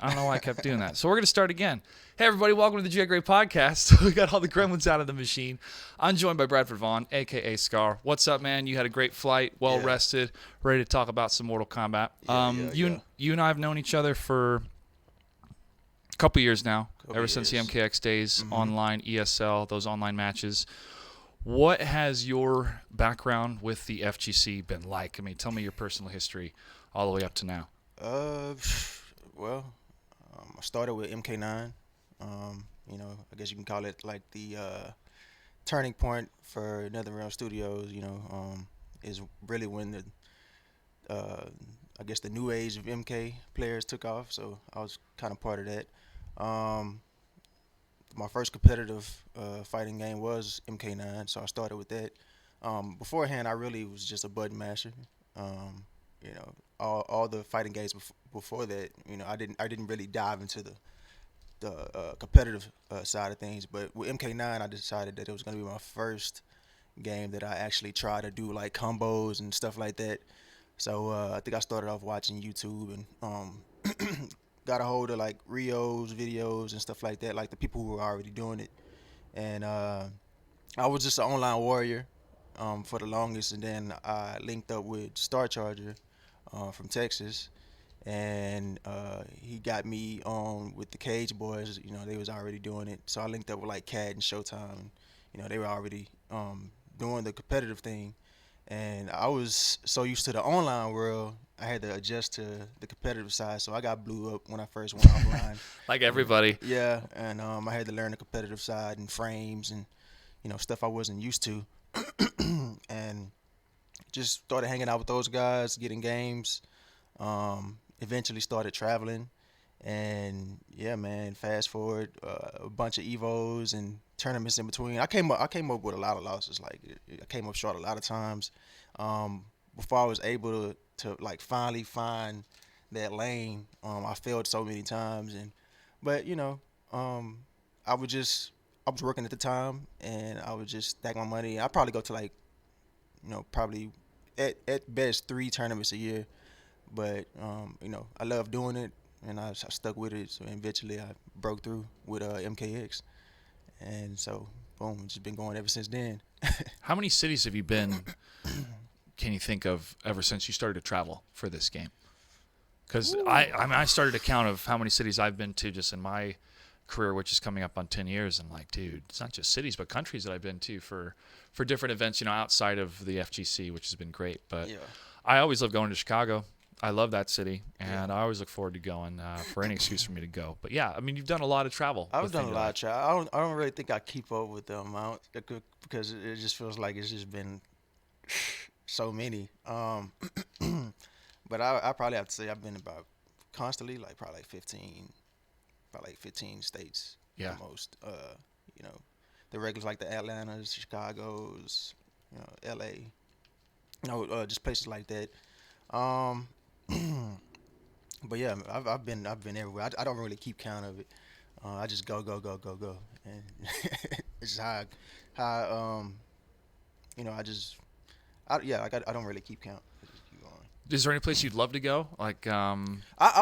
I don't know why I kept doing that. So we're going to start again. Hey, everybody. Welcome to the J.Gray podcast. We got all the gremlins out of the machine. I'm joined by Bradford Vaughn, a.k.a. Scar. What's up, man? You had a great flight, well-rested, ready to talk about some Mortal Kombat. You and I have known each other for a couple years now, ever since the MKX days, online, ESL, those online matches. What has your background with the FGC been like? I mean, tell me your personal history all the way up to now. I started with MK9. I guess you can call it like the turning point for NetherRealm Studios. Is really when the new age of MK players took off. So I was kind of part of that. My first competitive fighting game was MK9, so I started with that. Beforehand, I really was just a button masher. All the fighting games before that, I didn't really dive into the competitive side of things. But with MK9, I decided that it was going to be my first game that I actually tried to do like combos and stuff like that. So I think I started off watching YouTube and got a hold of like Rio's videos and stuff like that, like the people who were already doing it. And I was just an online warrior for the longest, and then I linked up with Star Charger from Texas, and he got me on with the Cage Boys. They was already doing it, so I linked up with like Cat and Showtime. And, they were already doing the competitive thing, and I was so used to the online world, I had to adjust to the competitive side. So I got blew up when I first went offline. Like everybody. Yeah, and I had to learn the competitive side and frames and stuff I wasn't used to, and just started hanging out with those guys, getting games. Eventually started traveling, and yeah, man. Fast forward a bunch of evos and tournaments in between. I came up with a lot of losses. Like I came up short a lot of times. Before I was able to like finally find that lane, I failed so many times, but I was working at the time, and I would just stack my money. I probably go to like probably at best 3 tournaments a year, but I love doing it, and I stuck with it. So eventually I broke through with MKX, and so boom, just been going ever since then. How many cities have you been, can you think of, ever since you started to travel for this game? Because I started a count of how many cities I've been to just in my career, which is coming up on 10 years. And like, dude, it's not just cities, but countries that I've been to for different events, outside of the FGC, which has been great. But yeah. I always love going to Chicago. I love that city, and I always look forward to going for any excuse for me to go. But yeah, I mean, you've done a lot of travel. I've done a lot of travel. I don't really think I keep up with the amount because it just feels like it's just been so many. But I probably have to say I've been about constantly like probably like 15 states. Yeah. At most. The regulars like the Atlantas, Chicago's, LA, just places like that. But yeah, I've been everywhere. I don't really keep count of it. I just go, and it's just how I don't really keep count. I just keep going. Is there any place you'd love to go? Like, I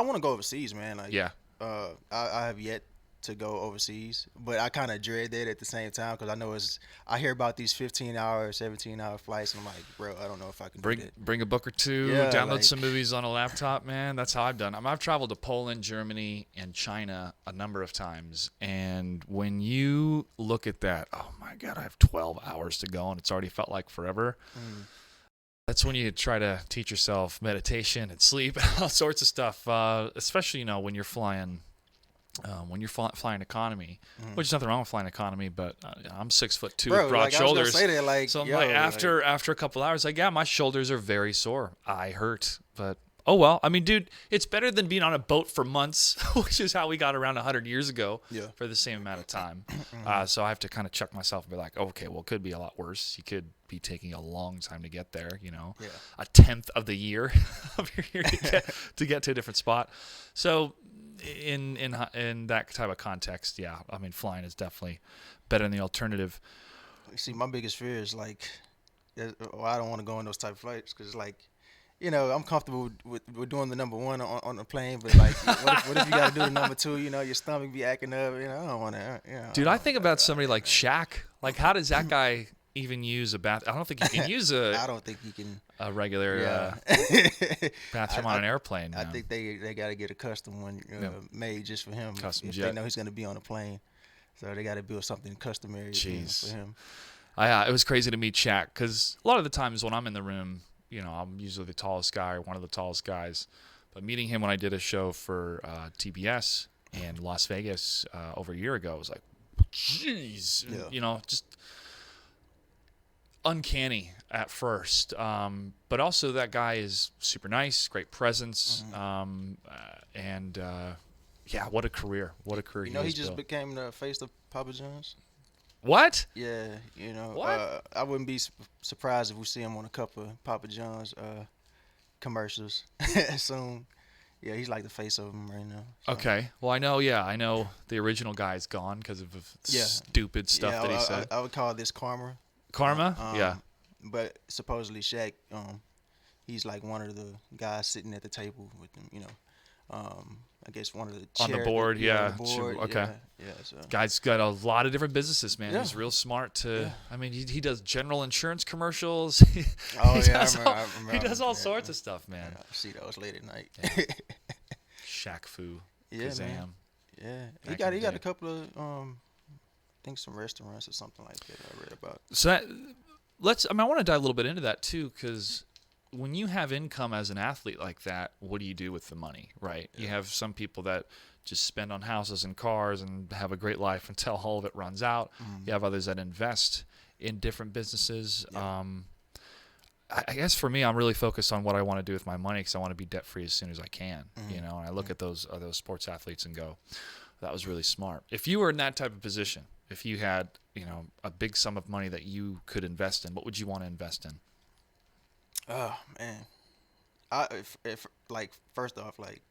want to go overseas, man. Like, yeah. I have yet to go overseas, but I kind of dread that at the same time because I know I hear about these 15-hour, 17-hour flights, and I'm like, bro, I don't know if I can do that. Bring a book or two, download some movies on a laptop, man. That's how I've done. I've traveled to Poland, Germany, and China a number of times, and when you look at that, oh my God, I have 12 hours to go, and it's already felt like forever. That's when you try to teach yourself meditation and sleep and all sorts of stuff, especially, when you're flying. When you're flying economy, which is nothing wrong with flying economy, but I'm 6'2" with broad shoulders. I was gonna say that, so I'm like, after a couple hours, like, yeah, my shoulders are very sore. I hurt, but oh well. I mean, dude, it's better than being on a boat for months, which is how we got around 100 years ago for the same amount of time. So I have to kind of check myself and be like, okay, well, it could be a lot worse. You could be taking a long time to get there. A 10th of the year of your year to get to a different spot. So in that type of context, yeah, I mean, flying is definitely better than the alternative. See, my biggest fear is like, I don't want to go on those type of flights because like I'm comfortable with doing the number one on the plane, but like, what if you got to do the number two? Your stomach be acting up. I don't want to. Dude, I think about somebody like Shaq. Like, how does that guy even use a bath? I don't think he can use I don't think he can. A regular bathroom on an airplane. Man. I think they got to get a custom one made just for him. Custom if jet. They know he's going to be on a plane, so they got to build something customary for him. It was crazy to meet Shaq because a lot of the times when I'm in the room, I'm usually the tallest guy or one of the tallest guys. But meeting him when I did a show for TBS in Las Vegas over a year ago, I was like, jeez, just uncanny at first. But also that guy is super nice, great presence, and what a career! What a career! He just became the face of Papa John's. What? Yeah, What? I wouldn't be surprised if we see him on a couple of Papa John's commercials soon. Yeah, he's like the face of them right now. So. Okay. Well, I know the original guy's gone because of stupid stuff that he said. I would call this karma. Karma? Yeah. But supposedly Shaq, he's like one of the guys sitting at the table with them, I guess one of the on the board, On the board, okay. Yeah. So. Guy's got a lot of different businesses, man. Yeah. He's real smart to. Yeah. I mean, he does general insurance commercials. I remember. He does all sorts of stuff, man. Yeah, I see those late at night. Yeah. Shaq Fu. Yeah, Kazam. man. Yeah, he got a couple of I think some restaurants or something like that I read about. So I want to dive a little bit into that too, because when you have income as an athlete like that, what do you do with the money, right? Yeah. You have some people that just spend on houses and cars and have a great life until all of it runs out. Mm-hmm. You have others that invest in different businesses. Yeah. I guess for me, I'm really focused on what I want to do with my money because I want to be debt free as soon as I can. Mm-hmm. And I look at those sports athletes and go, that was really smart. If you were in that type of position, if you had a big sum of money that you could invest in, what would you want to invest in? Oh man, if like first off, like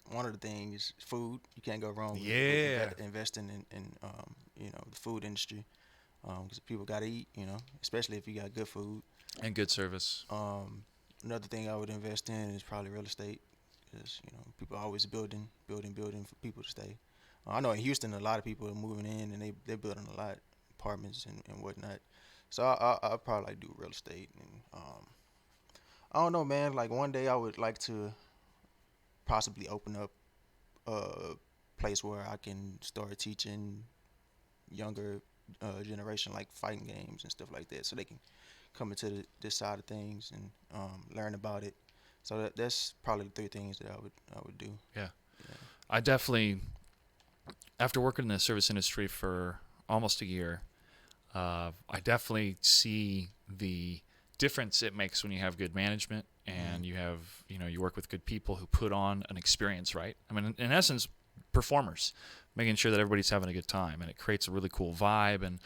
one of the things is food. You can't go wrong with investing in the food industry, because people got to eat. Especially if you got good food and good service. Another thing I would invest in is probably real estate, because people are always building for people to stay. I know in Houston a lot of people are moving in and they're building a lot, apartments and whatnot. So I'll probably do real estate and. I don't know, man. Like one day I would like to possibly open up a place where I can start teaching younger generation like fighting games and stuff like that, so they can come into this side of things and learn about it. So that's probably the three things that I would do. Yeah. I definitely, after working in the service industry for almost a year, I definitely see the difference it makes when you have good management and you have you work with good people who put on an experience, right? I mean, in essence, performers, making sure that everybody's having a good time, and it creates a really cool vibe. And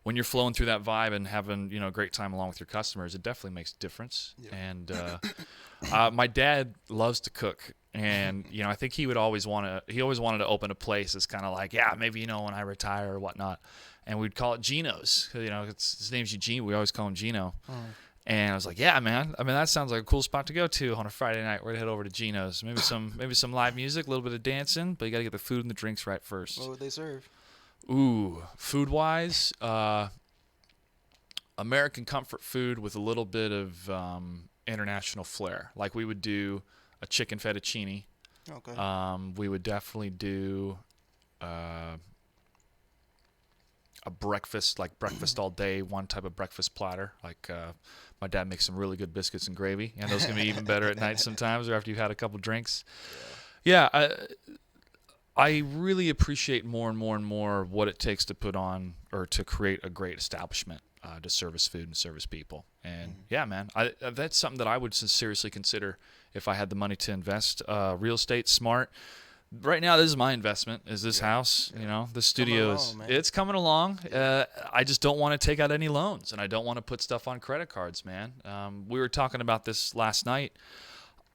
when you're flowing through that vibe and having a great time along with your customers, it definitely makes a difference. Yeah. And my dad loves to cook, and I think he always wanted to open a place that's kind of like, maybe when I retire or whatnot, and we'd call it Gino's. His name's Eugene. We always call him Gino. And I was like, yeah, man. I mean, that sounds like a cool spot to go to on a Friday night. We're gonna head over to Gino's. Maybe some live music, a little bit of dancing, but you gotta get the food and the drinks right first. What would they serve? Ooh, food-wise, American comfort food with a little bit of international flair. Like we would do a chicken fettuccine. Okay. We would definitely do a breakfast, like breakfast all day, one type of breakfast platter. Like my dad makes some really good biscuits and gravy, and those can be even better at night sometimes or after you've had a couple drinks. Yeah, I really appreciate more and more and more what it takes to put on or to create a great establishment to service food and service people. And yeah, man, that's something that I would seriously consider if I had the money to invest. Real estate, smart. Right now, this is my investment. Is this house? The studio it's coming along. I just don't want to take out any loans, and I don't want to put stuff on credit cards, man. We were talking about this last night.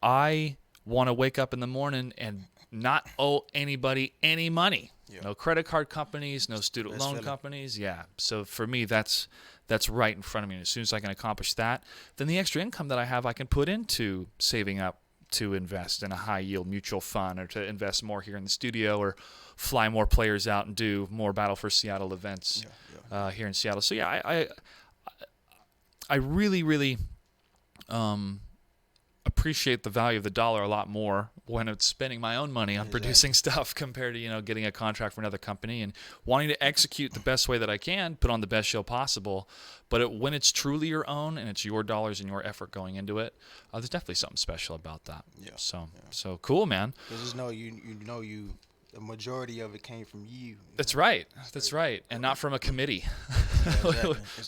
I want to wake up in the morning and not owe anybody any money. No credit card companies, no student loan companies. Yeah. So for me, that's right in front of me. And as soon as I can accomplish that, then the extra income that I have, I can put into saving up to invest in a high yield mutual fund, or to invest more here in the studio, or fly more players out and do more Battle for Seattle events here in Seattle. So yeah, I really, really appreciate the value of the dollar a lot more when it's spending my own money on producing stuff compared to getting a contract for another company and wanting to execute the best way that I can, put on the best show possible. But when it's truly your own and it's your dollars and your effort going into it, there's definitely something special about that. So cool, man. Because the majority of it came from you. That's right. That's right. And not from a committee.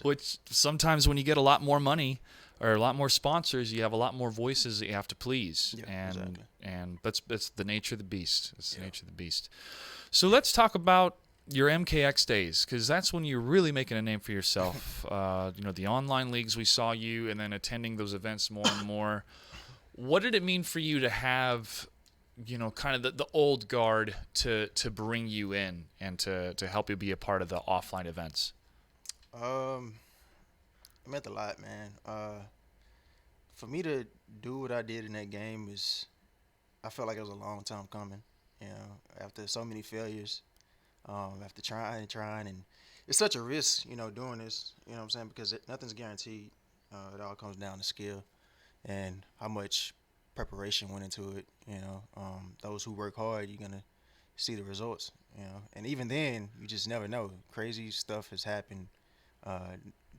Which sometimes when you get a lot more money or a lot more sponsors, you have a lot more voices that you have to please. And that's the nature of the beast. It's the nature of the beast. So let's talk about your MKX days, because that's when you're really making a name for yourself. The online leagues, we saw you, and then attending those events more and more. What did it mean for you to have kind of the old guard to bring you in and to help you be a part of the offline events? It meant a lot, man. For me to do what I did in that game I felt like it was a long time coming. After so many failures, after trying, and it's such a risk, doing this. You know what I'm saying? Because nothing's guaranteed. It all comes down to skill and how much preparation went into it. Those who work hard, you're gonna see the results. And even then, you just never know. Crazy stuff has happened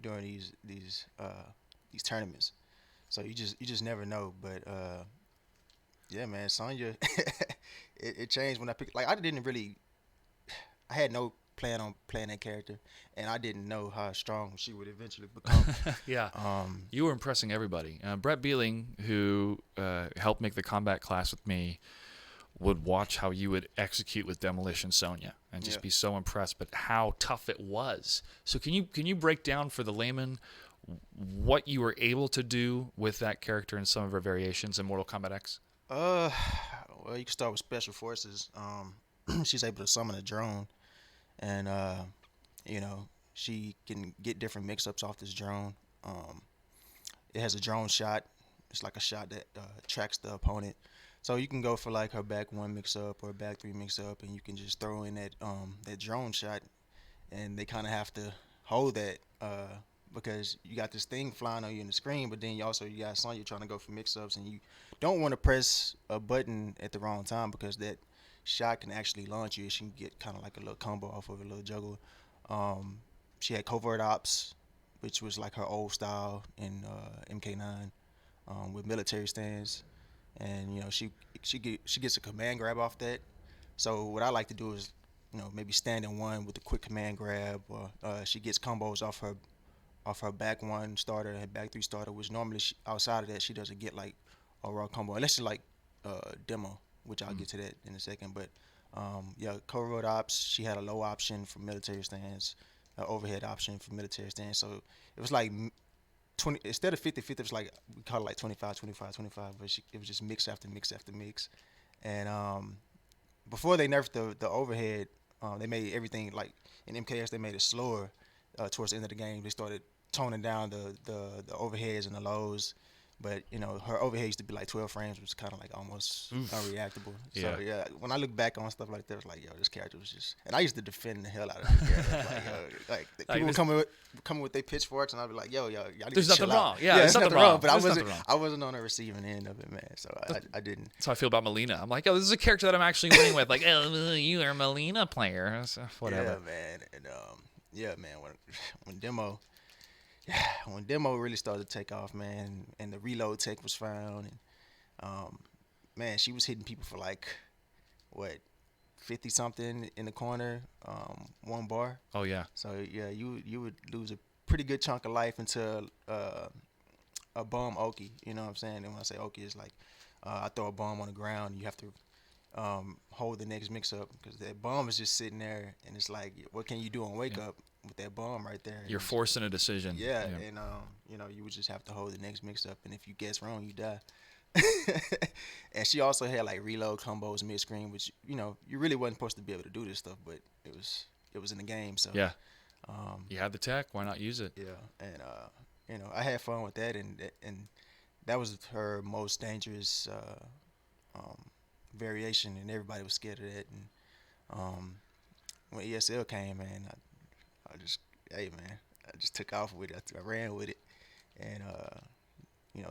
during these tournaments, so you just never know. But yeah, man, Sonya, it changed when I picked. Like, I had no plan on playing that character, and I didn't know how strong she would eventually become. You were impressing everybody. Brett Beeling, who helped make the combat class with me, would watch how you would execute with Demolition Sonya and just be so impressed, but how tough it was. So can you break down for the layman what you were able to do with that character and some of her variations in Mortal Kombat X? Well, you can start with Special Forces. She's able to summon a drone, and she can get different mix-ups off this drone. It has a drone shot. It's like a shot that tracks the opponent. So you can go for like her back 1 mix-up or back 3 mix-up, and you can just throw in that drone shot, and they kind of have to hold that because you got this thing flying on you in the screen, but then you got Sonya trying to go for mix-ups, and you don't want to press a button at the wrong time because that shot can actually launch you. She can get kind of like a little combo off of a little juggle. She had covert ops, which was like her old style in MK9 with military stands. And she gets a command grab off that. So what I like to do is maybe stand in one with a quick command grab, or she gets combos off her back 1 starter and back 3 starter, which normally outside of that she doesn't get like a raw combo unless she like demo, which I'll get to that in a second. But covert ops, she had a low option for military stands, overhead option for military stands. So it was like 20, instead of 50-50, it was like, we call it like 25-25-25, but it was just mix after mix after mix. And before they nerfed the overhead, they made everything, like in MKX, they made it slower towards the end of the game. They started toning down the overheads and the lows. But her overhead used to be like 12 frames, which was kind of like almost unreactable. So yeah, when I look back on stuff like that, it's like, this character was just. And I used to defend the hell out of the character. People would come with their pitchforks, and I'd be like, y'all need there's to nothing chill wrong. out. Yeah, there's nothing wrong. But I wasn't on the receiving end of it, man. So I didn't. That's how I feel about Melina. I'm like, this is a character that I'm actually winning with. Like, you are a Melina player. So whatever. Yeah, man. And man, when demo really started to take off, man, and the reload tech was found, and man, she was hitting people for like 50 something in the corner, 1 bar. Oh yeah. So yeah, you would lose a pretty good chunk of life into a bomb Oki. You know what I'm saying? And when I say Oki, it's like I throw a bomb on the ground, you have to hold the next mix up because that bomb is just sitting there, and it's like, what can you do on wake up with that bomb right there? You're forcing a decision. Yeah, and you would just have to hold the next mix up, and if you guess wrong, you die. And she also had like reload combos mid screen, which you really wasn't supposed to be able to do this stuff, but it was in the game. So Yeah. You have the tech. Why not use it? yeah, and I had fun with that, and that was her most dangerous variation, and everybody was scared of that. And when ESL came, man, I just, hey man, I just took off with it. I ran with it, and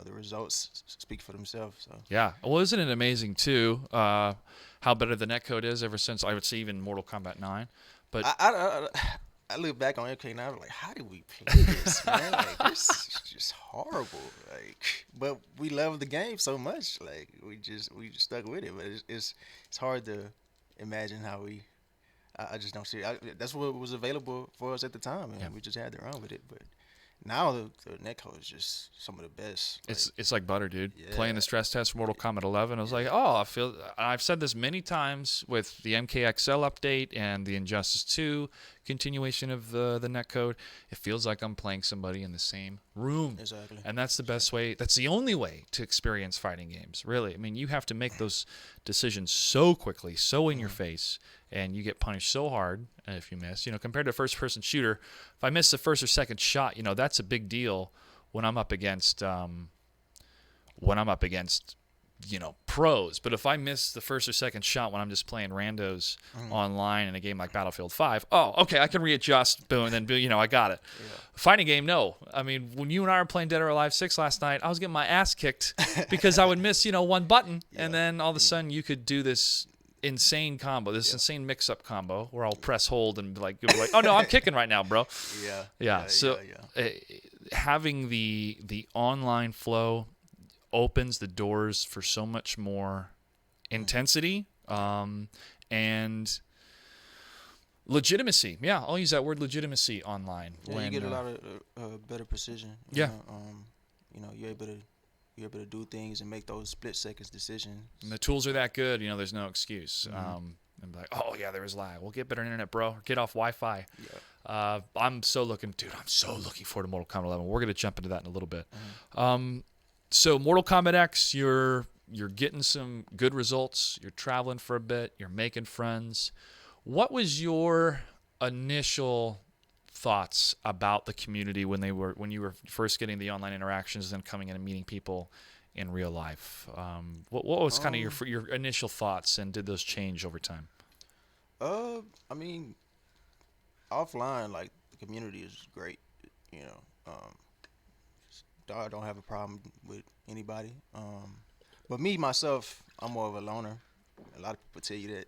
the results speak for themselves. So Yeah. Well, isn't it amazing too how better the netcode is ever since I would say even Mortal Kombat 9. But I look back on MK now, I'm like, how did we play this, man? Like, this is just horrible. Like, but we love the game so much. Like, we just stuck with it. But it's hard to imagine how we. I just don't see it. That's what was available for us at the time, and we just had to run with it. But now the netcode is just some of the best. Like, it's like butter, dude. Yeah. Playing the stress test for Mortal Kombat 11, I was like, oh, I've said this many times with the MKXL update and the Injustice 2 continuation of the netcode. It feels like I'm playing somebody in the same room. Exactly. And that's the best way. That's the only way to experience fighting games, really. I mean, you have to make those decisions so quickly, so in your face, and you get punished so hard if you miss. Compared to a first-person shooter, if I miss the first or second shot, that's a big deal when I'm up against pros. But if I miss the first or second shot when I'm just playing randos online in a game like Battlefield 5, oh, okay, I can readjust, boom, and then I got it. Yeah. Fighting game, no. I mean, when you and I were playing Dead or Alive 6 last night, I was getting my ass kicked because I would miss, one button, and then all of a sudden you could do this insane combo, insane mix-up combo where I'll press hold and be like, oh no, I'm kicking right now, bro. Yeah. So having the online flow opens the doors for so much more intensity and legitimacy. Yeah, I'll use that word, legitimacy, online. Yeah, you get a lot of better precision. Yeah. You're able to do things and make those split seconds decisions. And the tools are that good, there's no excuse. And like, oh yeah, there was lag. We'll get better internet, bro. Get off Wi-Fi. Yeah. I'm so looking forward to Mortal Kombat 11. We're gonna jump into that in a little bit. So Mortal Kombat X, you're getting some good results. You're traveling for a bit. You're making friends. What was your initial thoughts about the community when you were first getting the online interactions and coming in and meeting people in real life? What was kind of your initial thoughts, and did those change over time? I mean, offline, like, the community is great. I don't have a problem with anybody. But me myself, I'm more of a loner. A lot of people tell you that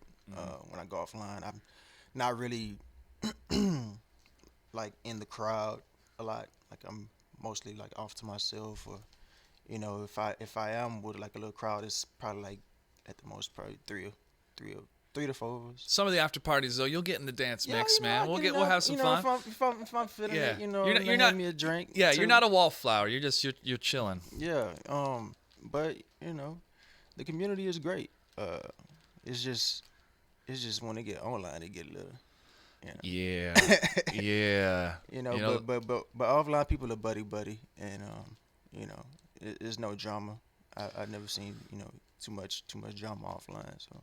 when I go offline, I'm not really like in the crowd a lot. Like, I'm mostly like off to myself, or if I am with like a little crowd, it's probably like at the most probably three to four of us. Some of the after parties though, you'll get in the dance mix, man. We'll have some fun. If I'm feeling it, you're not me a drink. Yeah, you're not a wallflower. You're chilling. Yeah. But the community is great. It's just when they get online, they get a little. Yeah. Yeah. But offline people are buddy, and it's no drama. I've never seen too much drama offline. So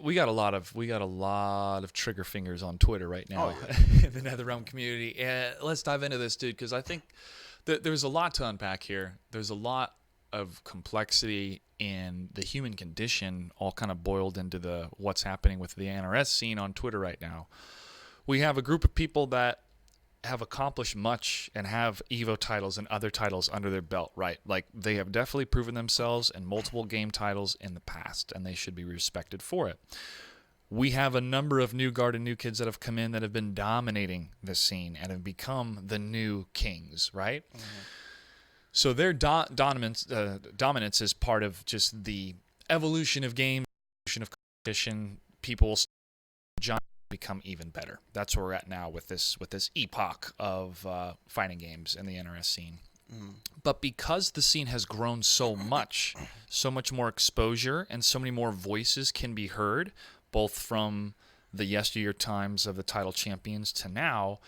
we got a lot of trigger fingers on Twitter right now in the NetherRealm community. Let's dive into this, dude, because I think there's a lot to unpack here. There's a lot of complexity in the human condition, all kind of boiled into what's happening with the NRS scene on Twitter right now. We have a group of people that have accomplished much and have EVO titles and other titles under their belt, right? Like, they have definitely proven themselves in multiple game titles in the past, and they should be respected for it. We have a number of new guard and new kids that have come in that have been dominating the scene and have become the new kings, right? Mm-hmm. So their dominance is part of just the evolution of games, evolution of competition. People become even better. That's where we're at now with this epoch of fighting games in the NRS scene. But because the scene has grown so much more exposure, and so many more voices can be heard, both from the yesteryear times of the title champions to now,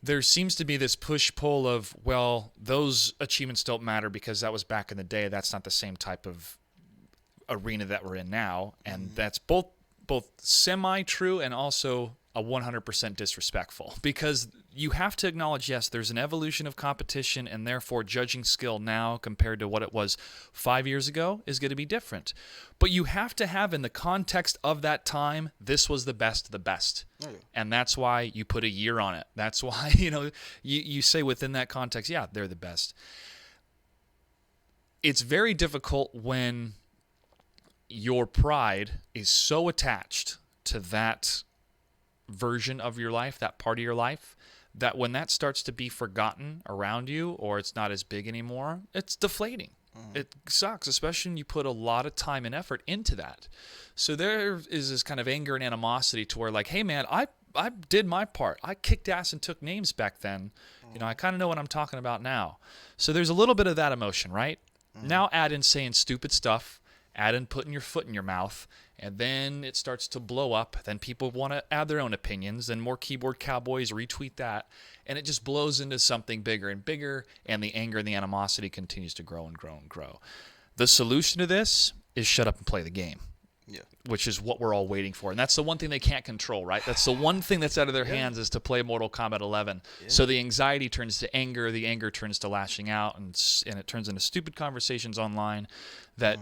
there seems to be this push-pull of, well, those achievements don't matter because that was back in the day. That's not the same type of arena that we're in now. And that's both semi-true and also a 100% disrespectful, because you have to acknowledge, yes, there's an evolution of competition, and therefore judging skill now compared to what it was 5 years ago is going to be different. But you have to have, in the context of that time, this was the best of the best. Oh, yeah. And that's why you put a year on it. That's why, you say within that context, yeah, they're the best. It's very difficult when your pride is so attached to that version of your life, that part of your life, that when that starts to be forgotten around you, or it's not as big anymore, it's deflating. It sucks, especially when you put a lot of time and effort into that. So there is this kind of anger and animosity to where, like, hey man, I did my part. I kicked ass and took names back then. I kind of know what I'm talking about now. So there's a little bit of that emotion, right? Now add in saying stupid stuff, add in putting your foot in your mouth, and then it starts to blow up. Then people want to add their own opinions, and more keyboard cowboys retweet that, and it just blows into something bigger and bigger, and the anger and the animosity continues to grow and grow and grow. The solution to this is shut up and play the game. Yeah. Which is what we're all waiting for. And that's the one thing they can't control, right? That's the one thing that's out of their hands, is to play Mortal Kombat 11. Yeah. So the anxiety turns to anger, the anger turns to lashing out, and it turns into stupid conversations online that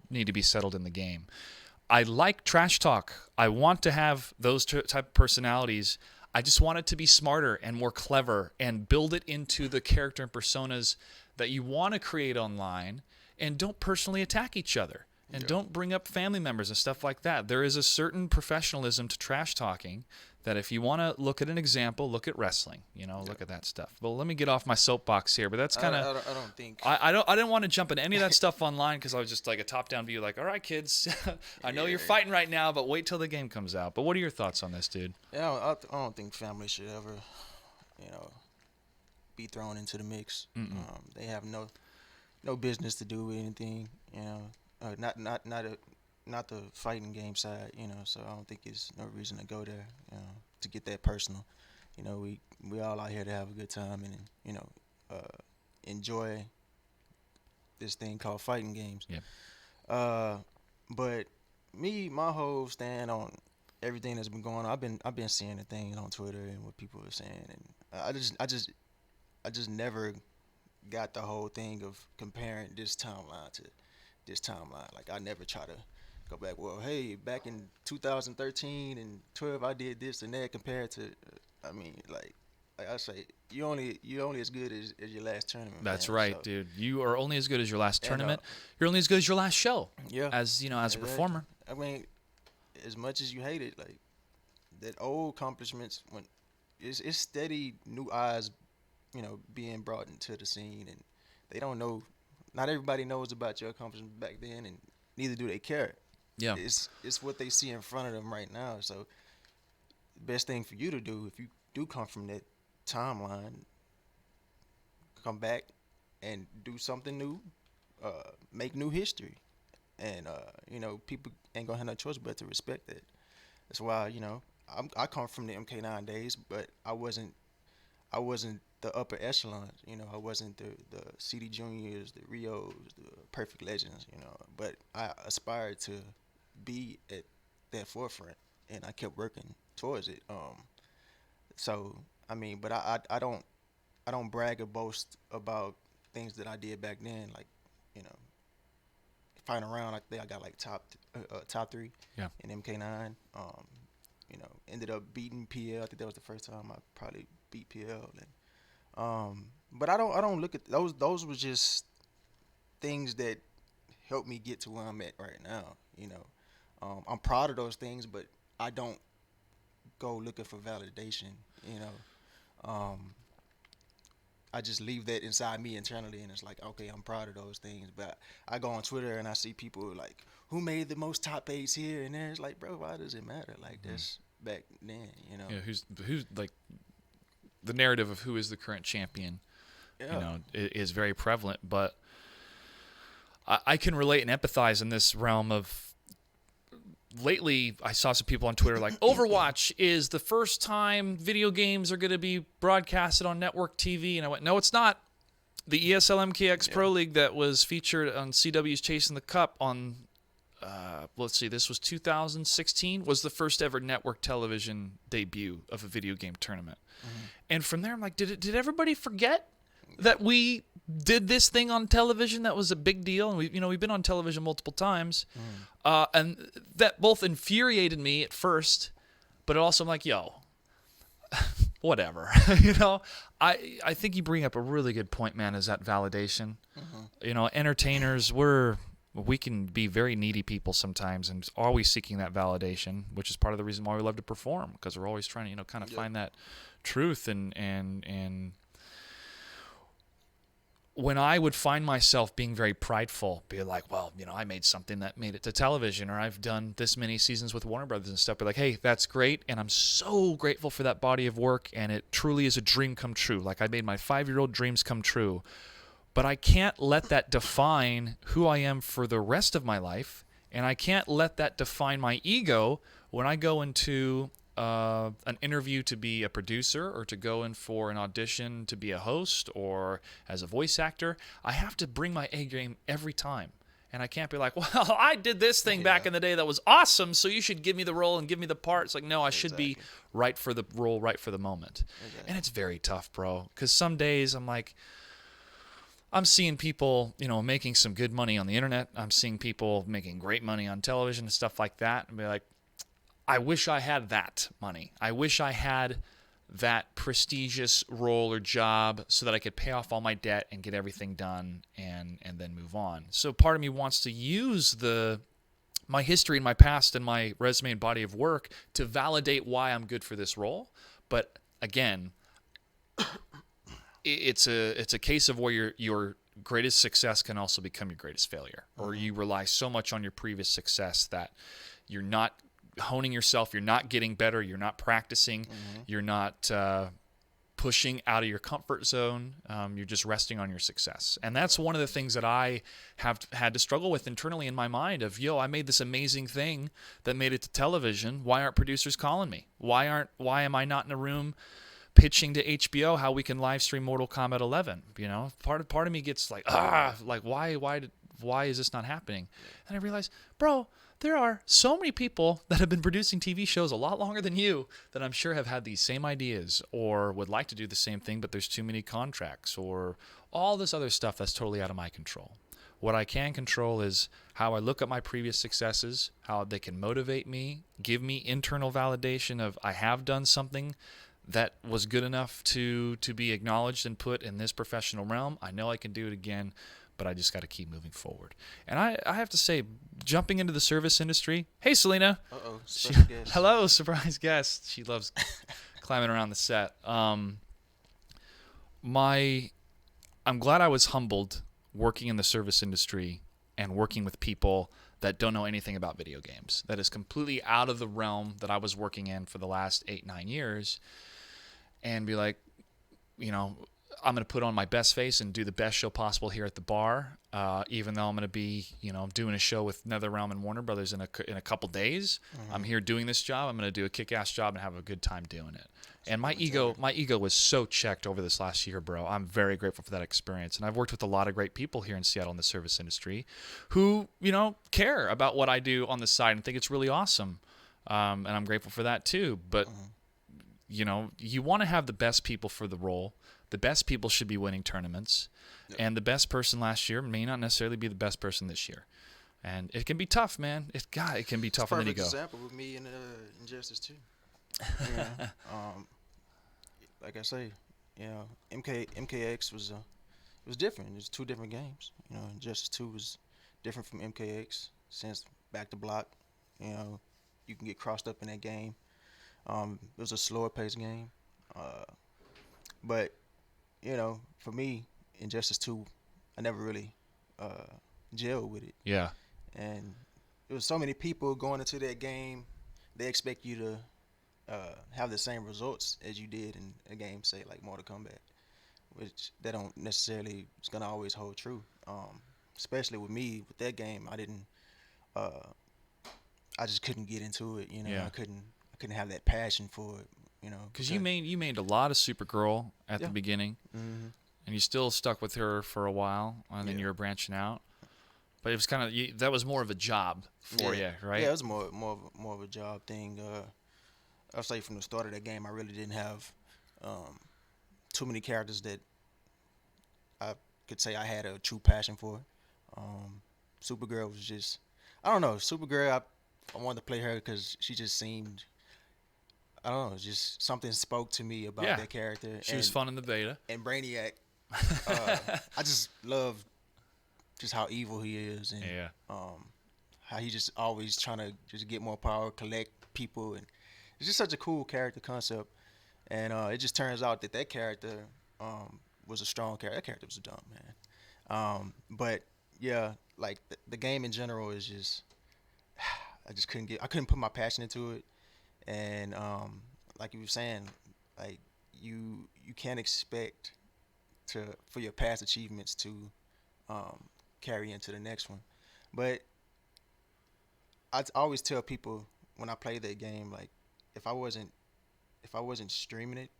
need to be settled in the game. I like trash talk. I want to have those type of personalities. I just want it to be smarter and more clever, and build it into the character and personas that you want to create online, and don't personally attack each other. And don't bring up family members and stuff like that. There is a certain professionalism to trash talking that, if you want to look at an example, look at wrestling. Look at that stuff. Well, let me get off my soapbox here, but that's kind of. I don't think. I didn't want to jump into any of that stuff online, because I was just like a top-down view, like, all right, kids, I know you're fighting right now, but wait till the game comes out. But what are your thoughts on this, dude? Yeah, I don't think family should ever, be thrown into the mix. They have no business to do with anything. Not the fighting game side, so I don't think it's no reason to go there, to get that personal. We all out here to have a good time and, enjoy this thing called fighting games. Yeah. But my whole stand on everything that's been going on, I've been seeing the things on Twitter and what people are saying, and I just never got the whole thing of comparing this timeline to this timeline. Like, I never try to go back, well, hey, back in 2013 and 12 I did this and that, compared to like I say, you only as good as your last tournament. That's right, so, dude. You are only as good as your last tournament. You're only as good as your last show. Yeah. As a performer. As much as you hate it, like, that old accomplishments, when it's steady new eyes, being brought into the scene, and they don't know. Not everybody knows about your accomplishments back then, and neither do they care. Yeah. It's what they see in front of them right now. So the best thing for you to do, if you do come from that timeline, come back and do something new, make new history. And, people ain't going to have no choice but to respect that. That's why, I come from the MK9 days, but I wasn't the upper echelons, I wasn't the CD Juniors, the Rios, the Perfect Legends, but I aspired to be at that forefront, and I kept working towards it. But I don't brag or boast about things that I did back then, like, fighting around. I think I got like top 3 in MK9. Ended up beating PL. I think that was the first time I probably beat PL. But I don't look at those. Those were just things that helped me get to where I'm at right now. I'm proud of those things, but I don't go looking for validation. I just leave that inside me internally, and it's like, okay, I'm proud of those things. But I go on Twitter and I see people like, who made the most top 8s here and there. It's like, bro, why does it matter? Like, that's back then. Yeah, who's like. The narrative of who is the current champion, is very prevalent. But I can relate and empathize in this realm of lately I saw some people on Twitter like, Overwatch is the first time video games are going to be broadcasted on network TV. And I went, no, it's not. The ESL MKX Pro League that was featured on CW's Chasing the Cup on, let's see, this was 2016, was the first ever network television debut of a video game tournament. Mm-hmm. And from there, I'm like, did everybody forget that we did this thing on television that was a big deal? And we've been on television multiple times. And that both infuriated me at first, but also I'm like, yo, whatever. I think you bring up a really good point, man, is that validation. Mm-hmm. Entertainers, we can be very needy people sometimes and always seeking that validation, which is part of the reason why we love to perform, because we're always trying to, kind of find that truth. And when I would find myself being very prideful, be like, well, I made something that made it to television, or I've done this many seasons with Warner Brothers and stuff, be like, hey, that's great, and I'm so grateful for that body of work, and it truly is a dream come true. Like, I made my 5-year-old dreams come true. But I can't let that define who I am for the rest of my life, and I can't let that define my ego when I go into an interview to be a producer, or to go in for an audition to be a host or as a voice actor. I have to bring my A game every time. And I can't be like, well, I did this thing back in the day that was awesome, so you should give me the role and give me the part. It's like, no, I should be right for the role, right for the moment. And it's very tough, bro, because some days I'm like, I'm seeing people, making some good money on the internet. I'm seeing people making great money on television and stuff like that, and be like, I wish I had that money. I wish I had that prestigious role or job so that I could pay off all my debt and get everything done and then move on. So part of me wants to use my history and my past and my resume and body of work to validate why I'm good for this role. But again, it's a case of where your greatest success can also become your greatest failure, or you rely so much on your previous success that you're not honing yourself, you're not getting better, you're not practicing, you're not pushing out of your comfort zone, you're just resting on your success. And that's one of the things that I have had to struggle with internally in my mind of, I made this amazing thing that made it to television. Why aren't producers calling me? Why am I not in a room pitching to HBO how we can live stream Mortal Kombat 11? Part of me gets like, why is this not happening? And I realize, bro, there are so many people that have been producing TV shows a lot longer than you that I'm sure have had these same ideas or would like to do the same thing, but there's too many contracts or all this other stuff that's totally out of my control. What I can control is how I look at my previous successes, how they can motivate me, give me internal validation of I have done something that was good enough to be acknowledged and put in this professional realm. I know I can do it again, but I just got to keep moving forward. And I have to say, jumping into the service industry. Hey, Selena. Special guest. Hello, surprise guest. She loves climbing around the set. I'm glad I was humbled working in the service industry and working with people that don't know anything about video games. That is completely out of the realm that I was working in for the last 8-9 years. And be like, I'm going to put on my best face and do the best show possible here at the bar, even though I'm going to be, doing a show with NetherRealm and Warner Brothers in a couple days. I'm here doing this job. I'm going to do a kick-ass job and have a good time doing it. And my ego was so checked over this last year, bro. I'm very grateful for that experience. And I've worked with a lot of great people here in Seattle in the service industry who, care about what I do on the side and think it's really awesome. And I'm grateful for that too. But, you want to have the best people for the role. The best people should be winning tournaments, and the best person last year may not necessarily be the best person this year. And it can be tough, man. It can be tough. And then you go. It's a perfect example with me and Injustice 2. Like I say, MKX was different. It was two different games. Injustice 2 was different from MKX since back to block. You can get crossed up in that game. It was a slower paced game, but for me, Injustice 2, I never really gelled with it. Yeah. And there was so many people going into that game, they expect you to have the same results as you did in a game, say, like Mortal Kombat, which that don't necessarily is going to always hold true. Especially with me, with that game, I I just couldn't get into it. You know, Yeah. I couldn't have that passion for it. You know, Because you made a lot of Supergirl at the beginning, mm-hmm. and you still stuck with her for a while, and then you were branching out. But it was kind of that was more of a job for you, right? Yeah, it was more of a job thing. I'll say from the start of that game, I really didn't have too many characters that I could say I had a true passion for. Supergirl was just, I don't know, Supergirl. I wanted to play her because she just seemed, I don't know, just something spoke to me about that character. She was fun in the beta. And Brainiac, I just love just how evil he is, and how he just always trying to just get more power, collect people, and it's just such a cool character concept. And it just turns out that character was a strong character. That character was a dumb man. But yeah, like the game in general is just, I couldn't put my passion into it. And like you were saying, like you can't expect for your past achievements to carry into the next one. But I always tell people when I play that game, like if I wasn't streaming it,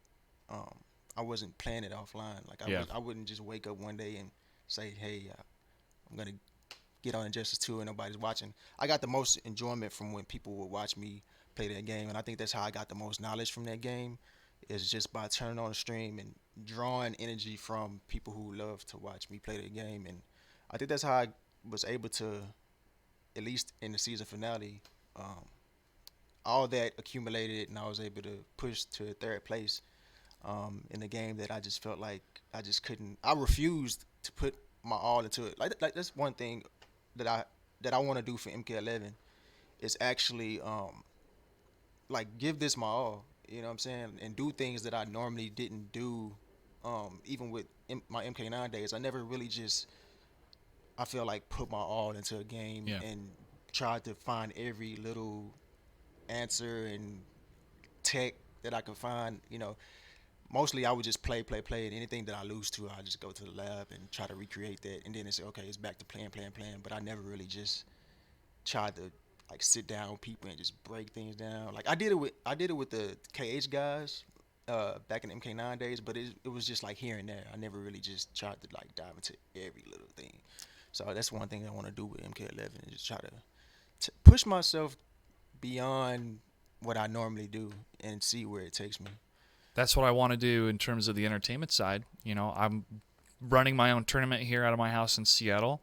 I wasn't playing it offline. Like I wouldn't just wake up one day and say, hey, I'm gonna get on Injustice 2 and nobody's watching. I got the most enjoyment from when people would watch me play that game, and I think that's how I got the most knowledge from that game, is just by turning on the stream and drawing energy from people who love to watch me play that game. And I think that's how I was able to, at least in the season finale, all that accumulated, and I was able to push to third place in a game that I just felt like I just couldn't. I refused to put my all into it. Like that's one thing that I want to do for MK11 is actually like give this my all. You know what I'm saying? And do things that I normally didn't do. Even with my MK9 days, I never really just, I feel like, put my all into a game and tried to find every little answer and tech that I could find. You know, mostly I would just play, and anything that I lose to, I just go to the lab and try to recreate that, and then it's okay, it's back to playing. But I never really just tried to like sit down with people and just break things down. Like I did it with the KH guys back in the MK9 days, but it was just like here and there. I never really just tried to like dive into every little thing. So that's one thing I want to do with MK11, is just try to push myself beyond what I normally do and see where it takes me. That's what I want to do in terms of the entertainment side. You know, I'm running my own tournament here out of my house in Seattle.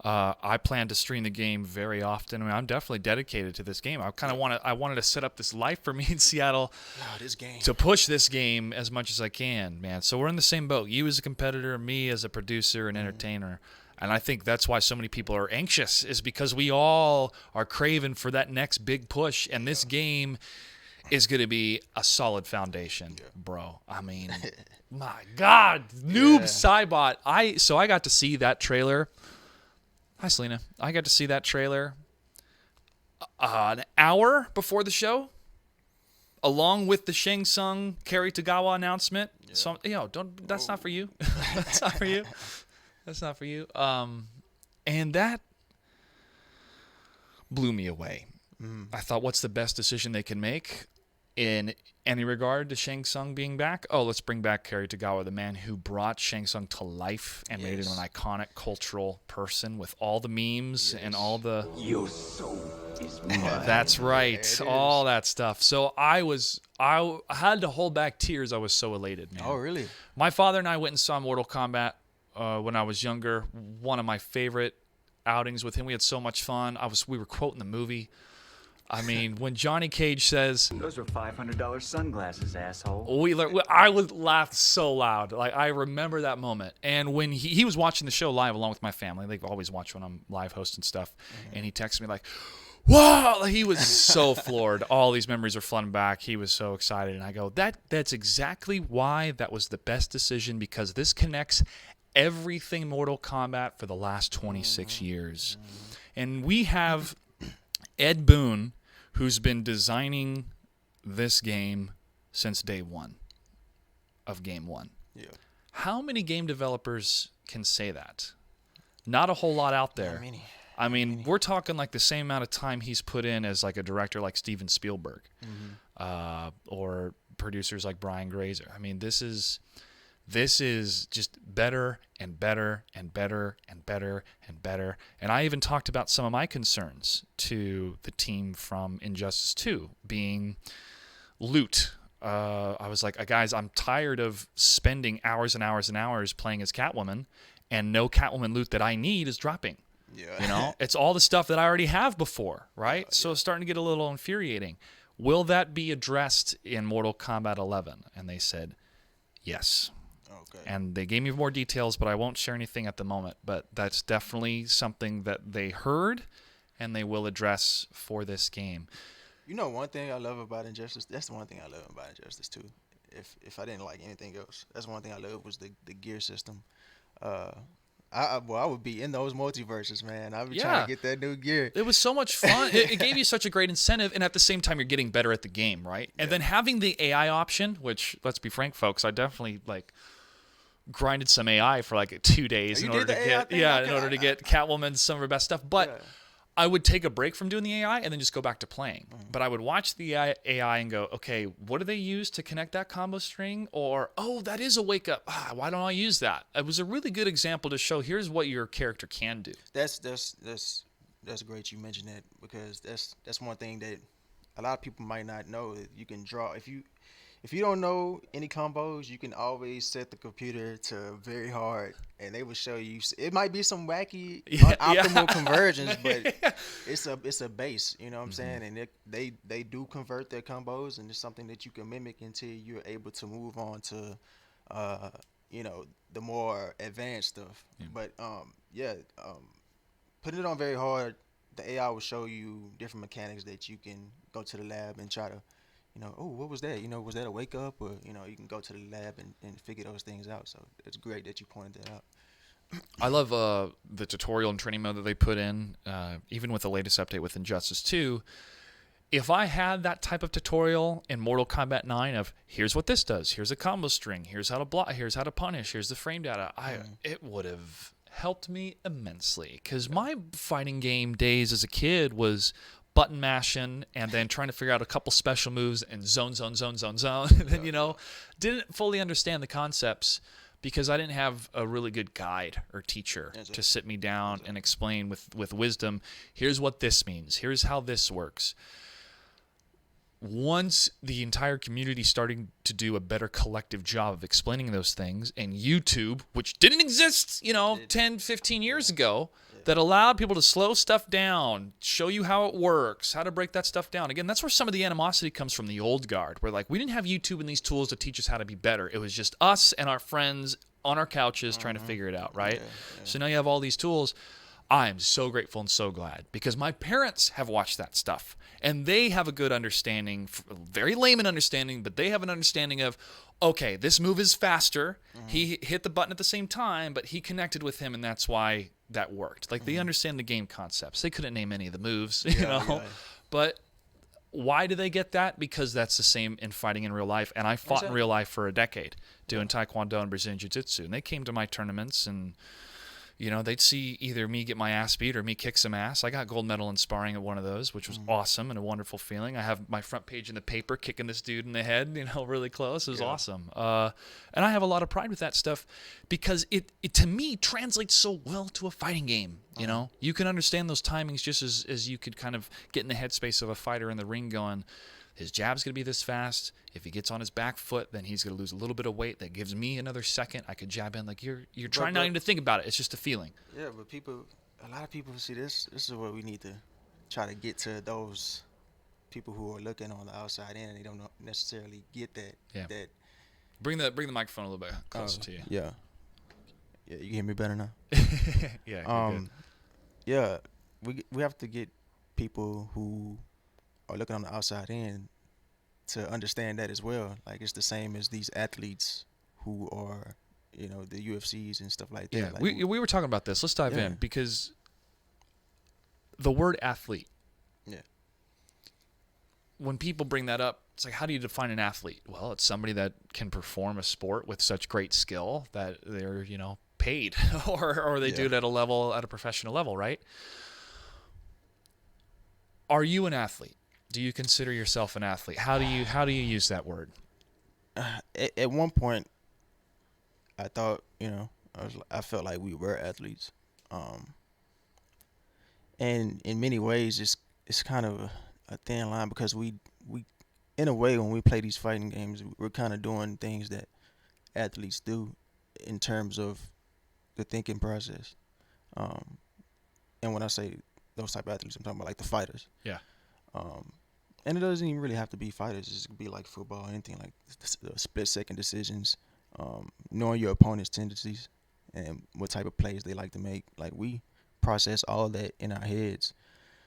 I plan to stream the game very often. I mean, I'm definitely dedicated to this game. I wanted to set up this life for me in Seattle this game. to push this game as much as I can, man. So we're in the same boat. You as a competitor, me as a producer and entertainer. And I think that's why so many people are anxious, is because we all are craving for that next big push. And this game is going to be a solid foundation, bro. I mean, my God, Noob Cybot. I got to see that trailer. Hi, Selena. I got to see that trailer an hour before the show, along with the Shang Tsung Kerry Tagawa announcement. Yeah. So, that's not for you. That's not for you. That's not for you. And that blew me away. I thought, what's the best decision they can make in any regard to Shang Tsung being back? Oh, let's bring back Kerry Tagawa, the man who brought Shang Tsung to life and made it an iconic cultural person with all the memes and all the... Your soul is mine. That's right. All that stuff. So I had to hold back tears. I was so elated, man. Oh, really? My father and I went and saw Mortal Kombat when I was younger. One of my favorite outings with him. We had so much fun. We were quoting the movie. I mean, when Johnny Cage says, "Those were $500 sunglasses, asshole," I would laugh so loud. Like, I remember that moment. And when he was watching the show live along with my family, they always watch when I'm live hosting stuff, and he texted me like, "Whoa!" He was so floored. All these memories are flooding back. He was so excited, and I go, "That's exactly why that was the best decision, because this connects everything Mortal Kombat for the last 26 years." And we have Ed Boon, who's been designing this game since day one of game one. Yeah. How many game developers can say that? Not a whole lot out there. Not many. I mean, we're talking like the same amount of time he's put in as like a director like Steven Spielberg, or producers like Brian Grazer. I mean, this is just better and better and better and better and better. And I even talked about some of my concerns to the team from Injustice 2 being loot. I was like, guys, I'm tired of spending hours and hours and hours playing as Catwoman, and no Catwoman loot that I need is dropping. Yeah. You know, it's all the stuff that I already have before, right? So it's starting to get a little infuriating. Will that be addressed in Mortal Kombat 11? And they said, yes. Okay. And they gave me more details, but I won't share anything at the moment. But that's definitely something that they heard and they will address for this game. You know, one thing I love about Injustice, that's the one thing I love about Injustice 2. If I didn't like anything else, that's one thing I love was the gear system. I would be in those multiverses, man. I'd be trying to get that new gear. It was so much fun. It gave you such a great incentive, and at the same time, you're getting better at the game, right? And then having the AI option, which, let's be frank, folks, I definitely grinded some AI for 2 days in order to get Catwoman some of her best stuff. But I would take a break from doing the AI and then just go back to playing. But I would watch the AI and go, okay, what do they use to connect that combo string? Or, oh, that is a wake up. Why don't I use that? It was a really good example to show here's what your character can do. That's great you mentioned that, because that's one thing that a lot of people might not know, that you can draw. If you don't know any combos, you can always set the computer to very hard, and they will show you. It might be some wacky optimal conversions, but it's a base. You know what I'm saying? And they do convert their combos, and it's something that you can mimic until you're able to move on to, the more advanced stuff. Yeah. But putting it on very hard, the AI will show you different mechanics that you can go to the lab and try to. What was that? Was that a wake up? Or, you can go to the lab and figure those things out. So it's great that you pointed that out. I love the tutorial and training mode that they put in, even with the latest update with Injustice 2. If I had that type of tutorial in Mortal Kombat 9 of here's what this does, here's a combo string, here's how to block, here's how to punish, here's the frame data, it would have helped me immensely. Because my fighting game days as a kid was button mashing and then trying to figure out a couple special moves and zone. And then, didn't fully understand the concepts because I didn't have a really good guide or teacher to sit me down and explain with wisdom, here's what this means, here's how this works. Once the entire community starting to do a better collective job of explaining those things, and YouTube, which didn't exist, 10, 15 years ago, that allowed people to slow stuff down, show you how it works, how to break that stuff down. Again, that's where some of the animosity comes from the old guard, where we didn't have YouTube and these tools to teach us how to be better. It was just us and our friends on our couches trying to figure it out, right? Yeah. So now you have all these tools. I'm so grateful and so glad because my parents have watched that stuff and they have a good understanding, very layman understanding, but they have an understanding of, okay, this move is faster. He hit the button at the same time, but he connected with him and that's why that worked. They understand the game concepts. They couldn't name any of the moves, but why do they get that? Because that's the same in fighting in real life. And I fought in real life for a decade doing Taekwondo and Brazilian Jiu-Jitsu. And they came to my tournaments and, they'd see either me get my ass beat or me kick some ass. I got gold medal in sparring at one of those, which was awesome and a wonderful feeling. I have my front page in the paper kicking this dude in the head, really close. It was awesome. And I have a lot of pride with that stuff because it to me translates so well to a fighting game. You can understand those timings just as you could kind of get in the headspace of a fighter in the ring going, his jab's going to be this fast. If he gets on his back foot, then he's going to lose a little bit of weight. That gives me another second. I could jab in. You're trying not even to think about it. It's just a feeling. Yeah, but a lot of people see this. This is where we need to try to get to those people who are looking on the outside in and they don't necessarily get that. Yeah. Bring the microphone a little bit closer to you. Yeah. Yeah, you can hear me better now? Yeah. Yeah, we have to get people who are looking on the outside in to understand that as well. It's the same as these athletes who are, the UFCs and stuff like that. Yeah, we were talking about this. Let's dive in because the word athlete. Yeah. When people bring that up, it's how do you define an athlete? Well, it's somebody that can perform a sport with such great skill that they're, paid or they do it at a professional level, right? Are you an athlete? Do you consider yourself an athlete? How do you use that word? At one point, I thought, I felt like we were athletes. And in many ways, it's kind of a thin line because we in a way when we play these fighting games, we're kind of doing things that athletes do in terms of the thinking process. And when I say those type of athletes, I'm talking about like the fighters. Yeah. And it doesn't even really have to be fighters. It could be like football, anything like split-second decisions, knowing your opponent's tendencies and what type of plays they like to make. Like we process all that in our heads.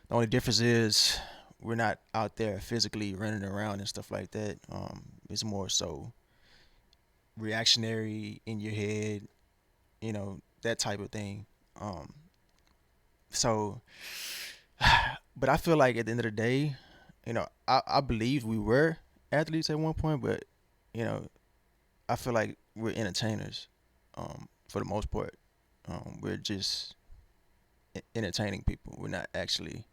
The only difference is we're not out there physically running around and stuff like that. It's more so reactionary in your head, that type of thing. But I feel like at the end of the day, I believe we were athletes at one point, but I feel like we're entertainers for the most part. We're just entertaining people. We're not actually.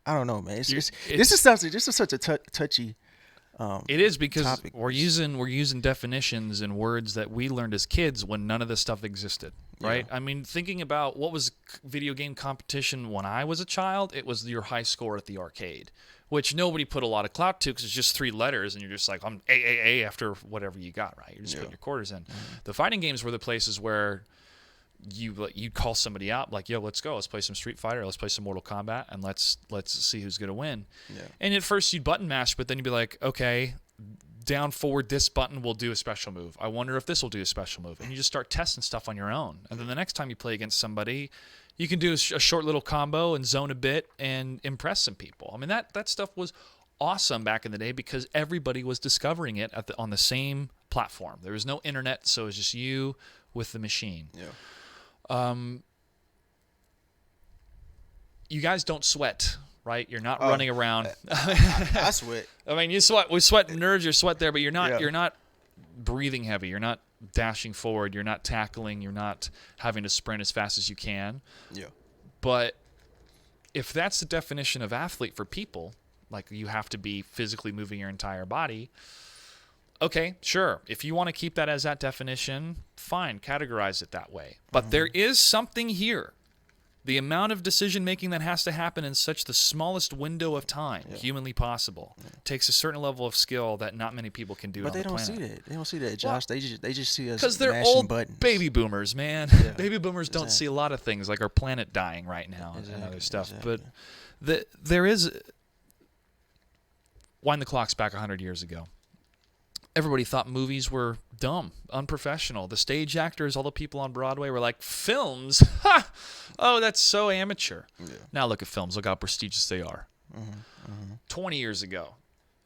I don't know, man. This is such a touchy. It is because topic. we're using definitions and words that we learned as kids when none of this stuff existed, right? Yeah. I mean, thinking about what was video game competition when I was a child, it was your high score at the arcade, which nobody put a lot of clout to because it's just 3 letters and you're just like, I'm AAA after whatever you got, right? You're just putting your quarters in. Mm-hmm. The fighting games were the places where you call somebody out like, yo, let's go, let's play some Street Fighter, let's play some Mortal Kombat, and let's see who's gonna win. Yeah. And at first you'd button mash, but then you'd be like, okay, down forward, this button will do a special move. I wonder if this will do a special move, and you just start testing stuff on your own. And then the next time you play against somebody, you can do a short little combo and zone a bit and impress some people. I mean, that stuff was awesome back in the day because everybody was discovering it on the same platform. There was no internet, so it was just you with the machine. Yeah. You guys don't sweat, right? You're not running around. I sweat. I mean, you sweat. We sweat nerves. You sweat there, but you're not. Yeah. You're not breathing heavy. You're not dashing forward. You're not tackling. You're not having to sprint as fast as you can. Yeah. But if that's the definition of athlete for people, like you have to be physically moving your entire body. Okay, sure. If you want to keep that as that definition, fine, categorize it that way. But there is something here. The amount of decision-making that has to happen in such the smallest window of time humanly possible takes a certain level of skill that not many people can do on the planet. But they don't see that. They don't see that, Josh. Well, they just see us because they're old buttons. Baby boomers, man. Yeah. Baby boomers don't see a lot of things like our planet dying right now and other stuff. Exactly. But there is... Wind the clocks back 100 years ago. Everybody thought movies were dumb, unprofessional. The stage actors, all the people on Broadway were like, films? Ha! Oh, that's so amateur. Yeah. Now look at films. Look how prestigious they are. 20 years ago,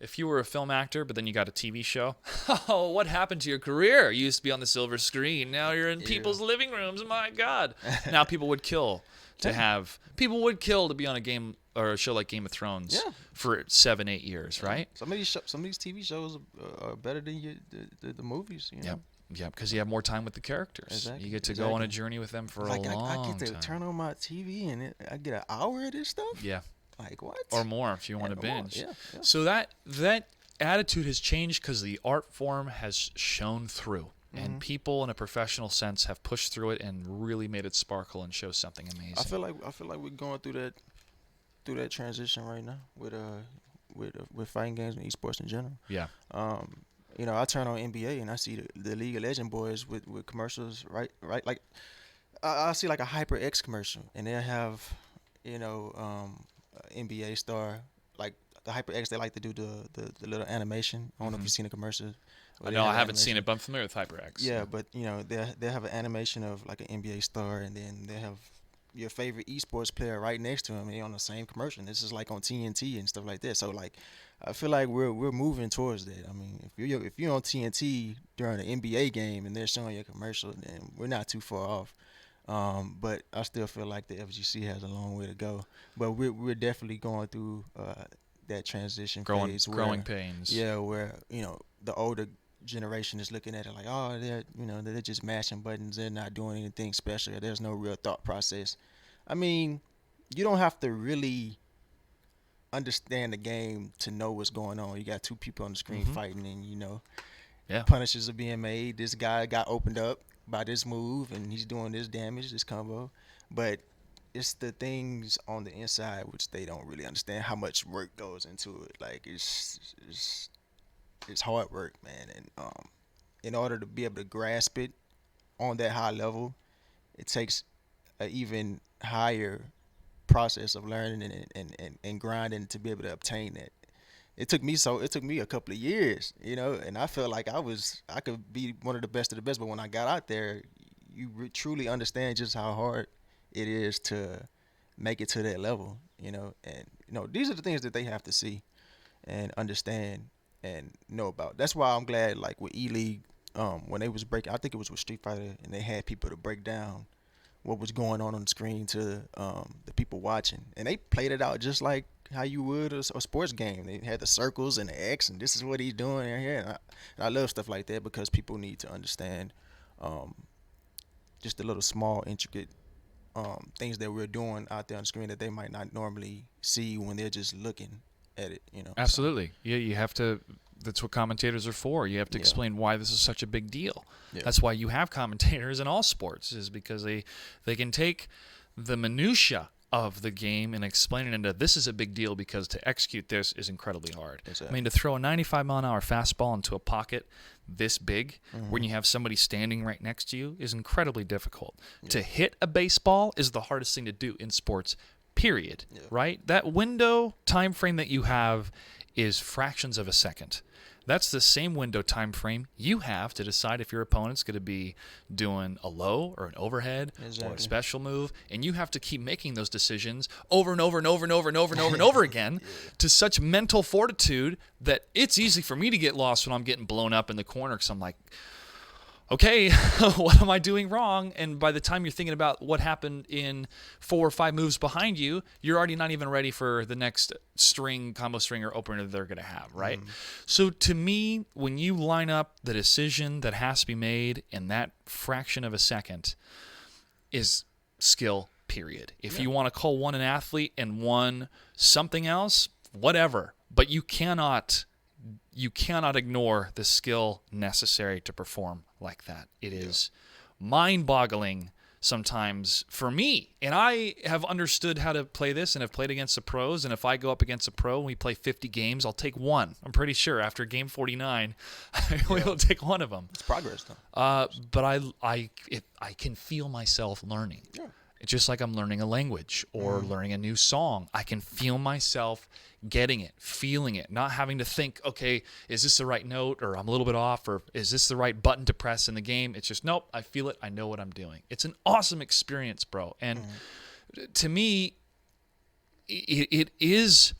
if you were a film actor, but then you got a TV show, oh, what happened to your career? You used to be on the silver screen. Now you're in people's living rooms. My God. Now people would kill to be on a game or a show like Game of Thrones for 7-8 years, right? Some of these TV shows are better than the movies. You know? Yeah, because you have more time with the characters. Exactly. You get to go on a journey with them for a long time. I get to turn on my TV and I get an hour of this stuff? Yeah. Like what? Or more if you want to binge. Yeah. So that attitude has changed because the art form has shown through. And people in a professional sense have pushed through it and really made it sparkle and show something amazing. I feel like we're going through that transition right now with fighting games and esports in general. Yeah. I turn on NBA and I see the League of Legends boys with commercials, right? Like I see like a HyperX commercial and they'll have, NBA star, like the HyperX, they like to do the little animation. I don't know if you've seen the commercial. No, I haven't seen it, but I'm familiar with HyperX. Yeah, but they'll have an animation of like an NBA star, and then they have your favorite esports player right next to him, and on the same commercial. This is like on TNT and stuff like that. So like, I feel like we're moving towards that. I mean, if you're on TNT during an NBA game and they're showing your commercial, then we're not too far off. But I still feel like the FGC has a long way to go. But we're definitely going through that transition phase. Growing pains. Yeah, where the older generation is looking at it like, oh, they're just mashing buttons. They're not doing anything special. There's no real thought process. I mean, you don't have to really understand the game to know what's going on. You got two people on the screen fighting, and Yeah. punishes are being made. This guy got opened up by this move, and he's doing this damage, this combo. But it's the things on the inside which they don't really understand how much work goes into it. Like it's hard work, man. And in order to be able to grasp it on that high level, it takes an even higher process of learning and grinding to be able to obtain that. It took me a couple of years, and I felt like I could be one of the best of the best, but when I got out there, you truly understand just how hard it is to make it to that level, and these are the things that they have to see and understand and know about. That's why I'm glad, like with E-League, when they was breaking, I think it was with Street Fighter, and they had people to break down what was going on the screen to the people watching, and they played it out just like how you would a sports game. They had the circles and the X, and this is what he's doing here. And I love stuff like that because people need to understand just the little small intricate things that we're doing out there on the screen that they might not normally see when they're just looking at it. Absolutely. Yeah, you have to. That's what commentators are for. You have to explain why this is such a big deal. Yeah. That's why you have commentators in all sports, is because they can take the minutia of the game and explain it into this is a big deal because to execute this is incredibly hard. Exactly. I mean, to throw a 95-mile-an-hour fastball into a pocket this big when you have somebody standing right next to you is incredibly difficult. Yeah. To hit a baseball is the hardest thing to do in sports, period. Yeah. Right? That window time frame that you have is fractions of a second. That's the same window time frame you have to decide if your opponent's going to be doing a low or an overhead or a special move, and you have to keep making those decisions over and over and over and over and over and over and over again to such mental fortitude that it's easy for me to get lost when I'm getting blown up in the corner because I'm like, okay, what am I doing wrong? And by the time you're thinking about what happened in 4 or 5 moves behind you, you're already not even ready for the next combo string or opener they're going to have, right? So to me, when you line up the decision that has to be made in that fraction of a second is skill, period. If you want to call one an athlete and one something else, whatever. But you cannot ignore the skill necessary to perform like that. It is mind-boggling sometimes for me. And I have understood how to play this and have played against the pros. And if I go up against a pro and we play 50 games, I'll take one. I'm pretty sure after game 49, I will take one of them. It's progress, though. But I can feel myself learning. Yeah. It's just like I'm learning a language or learning a new song. I can feel myself getting it, feeling it, not having to think, okay, is this the right note, or I'm a little bit off, or is this the right button to press in the game? It's just, nope, I feel it, I know what I'm doing. It's an awesome experience, bro. And to me, it is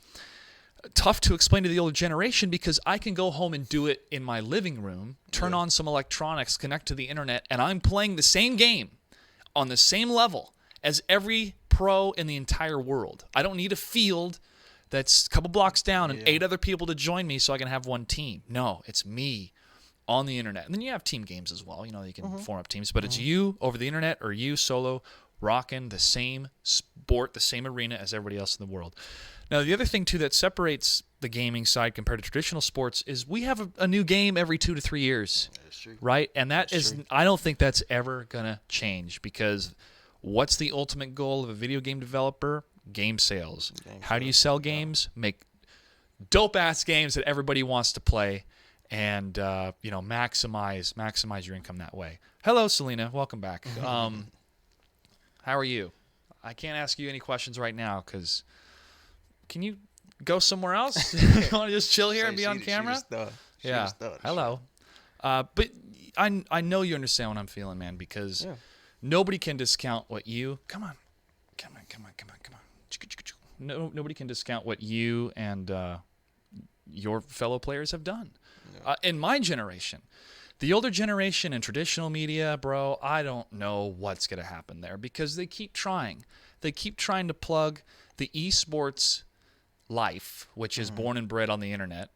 tough to explain to the older generation because I can go home and do it in my living room, turn on some electronics, connect to the internet, and I'm playing the same game on the same level as every pro in the entire world. I don't need a field that's a couple blocks down and 8 other people to join me so I can have one team. No, it's me on the internet. And then you have team games as well. You can form up teams. But it's you over the internet or you solo rocking the same sport, the same arena as everybody else in the world. Now, the other thing, too, that separates the gaming side compared to traditional sports is we have a new game every 2 to 3 years. That's true. Right? And that's true. I don't think that's ever going to change because what's the ultimate goal of a video game developer? Game sales. How do you sell games? Make dope-ass games that everybody wants to play and, maximize your income that way. Hello, Selena. Welcome back. How are you? I can't ask you any questions right now because can you go somewhere else? You want to just chill here and be on camera? Yeah. Hello. But I know you understand what I'm feeling, man, because nobody can discount what you... Come on. No, nobody can discount what you and your fellow players have done. In my generation, the older generation in traditional media, bro, I don't know what's going to happen there because they keep trying. They keep trying to plug the esports life, which is born and bred on the internet,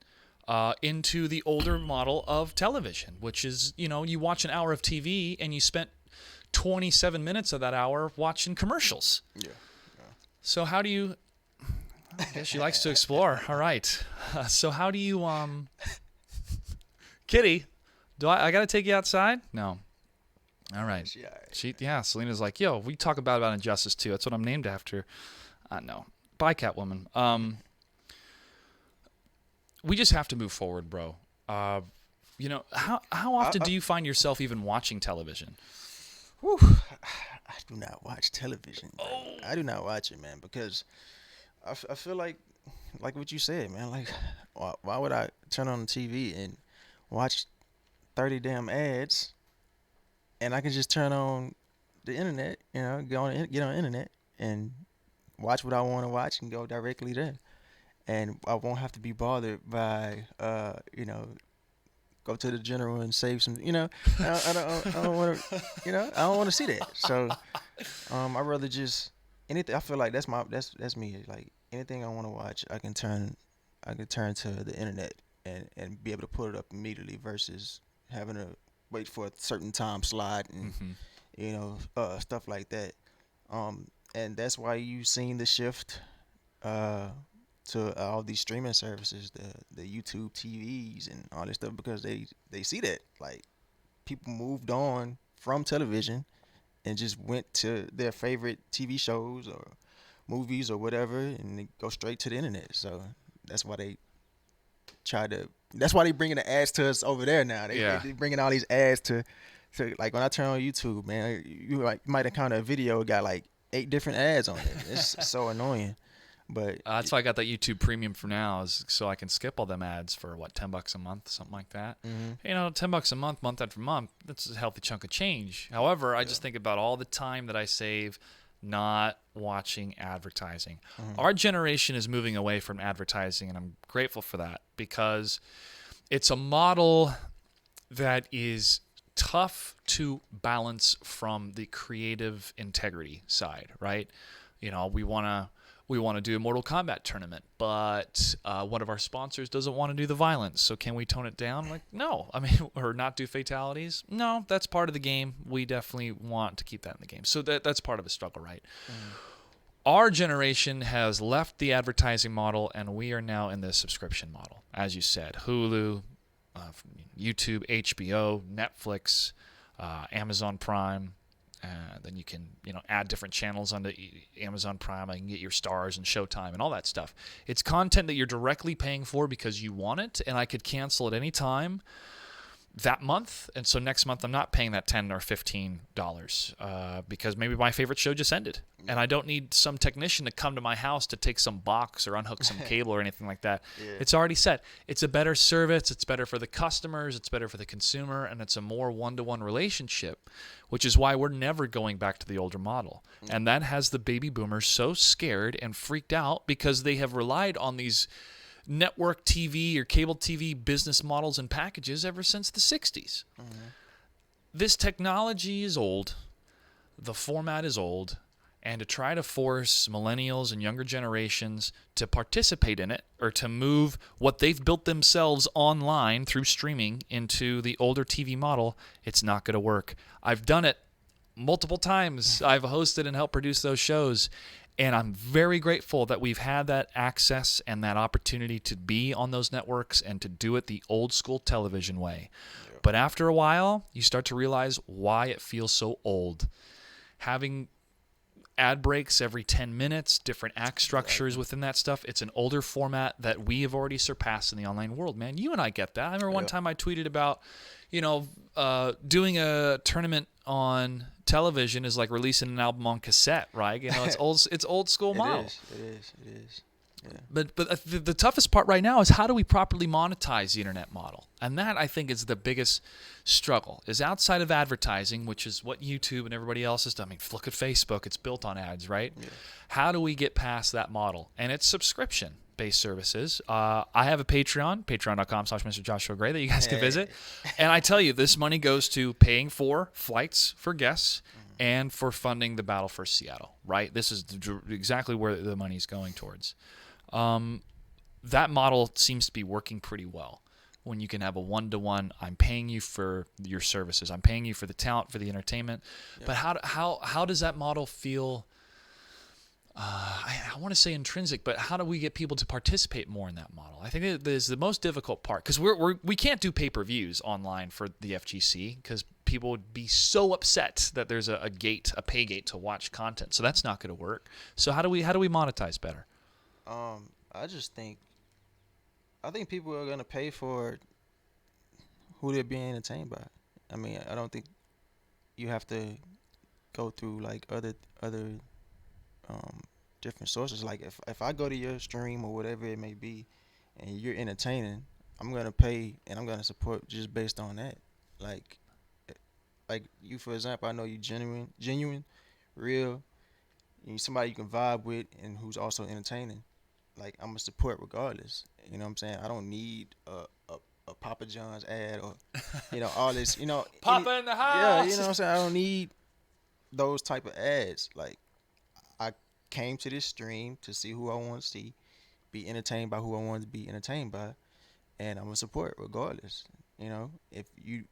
into the older model of television, which is, you watch an hour of TV and you spent 27 minutes of that hour watching commercials. So how do you? I guess she likes to explore. All right. So how do you Kitty? Do I got to take you outside? No. All right. Selena's like, yo, we talk about injustice too. That's what I'm named after. No. Bye, Catwoman. We just have to move forward, bro. How often do you find yourself even watching television? Whew, I do not watch television. I do not watch it, man, because I feel like what you said, man. Like, why would I turn on the TV and watch 30 damn ads, and I can just turn on the internet, get on the internet and watch what I want to watch and go directly there, and I won't have to be bothered by go to the general and save some. I don't want to. I don't want to see that. So I'd rather just anything. I feel like that's me. Like anything I want to watch, I can turn to the internet and be able to pull it up immediately versus having to wait for a certain time slot and stuff like that. And that's why you've seen the shift to all these streaming services, the YouTube TVs and all this stuff, because they see that like people moved on from television and just went to their favorite TV shows or movies or whatever, and they go straight to the internet. So that's why they bringing the ads to us over there now. They bringing all these ads to like when I turn on YouTube, man, you might encounter a video got like 8 different ads on it. It's so annoying. But that's why I got that YouTube Premium for now, is so I can skip all them ads for $10 a month, something like that. $10 a month after month, that's a healthy chunk of change. However, I just think about all the time that I save not watching advertising. Our generation is moving away from advertising, and I'm grateful for that, because it's a model that is tough to balance from the creative integrity side, right? We want to do a Mortal Kombat tournament, but one of our sponsors doesn't want to do the violence. So can we tone it down? Like, no. Or not do fatalities? No, that's part of the game. We definitely want to keep that in the game. So that's part of the struggle, right? Our generation has left the advertising model, and we are now in the subscription model. As you said, Hulu, YouTube, HBO, Netflix, Amazon Prime. Then you can, add different channels onto Amazon Prime. I can get your Stars and Showtime and all that stuff. It's content that you're directly paying for because you want it, and I could cancel at any time that month. And so next month I'm not paying that $10 or $15 because maybe my favorite show just ended, and I don't need some technician to come to my house to take some box or unhook some cable or anything like that. It's already set. It's a better service. It's better for the customers. It's better for the consumer, and it's a more one-to-one relationship, which is why we're never going back to the older model. And that has the baby boomers so scared and freaked out because they have relied on these network TV or cable TV business models and packages ever since the 60s. This technology is old. The format is old. And to try to force millennials and younger generations to participate in it, or to move what they've built themselves online through streaming into the older TV model, it's not going to work. I've done it multiple times. I've hosted and helped produce those shows, and I'm very grateful that we've had that access and that opportunity to be on those networks and to do it the old school television way. But after a while, you start to realize why it feels so old. Having ad breaks every 10 minutes, different act structures within that stuff. It's an older format that we have already surpassed in the online world, man. You and I get that. I remember one time I tweeted about, doing a tournament on television is like releasing an album on cassette, right? It's old school model. It is. Yeah. But the toughest part right now is how do we properly monetize the internet model? And that, I think, is the biggest struggle, is outside of advertising, which is what YouTube and everybody else has done. Look at Facebook. It's built on ads, right? Yeah. How do we get past that model? And it's subscription-based services. I have a Patreon, patreon.com/Mr. Joshua Gray, that you guys can visit. And I tell you, this money goes to paying for flights for guests and for funding the Battle for Seattle, right? This is exactly where the money's going towards. That model seems to be working pretty well when you can have a one-to-one. I'm paying you for your services. I'm paying you for the talent, for the entertainment. Yeah. But how does that model feel I want to say intrinsic, but how do we get people to participate more in that model? I think that is the most difficult part, because we can't do pay-per-views online for the FGC because people would be so upset that there's a pay gate to watch content. So that's not going to work. So how do we monetize better? I think people are gonna pay for who they're being entertained by. I mean, I don't think you have to go through like other different sources. Like if I go to your stream or whatever it may be, and you're entertaining, I'm gonna pay and I'm gonna support just based on that. Like like you, for example, I know you genuine, real. You somebody you can vibe with and who's also entertaining. Like I'm gonna support regardless. You know what I'm saying? I don't need a Papa John's ad or all this. Papa in the house. Yeah, you know what I'm saying? I don't need those type of ads. Like I came to this stream to see who I want to see, be entertained by who I want to be entertained by, and I'm gonna support regardless. If you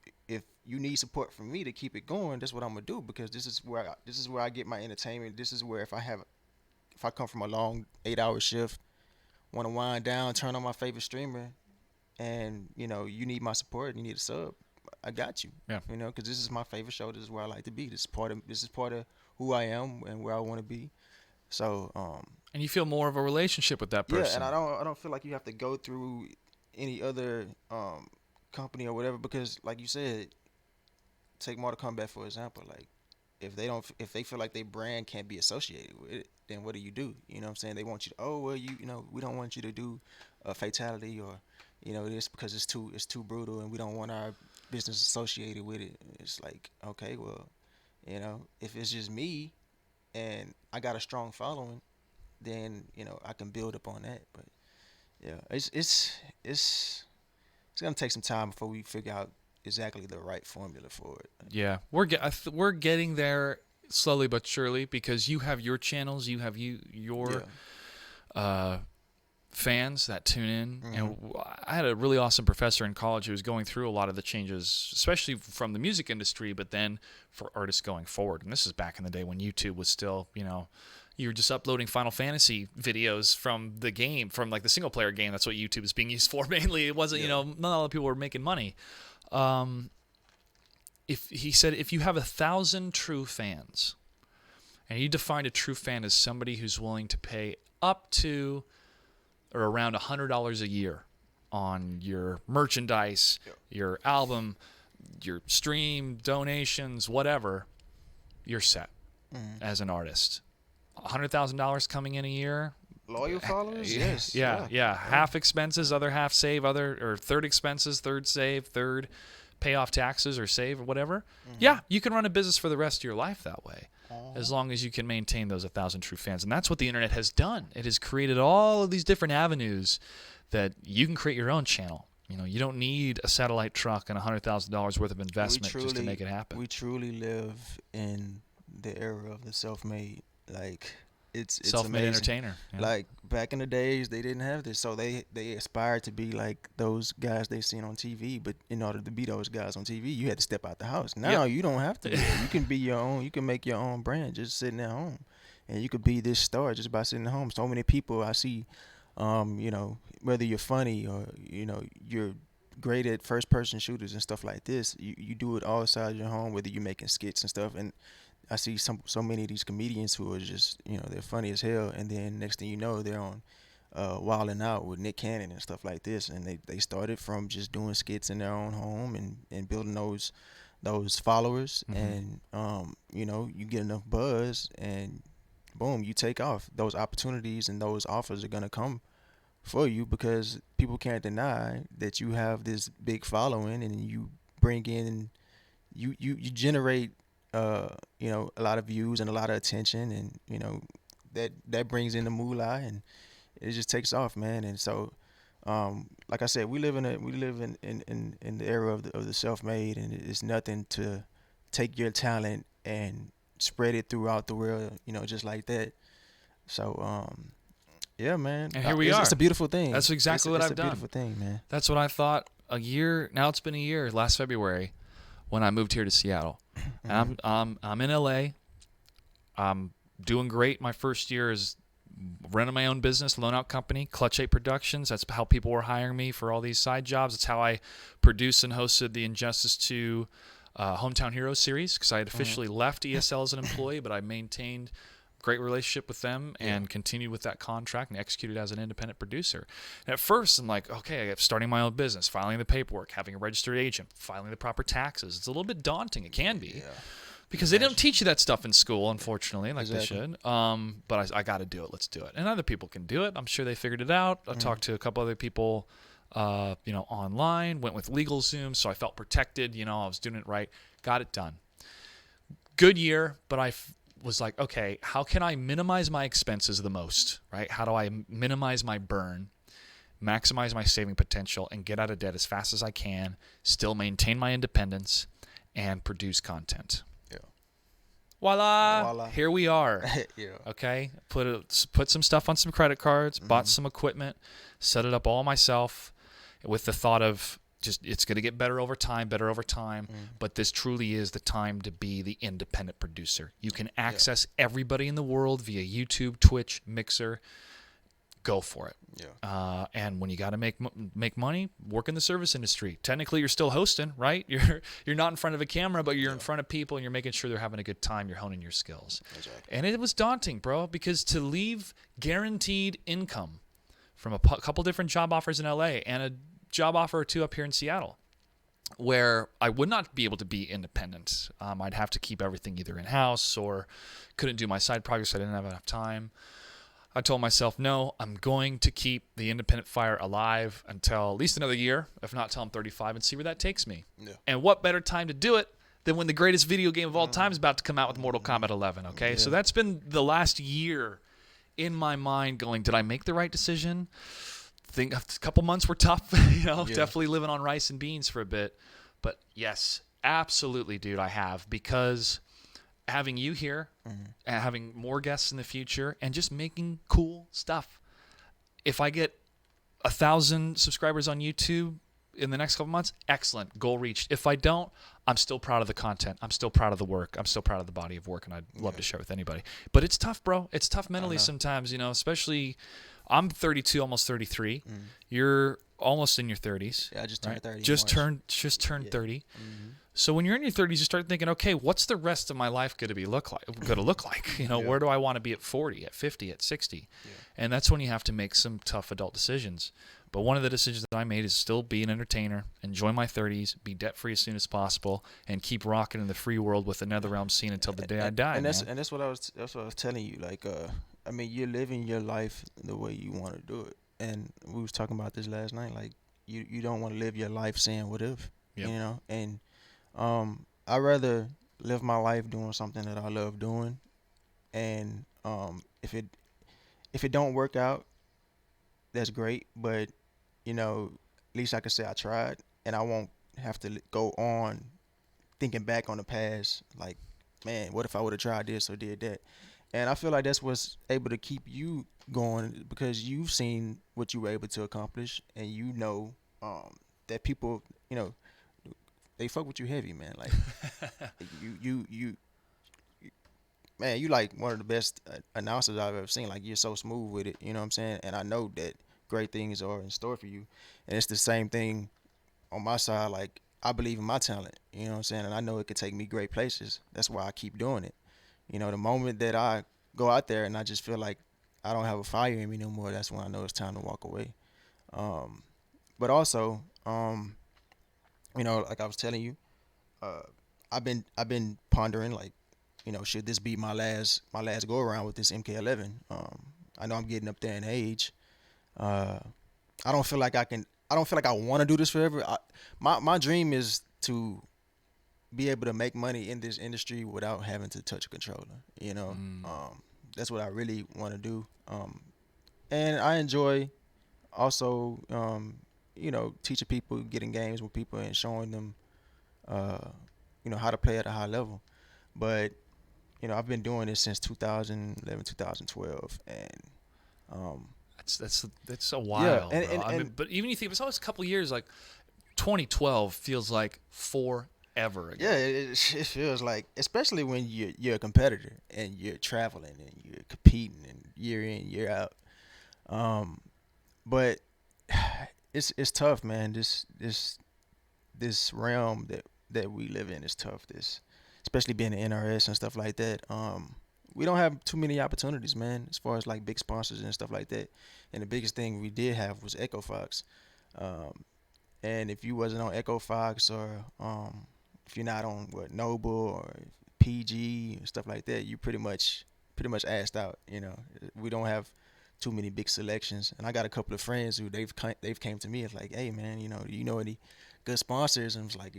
need support from me to keep it going, that's what I'm gonna do, because this is where I get my entertainment. This is where if I come from a long 8-hour shift, want to wind down, turn on my favorite streamer, and you need my support, you need a sub, I got you. Yeah. Because this is my favorite show. This is where I like to be. This is part of who I am and where I want to be. So and you feel more of a relationship with that person. Yeah, and I don't feel like you have to go through any other company or whatever, because like you said, take Mortal Kombat for example. Like if they feel like their brand can't be associated with it, then what do? You know what I'm saying? They want you to, we don't want you to do a fatality or this, because it's too brutal and we don't want our business associated with it. It's like, okay, well, if it's just me and I got a strong following, then I can build up on that. But yeah, it's gonna take some time before we figure out exactly the right formula for it. Yeah, we're getting there slowly but surely, because you have your channels, you have your fans that tune in. Mm-hmm. And I had a really awesome professor in college who was going through a lot of the changes, especially from the music industry, but then for artists going forward. And this is back in the day when YouTube was still, you were just uploading Final Fantasy videos from the game, from like the single player game. That's what YouTube is being used for mainly. It wasn't, not a lot of people were making money. He said if you have 1,000 true fans, and he defined a true fan as somebody who's willing to pay up to or around $100 a year on your merchandise, your album, your stream, donations, whatever, you're set as an artist. $100,000 coming in a year. Loyal followers? Yes. Yeah. Half expenses, other half save, or third expenses, third save, third pay off taxes or save or whatever. Yeah, you can run a business for the rest of your life that way, as long as you can maintain those 1,000 true fans. And that's what the internet has done. It has created all of these different avenues that you can create your own channel. You don't need a satellite truck and $100,000 worth of investment just to make it happen. We truly live in the era of the self-made. Like it's self-made amazing. Entertainer. Yeah. Like back in the days, they didn't have this, so they aspired to be like those guys they seen on TV. But in order to be those guys on TV, you had to step out the house. Now you don't have to. You can be your own. You can make your own brand just sitting at home, and you could be this star just by sitting at home. So many people I see, whether you're funny or you're great at first-person shooters and stuff like this, you do it all outside your home. Whether you're making skits and stuff, and I see so many of these comedians who are just, they're funny as hell, and then next thing you know, they're on Wildin' Out with Nick Cannon and stuff like this, and they started from just doing skits in their own home and building those followers, and you get enough buzz, and boom, you take off. Those opportunities and those offers are gonna come for you, because people can't deny that you have this big following, and you bring in, you generate a lot of views and a lot of attention, and that brings in the moolah, and it just takes off, man. And so like I said, we live in the era of the self-made, and it's nothing to take your talent and spread it throughout the world, just like that. So yeah, man. And here we are. It's a beautiful thing. That's exactly what I've done. It's a beautiful thing, man. That's what I thought a year. Now it's been a year. Last February, when I moved here to Seattle, and I'm in LA. I'm doing great my first year as running my own business, loan out company, Clutch 8 Productions. That's how people were hiring me for all these side jobs. That's how I produced and hosted the Injustice 2 Hometown Heroes series, because I had officially left ESL as an employee, but I maintained a great relationship with them and continued with that contract and executed as an independent producer. And at first, I'm like, okay, I'm starting my own business, filing the paperwork, having a registered agent, filing the proper taxes. It's a little bit daunting. It can be. Yeah. Because they don't teach you that stuff in school, unfortunately, like they should. But I got to do it. Let's do it. And other people can do it. I'm sure they figured it out. I talked to a couple other people, online. Went with LegalZoom, so I felt protected. I was doing it right. Got it done. Good year, but I was like, okay, how can I minimize my expenses the most, right? How do I minimize my burn, maximize my saving potential, and get out of debt as fast as I can, still maintain my independence, and produce content? Voila. Here we are. Okay, put some stuff on some credit cards, bought some equipment, set it up all myself with the thought of just it's going to get better over time, but this truly is the time to be the independent producer. You can access everybody in the world via YouTube, Twitch, Mixer. Go for it. And when you got to make money, work in the service industry. Technically, you're still hosting, right? You're not in front of a camera, but you're in front of people, and you're making sure they're having a good time. You're honing your skills. Exactly. And it was daunting, bro, because to leave guaranteed income from a couple different job offers in LA and a job offer or two up here in Seattle, where I would not be able to be independent. I'd have to keep everything either in-house or couldn't do my side projects. I didn't have enough time. I told myself, no, I'm going to keep the independent fire alive until at least another year, if not till I'm 35, and see where that takes me. Yeah. And what better time to do it than when the greatest video game of all time is about to come out with Mortal Kombat 11, okay? Yeah. So that's been the last year in my mind going, did I make the right decision? Think a couple months were tough, definitely living on rice and beans for a bit. But yes, absolutely, dude, I have, because having you here, and having more guests in the future, and just making cool stuff. If I get 1,000 subscribers on YouTube in the next couple months, excellent, goal reached. If I don't, I'm still proud of the content. I'm still proud of the work. I'm still proud of the body of work, and I'd love to share with anybody. But it's tough, bro. It's tough mentally sometimes, especially I'm 32, almost 33. You're almost in your 30s. Yeah, I just turned 30. Just turned 30. So when you're in your 30s, you start thinking, okay, what's the rest of my life going to look like? Where do I want to be at 40, at 50, at 60? Yeah. And that's when you have to make some tough adult decisions. But one of the decisions that I made is still be an entertainer, enjoy my 30s, be debt-free as soon as possible, and keep rocking in the free world with another realm scene until the day I die. And that's what I was telling you. Like, you're living your life the way you want to do it. And we was talking about this last night. Like, you don't want to live your life saying what if, and I'd rather live my life doing something that I love doing, and if it don't work out, that's great. But at least I can say I tried, and I won't have to go on thinking back on the past. Like, man, what if I would have tried this or did that? And I feel like that's what's able to keep you going, because you've seen what you were able to accomplish, and that people, they fuck with you heavy, man. Like, you man, you like one of the best announcers I've ever seen. Like, you're so smooth with it, you know what I'm saying? And I know that great things are in store for you. And it's the same thing on my side. Like, I believe in my talent, you know what I'm saying? And I know it could take me great places. That's why I keep doing it. The moment that I go out there and I just feel like I don't have a fire in me no more, that's when I know it's time to walk away. But also, like I was telling you, I've been pondering, like, should this be my last go around with this MK11? I know I'm getting up there in age. I don't feel like I want to do this forever. My dream is to be able to make money in this industry without having to touch a controller. That's what I really want to do. And I enjoy also, teaching people, getting games with people, and showing them, how to play at a high level. But I've been doing this since 2011, 2012, and that's a while. Yeah, but even you think it's always a couple of years. Like 2012 feels like forever. ever ago. Yeah, it feels like, especially when you're a competitor and you're traveling and you're competing and year in year out. But it's tough, man. This realm that we live in is tough. This, especially being an NRS and stuff like that. We don't have too many opportunities, man, as far as like big sponsors and stuff like that. And the biggest thing we did have was Echo Fox. Um, and if you wasn't on Echo Fox, or if you're not on Noble or PG and stuff like that, you pretty much asked out. We don't have too many big selections. And I got a couple of friends who they've came to me and like, hey man, you know any good sponsors? And I was like,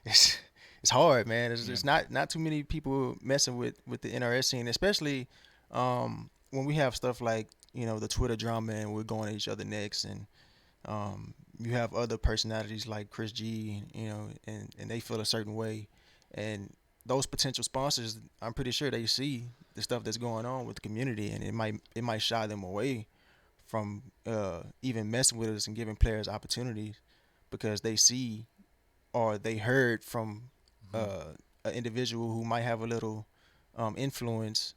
it's it's hard, man. There's not too many people messing with the NRS scene, especially when we have stuff like the Twitter drama and we're going at each other next, and you have other personalities like Chris G, and they feel a certain way, and those potential sponsors, I'm pretty sure they see the stuff that's going on with the community, and it might shy them away from even messing with us and giving players opportunities, because they see or they heard from an individual who might have a little influence,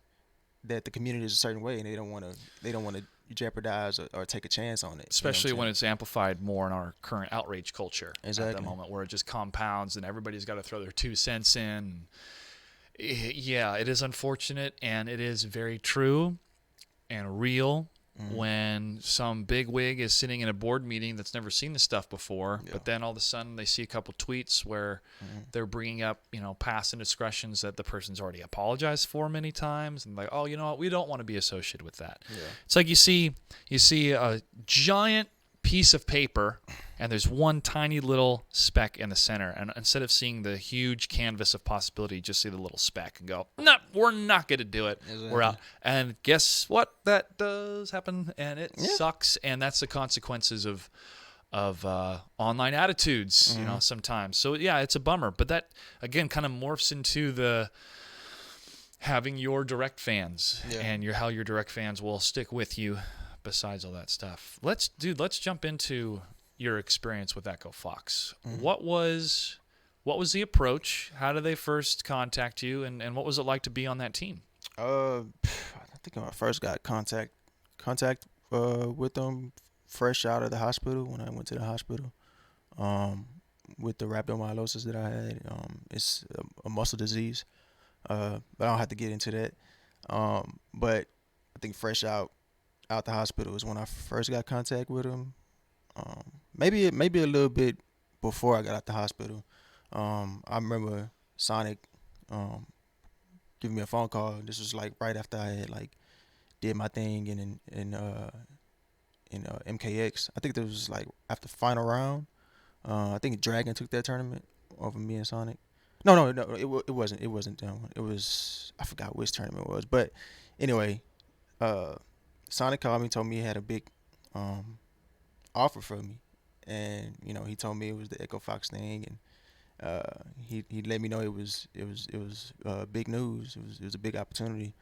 that the community is a certain way, and they don't want to jeopardize or take a chance on it. Especially when it's amplified more in our current outrage culture at the moment, where it just compounds and everybody's got to throw their 2 cents in. Yeah, it is unfortunate, and it is very true and real when some big wig is sitting in a board meeting that's never seen this stuff before, but then all of a sudden they see a couple tweets where they're bringing up, past indiscretions that the person's already apologized for many times, and like, oh, you know what, we don't want to be associated with that. It's like you see a giant piece of paper and there's one tiny little speck in the center, and instead of seeing the huge canvas of possibility, you just see the little speck and go, no, we're not going to do it. Exactly. We're out. And guess what? That does happen, and it sucks, and that's the consequences of online attitudes, sometimes. So yeah, it's a bummer, but that again kind of morphs into the having your direct fans and how your direct fans will stick with you besides all that stuff. Let's jump into your experience with Echo Fox. What was the approach? How did they first contact you, and what was it like to be on that team? I think I first got contact with them fresh out of the hospital, when I went to the hospital with the rhabdomyolysis that I had. It's a muscle disease, but I don't have to get into that. But I think fresh out the hospital is when I first got contact with him. Maybe a little bit before I got out the hospital. I remember Sonic giving me a phone call. This was like right after I had like did my thing in MKX. I think this was like after final round. I think Dragon took that tournament over me and Sonic. No, it wasn't. It wasn't them. It was, I forgot which tournament it was. But anyway, Sonic called me, told me he had a big offer for me, and he told me it was the Echo Fox thing, and he let me know it was big news. It was a big opportunity,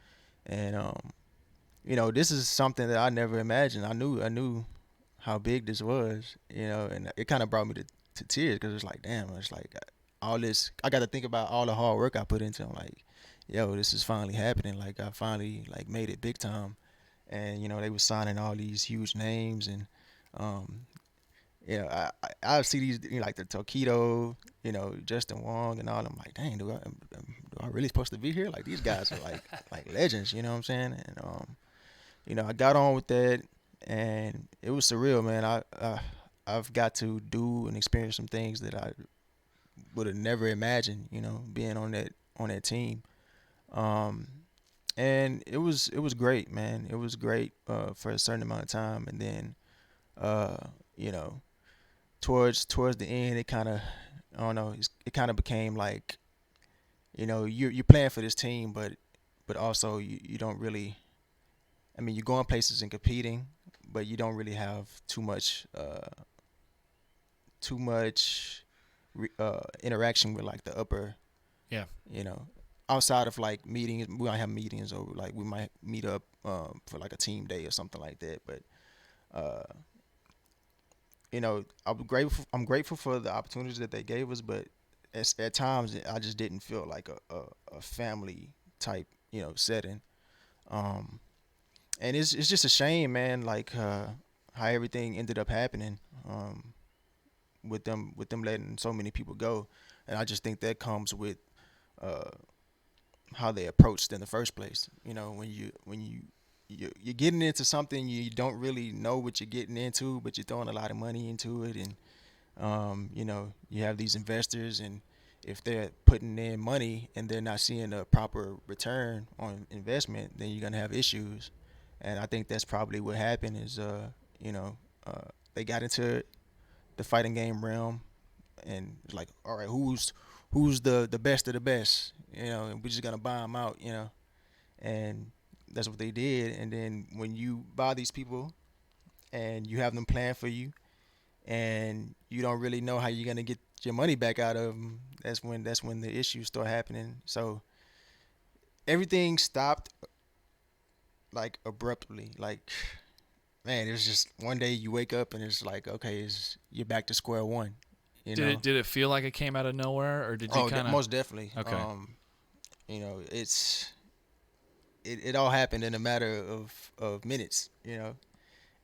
and this is something that I never imagined. I knew how big this was, and it kind of brought me to tears, because it's like, damn, it's like all this. I got to think about all the hard work I put into it. I'm like, yo, this is finally happening. Like, I finally like made it big time, and they were signing all these huge names, and I see these, like the Tokido, Justin Wong and all. I'm like, dang, do I really supposed to be here? Like, these guys are like legends, you know what I'm saying? And I got on with that, and it was surreal, man. I've got to do and experience some things that I would have never imagined, being on that team. And it was great, man. It was great for a certain amount of time, and then towards the end, it kind of, I don't know, it kind of became like, you're playing for this team, but also you don't really, I mean, you're going places and competing, but you don't really have too much interaction with like the upper, outside of like meetings. We might have meetings, or like we might meet up for like a team day or something like that. But I'm grateful for the opportunities that they gave us, but at times I just didn't feel like a family type, setting. Um, and it's just a shame, man. Like how everything ended up happening. With them letting so many people go, and I just think that comes with uh, how they approached in the first place. You're getting into something you don't really know what you're getting into, but you're throwing a lot of money into it, and you have these investors, and if they're putting in money and they're not seeing a proper return on investment, then you're gonna have issues. And I think that's probably what happened is, you know, they got into the fighting game realm, and it's like, all right, who's the best of the best, and we're just gonna buy them out, and that's what they did. And then when you buy these people and you have them plan for you, and you don't really know how you're gonna get your money back out of them, that's when the issues start happening. So everything stopped like abruptly. Like, man, it was just one day you wake up and it's like, okay, you're back to square one. Did it feel like it came out of nowhere, or did you kind of? Most definitely. Okay. It all happened in a matter of minutes.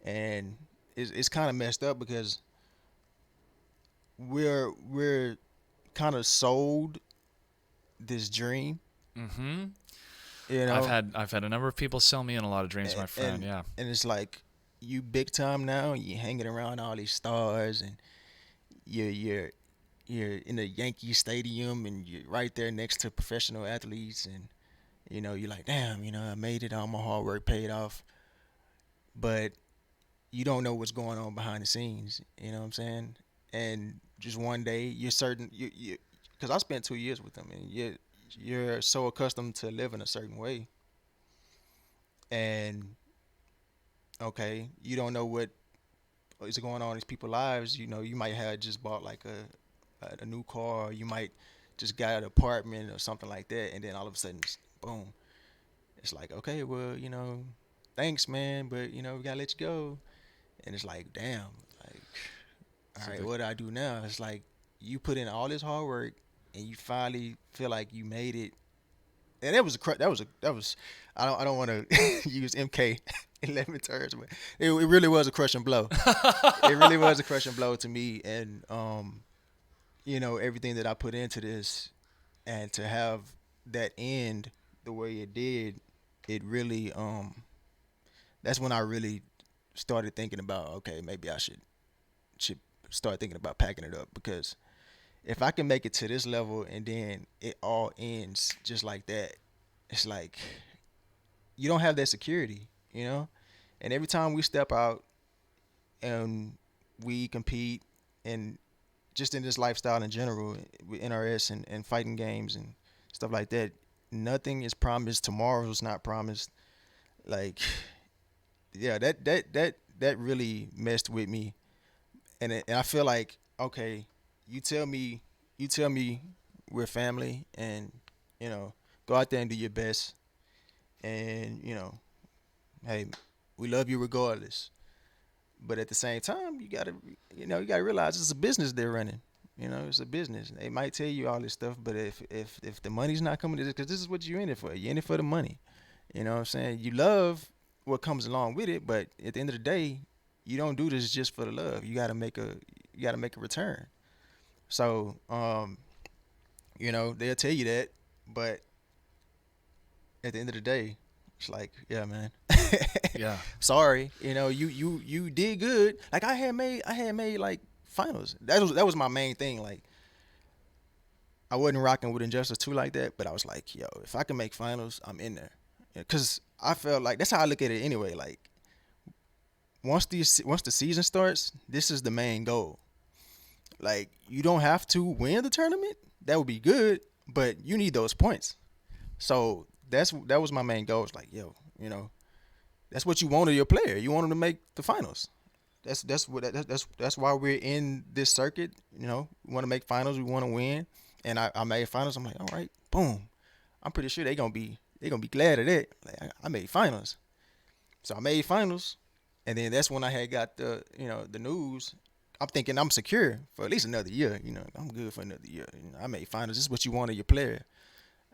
And it's kind of messed up because we're kind of sold this dream. Mm-hmm. You know, I've had a number of people sell me in a lot of dreams, my friend. Yeah. And it's like, you big time now, and you're hanging around all these stars, and you're in a Yankee stadium, and you're right there next to professional athletes, and you're like, damn, I made it, all my hard work paid off. But you don't know what's going on behind the scenes. You know what I'm saying? And just one day, you're certain, you because I spent 2 years with them, and you're so accustomed to living a certain way, and okay, you don't know what is going on in these people's lives. You might have just bought like a new car, or you might just got an apartment or something like that, and then all of a sudden, boom, it's like, okay, well, thanks, man, but we gotta let you go. And it's like, damn, like, all right, what do I do now? It's like, you put in all this hard work, and you finally feel like you made it. And that was I don't want to use MK 11 terms, but it really was a crushing blow. It really was a crushing blow to me, and everything that I put into this, and to have that end the way it did, it really that's when I really started thinking about, okay, maybe I should start thinking about packing it up, because if I can make it to this level and then it all ends just like that, it's like you don't have that security. And every time we step out and we compete, and just in this lifestyle in general, with NRS and fighting games and stuff like that, nothing is promised. Tomorrow's not promised. Like, yeah, that really messed with me, and I feel like, okay, you tell me we're family, and go out there and do your best, and hey, we love you regardless. But at the same time, you gotta realize it's a business they're running. It's a business. They might tell you all this stuff, but if the money's not coming, because this is what you're in it for. You're in it for the money. You know what I'm saying? You love what comes along with it, but at the end of the day, you don't do this just for the love. You gotta make a return. So, they'll tell you that, but at the end of the day, it's like, yeah, man. Yeah. Sorry, you did good. Like, I had made like finals. That was my main thing. Like, I wasn't rocking with Injustice 2 like that, but I was like, yo, if I can make finals, I'm in there. Cause I felt like that's how I look at it anyway. Like, once the season starts, this is the main goal. Like, you don't have to win the tournament. That would be good, but you need those points. So that was my main goal. It's like, yo, that's what you want of your player. You want them to make the finals. That's why we're in this circuit. We want to make finals. We want to win. And I made finals. I'm like, all right, boom. I'm pretty sure they're gonna be glad of that. Like, I made finals. So I made finals, and then that's when I had got the news. I'm thinking I'm secure for at least another year. I'm good for another year. I made finals. This is what you want of your player.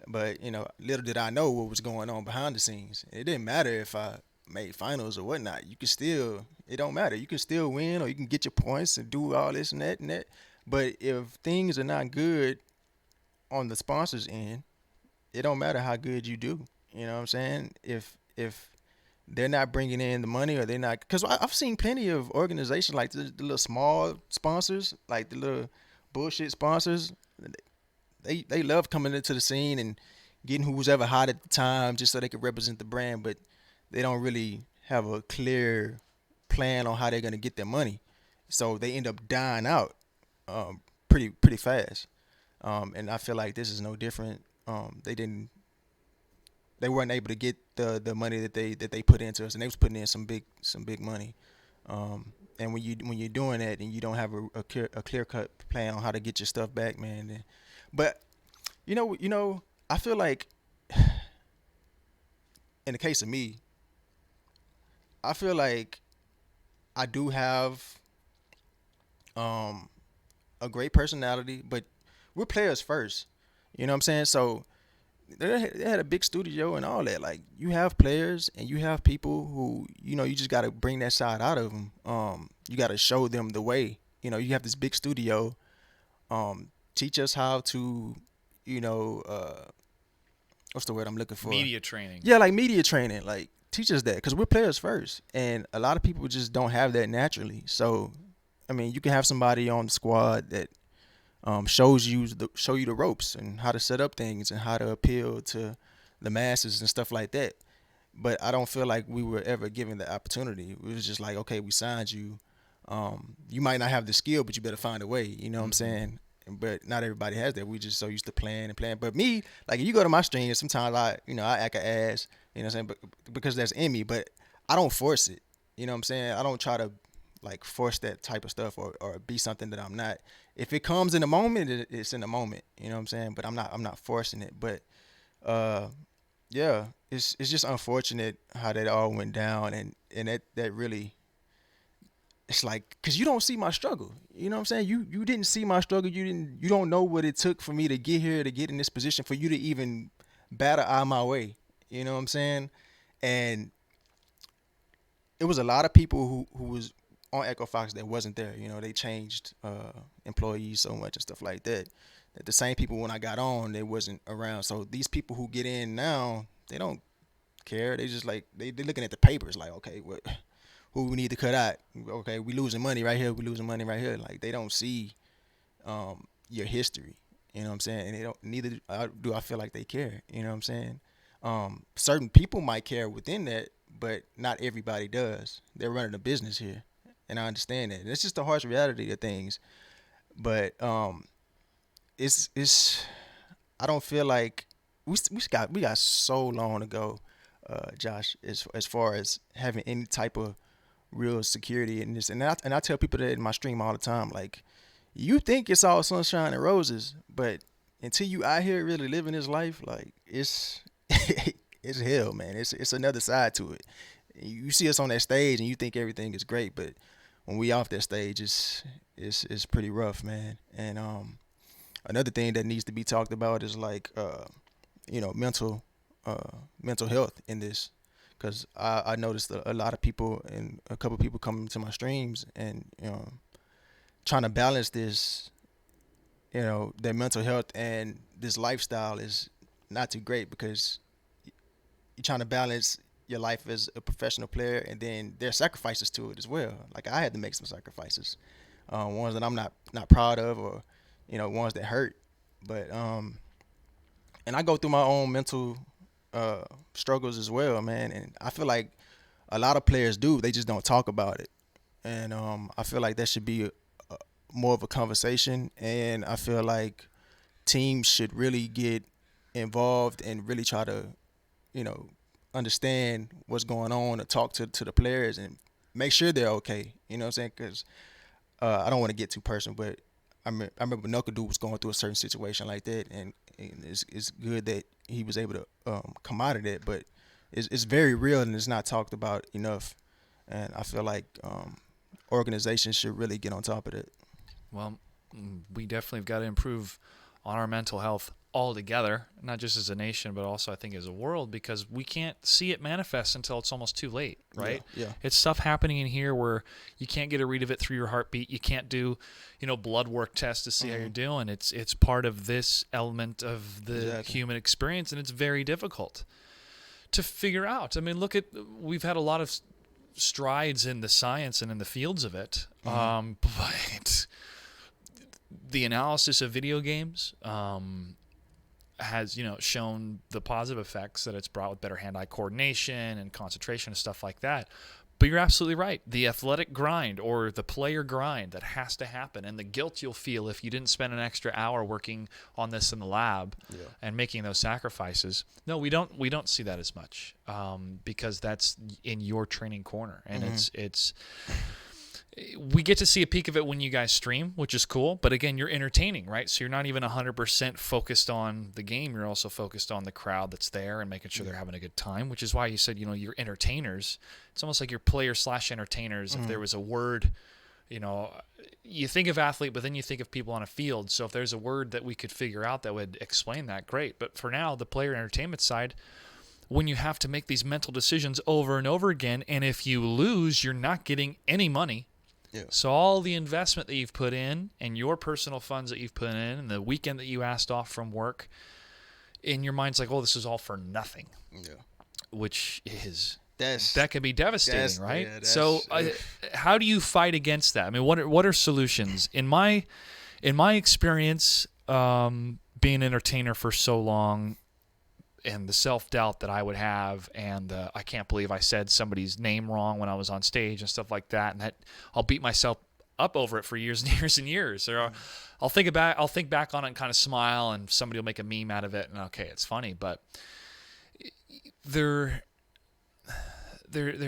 But little did I know what was going on behind the scenes. It didn't matter if I made finals or whatnot. You can still, it don't matter. You can still win, or you can get your points and do all this and that and that. But if things are not good on the sponsors end, it don't matter how good you do. You know what I'm saying? If they're not bringing in the money, or they're not, because I've seen plenty of organizations like the little small sponsors, like the little bullshit sponsors. They love coming into the scene and getting who's ever hot at the time just so they can represent the brand, but they don't really have a clear plan on how they're gonna get their money. So they end up dying out pretty fast. And I feel like this is no different. They weren't able to get the money that they put into us, and they was putting in some big money. And when you're doing that and you don't have a clear cut plan on how to get your stuff back, man. But I feel like in the case of me, I feel like I do have a great personality, but we're players first. You know what I'm saying? So they had a big studio and all that. Like, you have players and you have people who, you just got to bring that side out of them. You got to show them the way. You have this big studio. Teach us how to, what's the word I'm looking for? Media training. Yeah, like media training. Like, teach us that, because we're players first. And a lot of people just don't have that naturally. So, I mean, you can have somebody on the squad that show you the ropes and how to set up things and how to appeal to the masses and stuff like that. But I don't feel like we were ever given the opportunity. It was just like, okay, we signed you. You might not have the skill, but you better find a way. You know what I'm saying? But not everybody has that. We just so used to playing. But me, like, if you go to my stream, sometimes I act an ass. You know what I'm saying? But because that's in me. But I don't force it. You know what I'm saying? I don't try to like force that type of stuff or be something that I'm not. If it comes in the moment, it's in the moment. You know what I'm saying? But I'm not forcing it. But yeah, it's just unfortunate how that all went down, and that really, it's like, because you don't see my struggle. You know what I'm saying? You didn't see my struggle. You don't know what it took for me to get here, to get in this position, for you to even batter out of my way. You know what I'm saying? And it was a lot of people who was on Echo Fox that wasn't there. They changed employees so much and stuff like that. That the same people when I got on, they wasn't around. So these people who get in now, they don't care. They just like they're looking at the papers like, okay, who we need to cut out? Okay, we losing money right here. We losing money right here. Like, they don't see your history. You know what I'm saying? And they don't. Neither do I feel like they care. You know what I'm saying? Certain people might care within that, but not everybody does. They're running a business here, and I understand that. And it's just the harsh reality of things. But it's I don't feel like we got so long to go, Josh, as far as having any type of real security in this. And I tell people that in my stream all the time. Like, you think it's all sunshine and roses, but until you out here really living this life, like, it's it's hell, man. It's another side to it. You see us on that stage and you think everything is great, but when we off that stage, it's pretty rough, man. And another thing that needs to be talked about is like mental health in this, because I noticed a lot of people and a couple of people coming to my streams and trying to balance this, their mental health and this lifestyle is not too great, because you're trying to balance your life as a professional player, and then there are sacrifices to it as well. Like, I had to make some sacrifices, ones that I'm not proud of, or ones that hurt. But and I go through my own mental struggles as well, man. And I feel like a lot of players do. They just don't talk about it. And I feel like that should be more of a conversation. And I feel like teams should really get involved and really try to, understand what's going on, or talk to the players and make sure they're okay. You know what I'm saying? Because I don't want to get too personal, but I remember Knuckle was going through a certain situation like that, and it's good that he was able to come out of that, but it's very real and it's not talked about enough. And I feel like organizations should really get on top of it. Well, we definitely have got to improve on our mental health altogether, not just as a nation, but also I think as a world, because we can't see it manifest until it's almost too late, right? Yeah. It's stuff happening in here where you can't get a read of it through your heartbeat. You can't do, blood work tests to see how you're doing. It's part of this element of the human experience, and it's very difficult to figure out. I mean, we've had a lot of strides in the science and in the fields of it, but the analysis of video games has shown the positive effects that it's brought with better hand-eye coordination and concentration and stuff like that. But you're absolutely right. The athletic grind or the player grind that has to happen, and the guilt you'll feel if you didn't spend an extra hour working on this in the lab and making those sacrifices. No, we don't see that as much because that's in your training corner, and it's. We get to see a peek of it when you guys stream, which is cool. But again, you're entertaining, right? So you're not even 100% focused on the game. You're also focused on the crowd that's there and making sure they're having a good time, which is why you said, you're entertainers. It's almost like you're player/entertainers. If there was a word, you think of athlete, but then you think of people on a field. So if there's a word that we could figure out that would explain that, great. But for now, the player entertainment side, when you have to make these mental decisions over and over again, and if you lose, you're not getting any money. Yeah. So all the investment that you've put in and your personal funds that you've put in and the weekend that you asked off from work, in your mind's like, oh, this is all for nothing. Yeah. Which is that can be devastating, right? Yeah, so how do you fight against that? I mean, what are solutions? In my experience, being an entertainer for so long, and the self-doubt that I would have, and I can't believe I said somebody's name wrong when I was on stage and stuff like that, and that I'll beat myself up over it for years and years and years. Or I'll think back on it and kind of smile, and somebody will make a meme out of it, and okay, it's funny. But there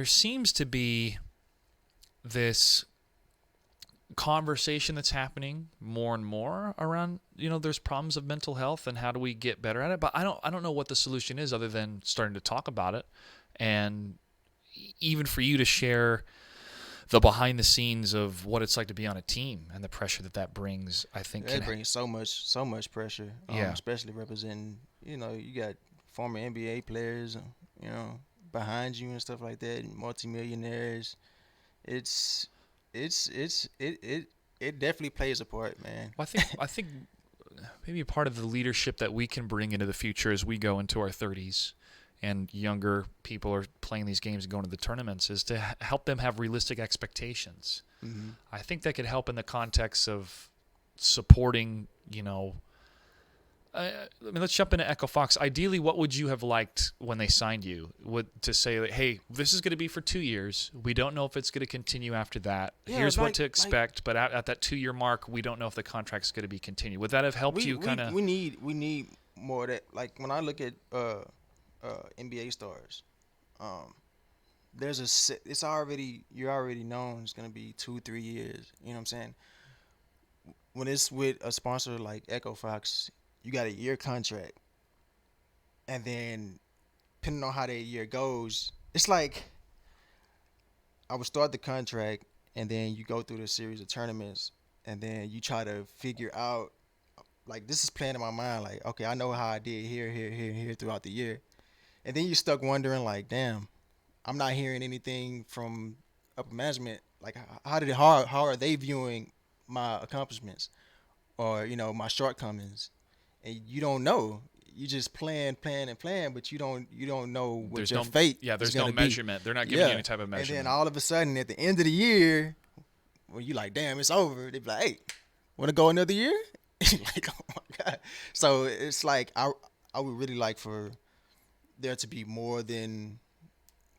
seems to be this conversation that's happening more and more around, there's problems of mental health and how do we get better at it. But I don't know what the solution is other than starting to talk about it, and even for you to share the behind the scenes of what it's like to be on a team and the pressure that brings. I think it brings so much pressure. Especially representing, you got former NBA players, behind you and stuff like that, and multimillionaires. It definitely plays a part, man. Well, I think maybe a part of the leadership that we can bring into the future as we go into our 30s and younger people are playing these games and going to the tournaments is to help them have realistic expectations. Mm-hmm. I think that could help in the context of supporting, let's jump into Echo Fox. Ideally, what would you have liked when they signed you? To say, hey, this is going to be for 2 years. We don't know if it's going to continue after that. Here's what to expect. But at that 2-year mark, we don't know if the contract's going to be continued. Would that have helped you kind of? We need more of that. Like when I look at NBA stars, you're already known it's going to be 2-3 years. You know what I'm saying? When it's with a sponsor like Echo Fox, you got a year contract, and then depending on how that year goes, it's like I would start the contract, and then you go through the series of tournaments, and then you try to figure out, like, this is playing in my mind, like, okay, I know how I did here throughout the year, and then you're stuck wondering, like, damn, I'm not hearing anything from upper management, like, how are they viewing my accomplishments, or my shortcomings? And you don't know. You just plan, but you don't know what there's your fate. Yeah, there's no measurement. They're not giving you any type of measurement. And then all of a sudden, at the end of the year, when you like, damn, it's over. They be like, hey, want to go another year? Like, oh my god. So it's like I would really like for there to be more than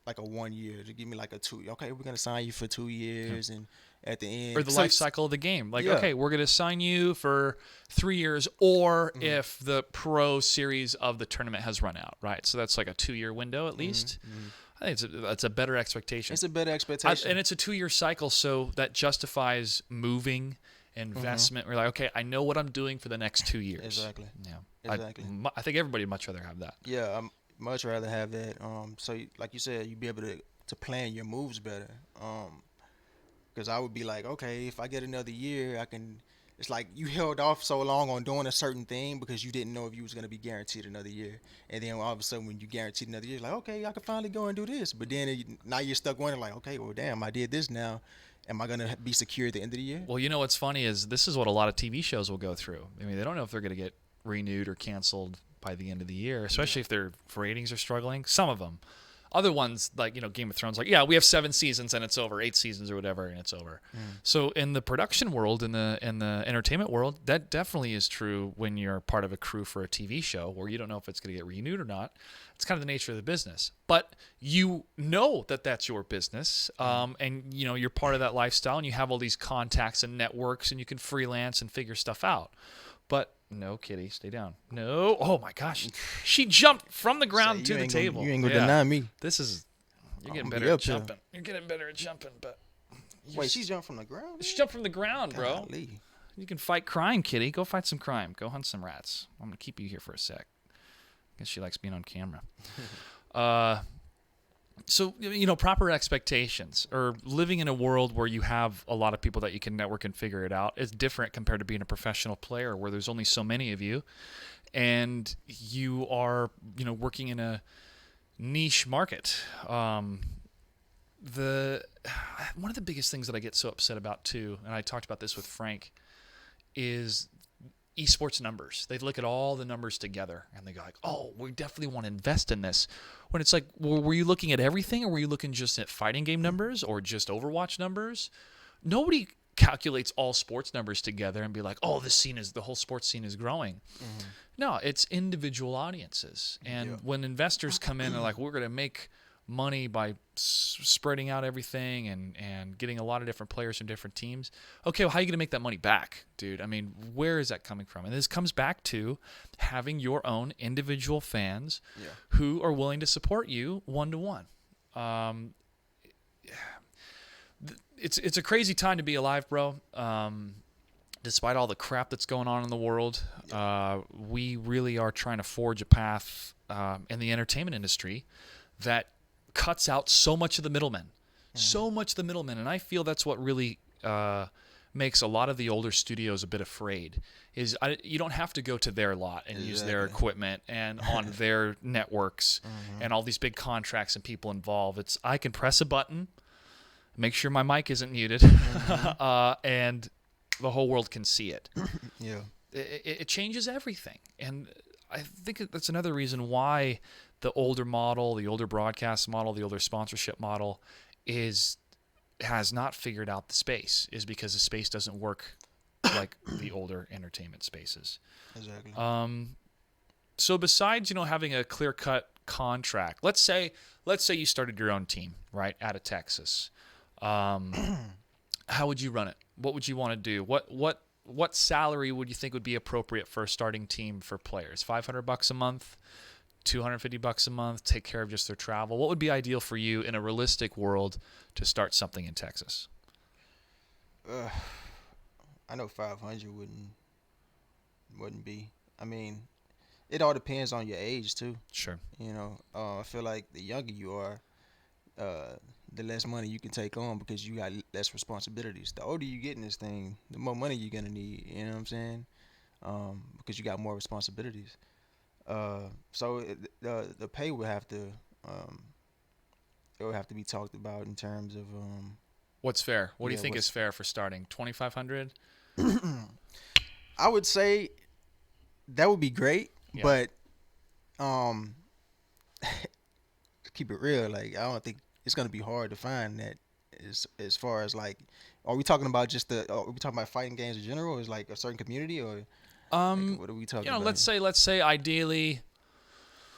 like a 1 year, to give me like a 2. Okay, we're gonna sign you for 2 years, and at the end, or the life cycle of the game. Like, okay, we're going to sign you for 3 years, or if the pro series of the tournament has run out, right? So that's like a 2-year window at least. I think that's a better expectation. It's a better expectation. And it's a 2-year cycle, so that justifies moving, investment. We're like, okay, I know what I'm doing for the next 2 years. Exactly. Yeah. Exactly. I think everybody would much rather have that. Yeah, I'd much rather have that. So like you said, you'd be able to plan your moves better. because I would be like, okay, if I get another year, I can. It's like you held off so long on doing a certain thing because you didn't know if you was gonna be guaranteed another year, and then all of a sudden when you guaranteed another year, like okay, I can finally go and do this. But then now you're stuck wondering like, okay, well damn, I did this now. Am I gonna be secure at the end of the year? Well, you know what's funny is this is what a lot of TV shows will go through. I mean, they don't know if they're going to get renewed or canceled by the end of the year, especially if their ratings are struggling. Some of them. Other ones, like, Game of Thrones, like, yeah, we have 7 seasons and it's over, 8 seasons or whatever, and it's over. So in the production world, in the entertainment world, that definitely is true when you're part of a crew for a TV show where you don't know if it's going to get renewed or not. It's kind of the nature of the business. But you know that that's your business, and, you're part of that lifestyle, and you have all these contacts and networks, and you can freelance and figure stuff out. But no, Kitty, stay down. No. Oh, my gosh. She jumped from the ground to the table. You ain't going to deny me. You're getting better at jumping. You're getting better at jumping, but... Wait, she jumped from the ground? She jumped from the ground, bro. Golly. You can fight crime, Kitty. Go fight some crime. Go hunt some rats. I'm going to keep you here for a sec. I guess she likes being on camera. So, proper expectations, or living in a world where you have a lot of people that you can network and figure it out, is different compared to being a professional player where there's only so many of you, and you are, working in a niche market. One of the biggest things that I get so upset about too, and I talked about this with Frank, is esports numbers. They look at all the numbers together and they go like, oh, we definitely want to invest in this. When it's like, well, were you looking at everything, or were you looking just at fighting game numbers or just Overwatch numbers? Nobody calculates all sports numbers together and be like, oh, the whole sports scene is growing. No, it's individual audiences. And when investors come in and like, we're going to make money by spreading out everything and getting a lot of different players from different teams. Okay, well, how are you going to make that money back, dude? I mean, where is that coming from? And this comes back to having your own individual fans who are willing to support you one-to-one. It's a crazy time to be alive, bro. Despite all the crap that's going on in the world, we really are trying to forge a path in the entertainment industry that cuts out so much of the middlemen. And I feel that's what really makes a lot of the older studios a bit afraid, is you don't have to go to their lot and use their equipment and on their networks and all these big contracts and people involved. I can press a button, make sure my mic isn't muted, and the whole world can see it. It changes everything. And I think that's another reason why the older model, the older broadcast model, the older sponsorship model has not figured out the space, is because the space doesn't work like the older entertainment spaces. Exactly. So besides, having a clear-cut contract, let's say you started your own team, right, out of Texas. How would you run it? What would you want to do? What salary would you think would be appropriate for a starting team for players? $500 a month? $250 a month, take care of just their travel? What would be ideal for you in a realistic world to start something in Texas? I know 500 wouldn't be. I mean, it all depends on your age too. Sure. I feel like the younger you are, the less money you can take on because you got less responsibilities. The older you get in this thing, the more money you're gonna need. You know what I'm saying? Because you got more responsibilities. So the pay would have to it would have to be talked about in terms of what's fair. What do you think is fair for starting? 2,500? I would say that would be great, but keep it real. Like, I don't think it's gonna be hard to find that. As far as like, are we talking about are we talking about fighting games in general? Is like a certain community, or like, what are we talking about? Let's say ideally,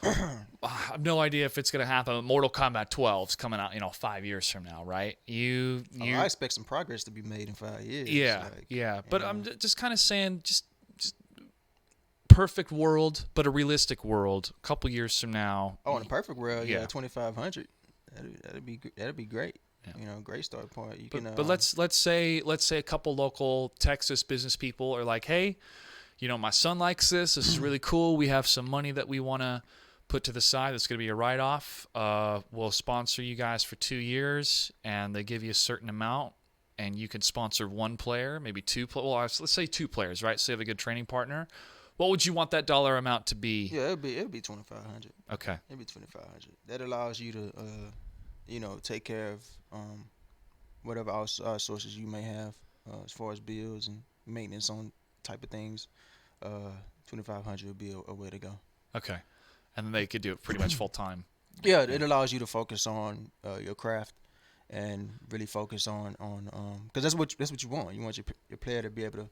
I have no idea if it's gonna happen. Mortal Kombat 12 is coming out, 5 years from now, right? I expect some progress to be made in 5 years. Yeah. But I'm just kind of saying, just perfect world, but a realistic world. A couple years from now. Oh, in a perfect world, 2,500. That'd be great. Yeah. Great start point. But let's say a couple local Texas business people are like, hey, my son likes this. This is really cool. We have some money that we want to put to the side. That's going to be a write-off. We'll sponsor you guys for 2 years, and they give you a certain amount, and you can sponsor one player, maybe two. Well, let's say two players, right? So you have a good training partner. What would you want that dollar amount to be? Yeah, it'd be $2,500. Okay. It'd be $2,500. That allows you to, take care of whatever sources you may have as far as bills and maintenance on type of things. $2,500 would be a way to go. Okay, and then they could do it pretty much full time. Yeah, it allows you to focus on your craft and really focus on because that's what you want. You want your player to be able to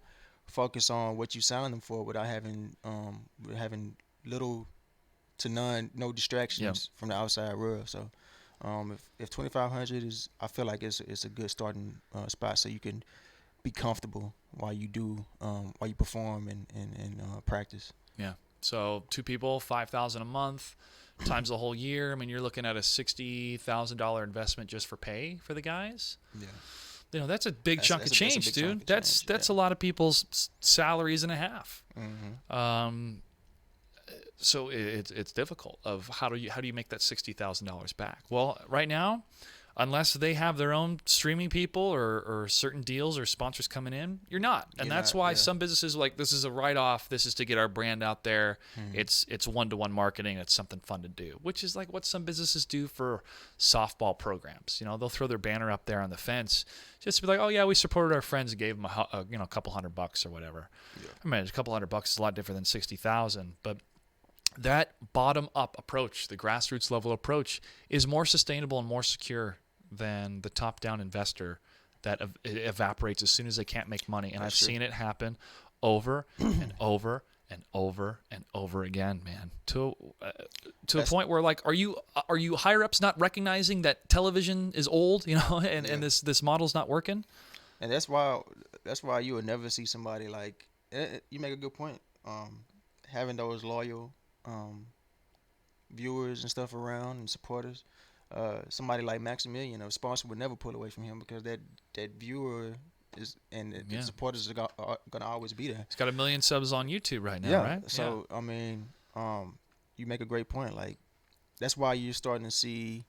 focus on what you signed them for without having little to no distractions from the outside world. So if 2,500 is, I feel like it's a good starting spot, so you can be comfortable while you perform and practice. Yeah. So two people, $5,000 a month, times the whole year. I mean, you're looking at a $60,000 investment just for pay for the guys. Yeah. That's a big chunk of change, dude. That's a lot of people's salaries and a half. Mm-hmm. So it's difficult. How do you make that $60,000 back? Well, right now, unless they have their own streaming people or certain deals or sponsors coming in, you're not. And that's why some businesses are like, this is a write-off. This is to get our brand out there. Mm-hmm. It's one-to-one marketing. It's something fun to do, which is like what some businesses do for softball programs. They'll throw their banner up there on the fence just to be like, oh yeah, we supported our friends and gave them a couple $100 or whatever. Yeah. I mean, a couple $100 is a lot different than 60,000, but that bottom-up approach, the grassroots level approach, is more sustainable and more secure than the top-down investor that evaporates as soon as they can't make money. And I've seen it happen over and over and over and over again, man. To a point where, like, are you higher ups not recognizing that television is old, and this model's not working? And that's why you would never see somebody like, you make a good point. Having those loyal viewers and stuff around and supporters. Somebody like Maximilian, a sponsor would never pull away from him because that viewer is the supporters are gonna always be there. He's got 1 million subs on YouTube right now, right? So I mean, you make a great point. Like that's why you're starting to see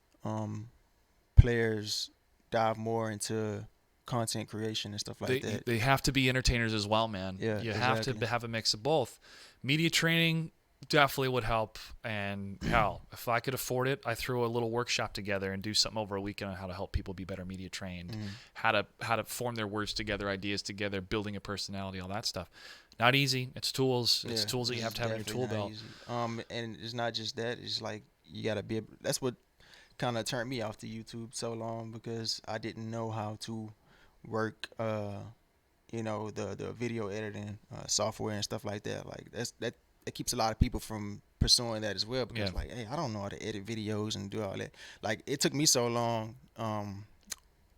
players dive more into content creation and stuff like that. They have to be entertainers as well, man. Yeah, you have to have a mix of both. Media training definitely would help, and hell, if I could afford it, I throw a little workshop together and do something over a weekend on how to help people be better media trained, how to form their words together, ideas together, building a personality, all that stuff. Not easy. It's tools. It's tools that you have to have in your tool belt. And it's not just that. It's like you gotta be. That's what kind of turned me off to YouTube so long, because I didn't know how to work. The video editing software and stuff like that. Like that keeps a lot of people from pursuing that as well, because like, hey, I don't know how to edit videos and do all that. Like it took me so long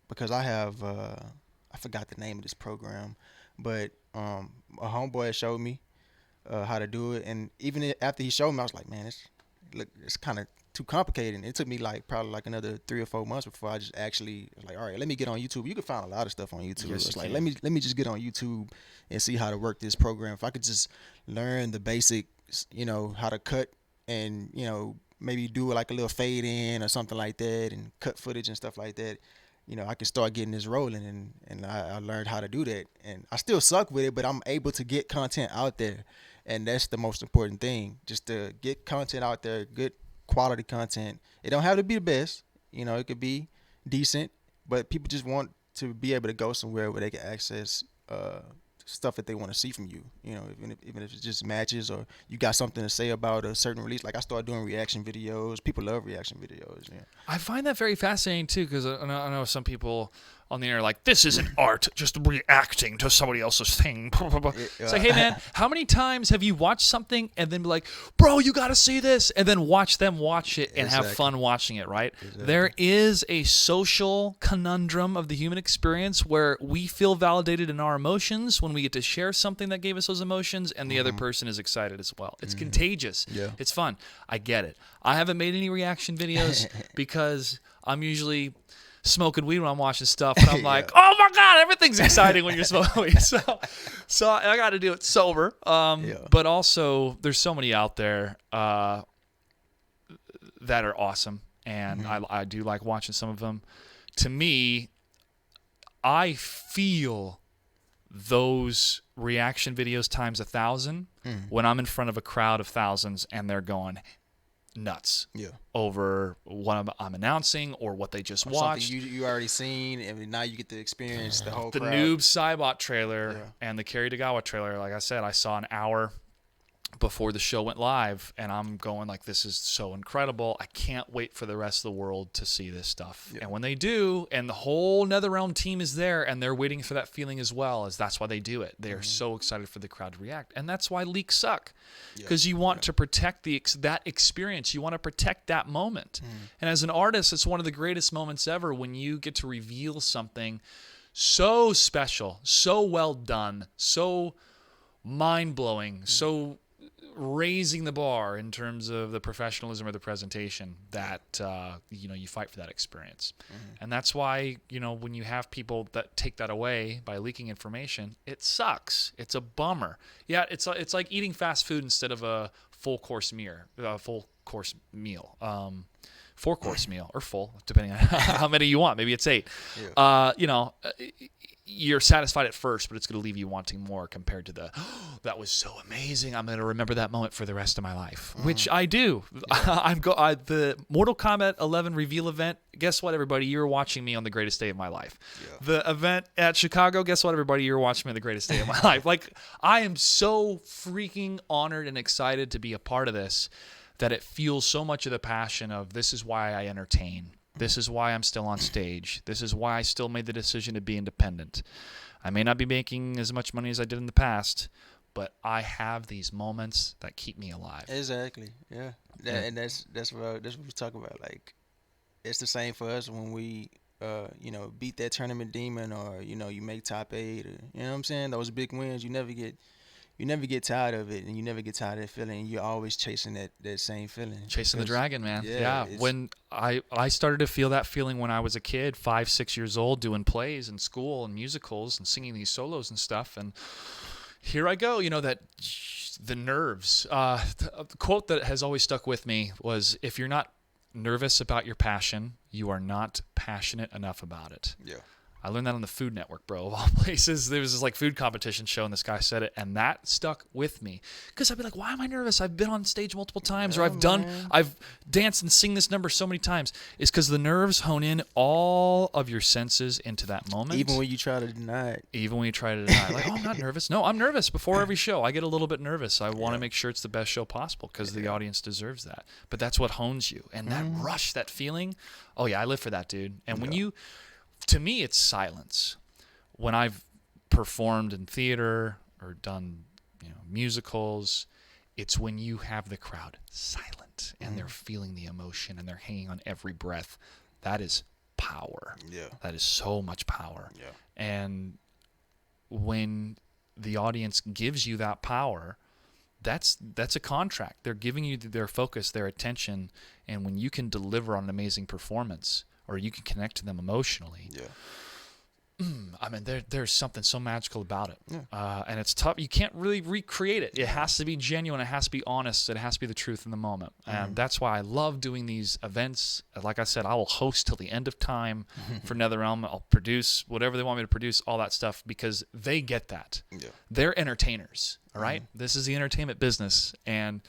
because I have I forgot the name of this program, but a homeboy showed me how to do it, and even after he showed me, I was like, man, it's kind of too complicated. And it took me probably another 3 or 4 months before I just actually was like, all right, let me get on YouTube. You can find a lot of stuff on YouTube. Yes, it's like, let me just get on YouTube and see how to work this program. If I could just learn the basics, how to cut and, maybe do like a little fade in or something like that, and cut footage and stuff like that, I can start getting this rolling. And I learned how to do that. And I still suck with it, but I'm able to get content out there. And that's the most important thing, just to get content out there, good quality content. It don't have to be the best, it could be decent, but people just want to be able to go somewhere where they can access stuff that they want to see from you, even if it's just matches, or you got something to say about a certain release. Like I started doing reaction videos. People love reaction videos. Yeah. I find that very fascinating too, because I know some people on the internet are like, this isn't art, just reacting to somebody else's thing. It's like, hey man, how many times have you watched something and then be like, bro, you got to see this, and then watch them watch it and have fun watching it, right? Exactly. There is a social conundrum of the human experience where we feel validated in our emotions when we get to share something that gave us those emotions, and the other person is excited as well. It's contagious. Yeah. It's fun. I get it. I haven't made any reaction videos because I'm usually smoking weed when I'm watching stuff, and I'm like, oh my God, everything's exciting when you're smoking weed. So I got to do it sober. But also, there's so many out there that are awesome, and I do like watching some of them. To me, I feel those reaction videos times 1,000 when I'm in front of a crowd of thousands and they're going nuts over what I'm announcing or what they just watched. Something you already seen, and now you get to experience the whole the crowd. Noob Saibot trailer and the Kerry Tagawa trailer. Like I said, I saw an hour before the show went live, and I'm going like, this is so incredible. I can't wait for the rest of the world to see this stuff. And when they do, and the whole NetherRealm team is there, and they're waiting for that feeling as well, as that's why they do it. They are so excited for the crowd to react, and that's why leaks suck, because you want to protect that experience. You want to protect that moment. And as an artist, it's one of the greatest moments ever when you get to reveal something so special, so well done, so mind-blowing, so raising the bar in terms of the professionalism or the presentation that you fight for that experience. And that's why when you have people that take that away by leaking information, it sucks. It's a bummer. Yeah, it's like eating fast food instead of a full course meal, 4-course meal, or full, depending on how many you want. Maybe it's 8. You're satisfied at first, but it's going to leave you wanting more compared to that was so amazing. I'm going to remember that moment for the rest of my life, which I do. The Mortal Kombat 11 reveal event, guess what, everybody? You were watching me on the greatest day of my life. The event at Chicago, guess what, everybody? You were watching me on the greatest day of my life. Like, I am so freaking honored and excited to be a part of this that it fuels so much of the passion of this is why I entertain. This is why I'm still on stage. This is why I still made the decision to be independent. I may not be making as much money as I did in the past, but I have these moments that keep me alive. Exactly. Yeah. And that's what we talk about. Like, it's the same for us when we beat that tournament demon, or you make top 8, or, you know what I'm saying? Those big wins, you never get tired of it, and you never get tired of that feeling. And you're always chasing that same feeling. Chasing the dragon, man. Yeah. When I started to feel that feeling when I was a kid, 5, 6 years old, doing plays in school and musicals and singing these solos and stuff. And here I go, the nerves. The quote that has always stuck with me was, if you're not nervous about your passion, you are not passionate enough about it. Yeah. I learned that on the Food Network, bro, of all places. There was this food competition show, and this guy said it, and that stuck with me. Because I'd be like, why am I nervous? I've been on stage multiple times, or I've danced and sing this number so many times. It's because the nerves hone in all of your senses into that moment. Even when you try to deny it. Like, I'm not nervous. No, I'm nervous before every show. I get a little bit nervous. I want to make sure it's the best show possible because the audience deserves that. But that's what hones you. And that rush, that feeling, oh, yeah, I live for that, dude. And when to me, it's silence. When I've performed in theater or done, musicals, it's when you have the crowd silent and they're feeling the emotion and they're hanging on every breath. That is power. Yeah. That is so much power. Yeah. And when the audience gives you that power, that's a contract. They're giving you their focus, their attention, and when you can deliver on an amazing performance, or you can connect to them emotionally. Yeah. I mean, there's something so magical about it. Yeah. And it's tough. You can't really recreate it. It has to be genuine. It has to be honest. It has to be the truth in the moment. And that's why I love doing these events. Like I said, I will host till the end of time for NetherRealm. I'll produce whatever they want me to produce, all that stuff, because they get that. Yeah. They're entertainers, all right? This is the entertainment business. And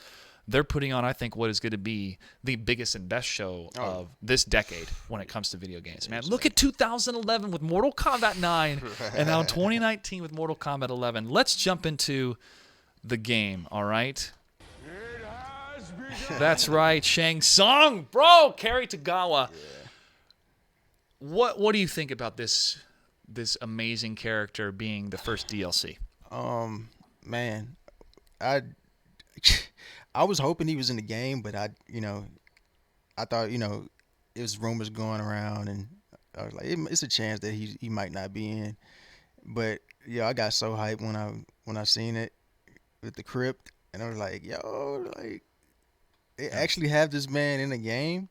they're putting on, I think, what is going to be the biggest and best show of this decade when it comes to video games. Man, look at 2011 with Mortal Kombat 9 and now 2019 with Mortal Kombat 11. Let's jump into the game, all right? That's right, Shang Tsung. Bro, Kerry Tagawa. Yeah. What do you think about this amazing character being the first DLC? Man, I was hoping he was in the game, but I thought, it was rumors going around, and I was like, it's a chance that he might not be in. But yeah, I got so hyped when I seen it with the crypt, and I was like, yo, like, they actually have this man in the game.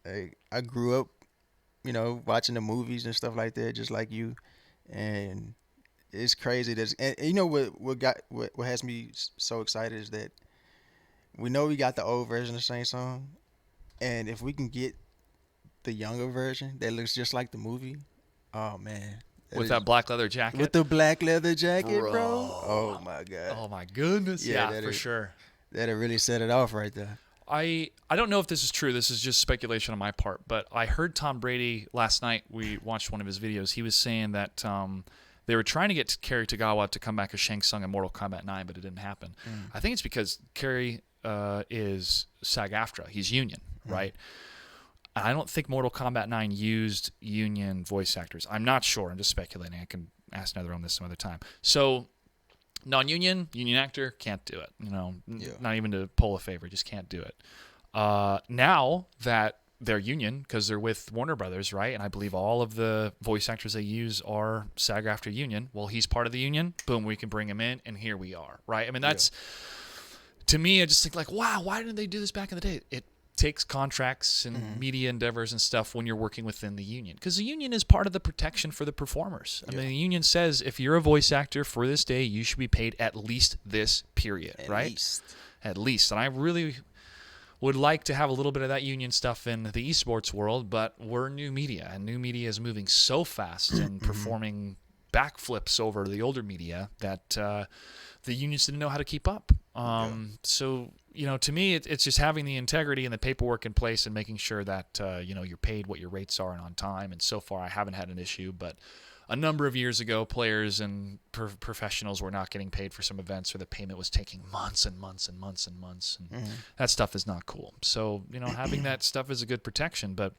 Like, I grew up, watching the movies and stuff like that, just like you, and it's crazy. What has me so excited is that we know we got the old version of Shang Tsung, and if we can get the younger version that looks just like the movie, oh man, with that black leather jacket. With the black leather jacket, bro. Oh my god. Oh my goodness. Yeah, for sure. That'll really set it off right there. I don't know if this is true. This is just speculation on my part, but I heard Tom Brady last night. We watched one of his videos. He was saying that they were trying to get Kerry Tagawa to come back as Shang Tsung in Mortal Kombat 9, but it didn't happen. I think it's because Kerry is SAG-AFTRA. He's union, right? I don't think Mortal Kombat 9 used union voice actors. I'm not sure. I'm just speculating. I can ask Nether on this some other time. So, non-union, union actor, can't do it. Not even to pull a favor, just can't do it. Now that they're union, because they're with Warner Brothers, right? And I believe all of the voice actors they use are SAG-AFTRA union. Well, he's part of the union. Boom, we can bring him in, and here we are, right? I mean, that's, to me, I just think like, wow, why didn't they do this back in the day? It takes contracts and media endeavors and stuff when you're working within the union, because the union is part of the protection for the performers. I mean, the union says if you're a voice actor for this day, you should be paid at least this period, right? At least. And I really would like to have a little bit of that union stuff in the esports world, but we're new media, and new media is moving so fast and performing backflips over the older media that the unions didn't know how to keep up. So, to me, it's just having the integrity and the paperwork in place and making sure that, you're paid what your rates are and on time. And so far, I haven't had an issue. But a number of years ago, players and professionals were not getting paid for some events, or the payment was taking months and months and months and months. And that stuff is not cool. So, having that stuff is a good protection. But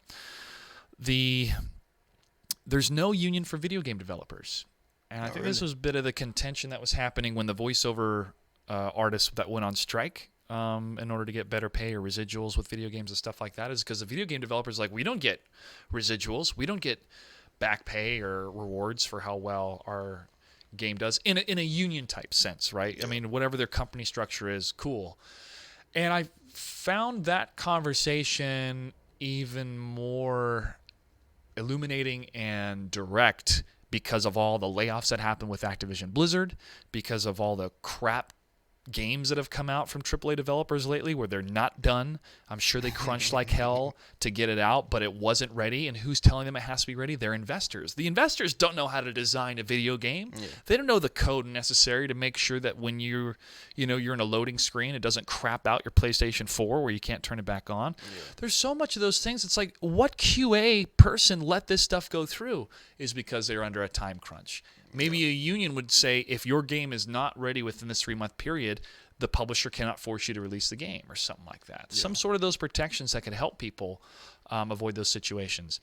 there's no union for video game developers. And I think this was a bit of the contention that was happening when the voiceover artists that went on strike in order to get better pay or residuals with video games and stuff like that, is because the video game developers we don't get residuals, we don't get back pay or rewards for how well our game does in a union type sense, right? I mean, whatever their company structure is, cool. And I found that conversation even more illuminating and direct because of all the layoffs that happened with Activision Blizzard, because of all the crap games that have come out from AAA developers lately where they're not done. I'm sure they crunched like hell to get it out, but it wasn't ready. And who's telling them it has to be ready? They're investors. The investors don't know how to design a video game. They don't know the code necessary to make sure that when you're in a loading screen, it doesn't crap out your PlayStation 4 where you can't turn it back on. There's so much of those things. It's like, what QA person let this stuff go through is because they're under a time crunch. Maybe a union would say, if your game is not ready within this 3-month period, the publisher cannot force you to release the game or something like that. Some sort of those protections that could help people avoid those situations.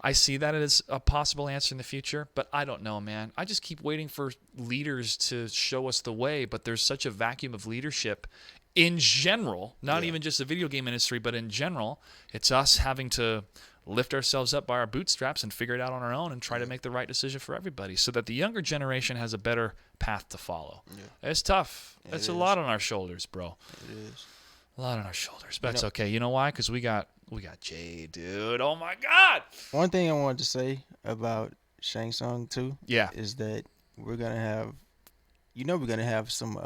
I see that as a possible answer in the future, but I don't know, man. I just keep waiting for leaders to show us the way, but there's such a vacuum of leadership in general, not even just the video game industry, but in general. It's us having to lift ourselves up by our bootstraps and figure it out on our own and try to make the right decision for everybody so that the younger generation has a better path to follow. It's tough. It's a lot on our shoulders, bro. It is. A lot on our shoulders. But it's okay. You know why? Because we got Jay, dude. Oh, my God. One thing I wanted to say about Shang Tsung, too, is that we're going to have, we're going to have some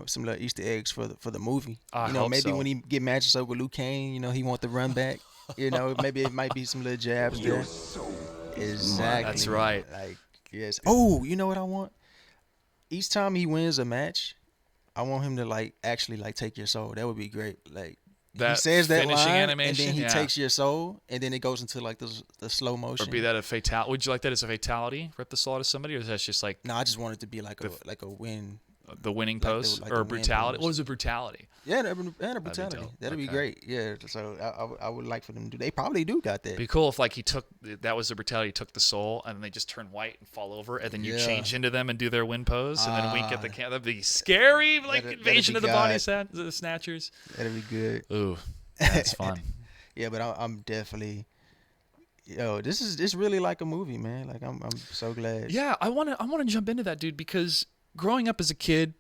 some little Easter eggs for the movie. Maybe when he get matches up with Liu Kang, he want the run back. Maybe it might be some little jabs there. Exactly. That's right. Yes. Oh, you know what I want? Each time he wins a match, I want him to actually take your soul. That would be great. He says that line, animation, and then he takes your soul, and then it goes into the slow motion. Or be that a fatality? Would you like that as a fatality? Rip the soul out of somebody, or is that just No, I just want it to be like a win. The winning pose or brutality. What is a brutality? Yeah, and a brutality. That'd be great. Yeah, so I would like for them to do. They probably do got that. It'd be cool if that was the brutality. He took the soul and then they just turn white and fall over, and then you change into them and do their win pose, and then wink at the camera. That'd be scary, invasion of the body snatchers. That'd be good. Ooh, that's fun. Yeah, but I'm definitely. This really like a movie, man. I'm so glad. Yeah, I wanna jump into that, dude, because growing up as a kid,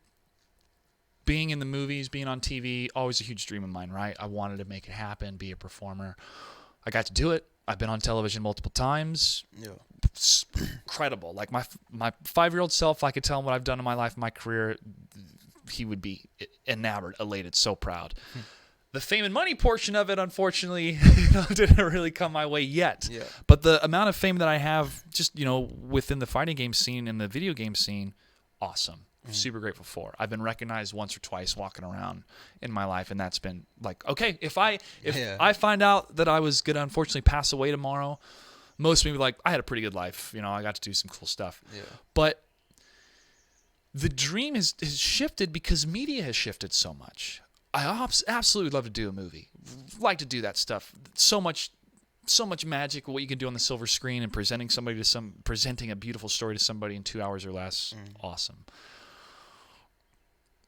being in the movies, being on TV, always a huge dream of mine, right? I wanted to make it happen, be a performer. I got to do it. I've been on television multiple times. Yeah. It's incredible. My 5-year-old self, I could tell him what I've done in my life, my career, he would be enamored, elated, so proud. The fame and money portion of it, unfortunately, didn't really come my way yet. Yeah. But the amount of fame that I have just, within the fighting game scene and the video game scene, awesome. Super grateful for. I've been recognized once or twice walking around in my life, and that's been like, okay, if I find out that I was going to unfortunately pass away tomorrow, most people are like, I had a pretty good life. I got to do some cool stuff. Yeah. But the dream has shifted because media has shifted so much. I absolutely love to do a movie. Like to do that stuff. So much magic. What you can do on the silver screen and presenting a beautiful story to somebody in 2 hours or less. Awesome.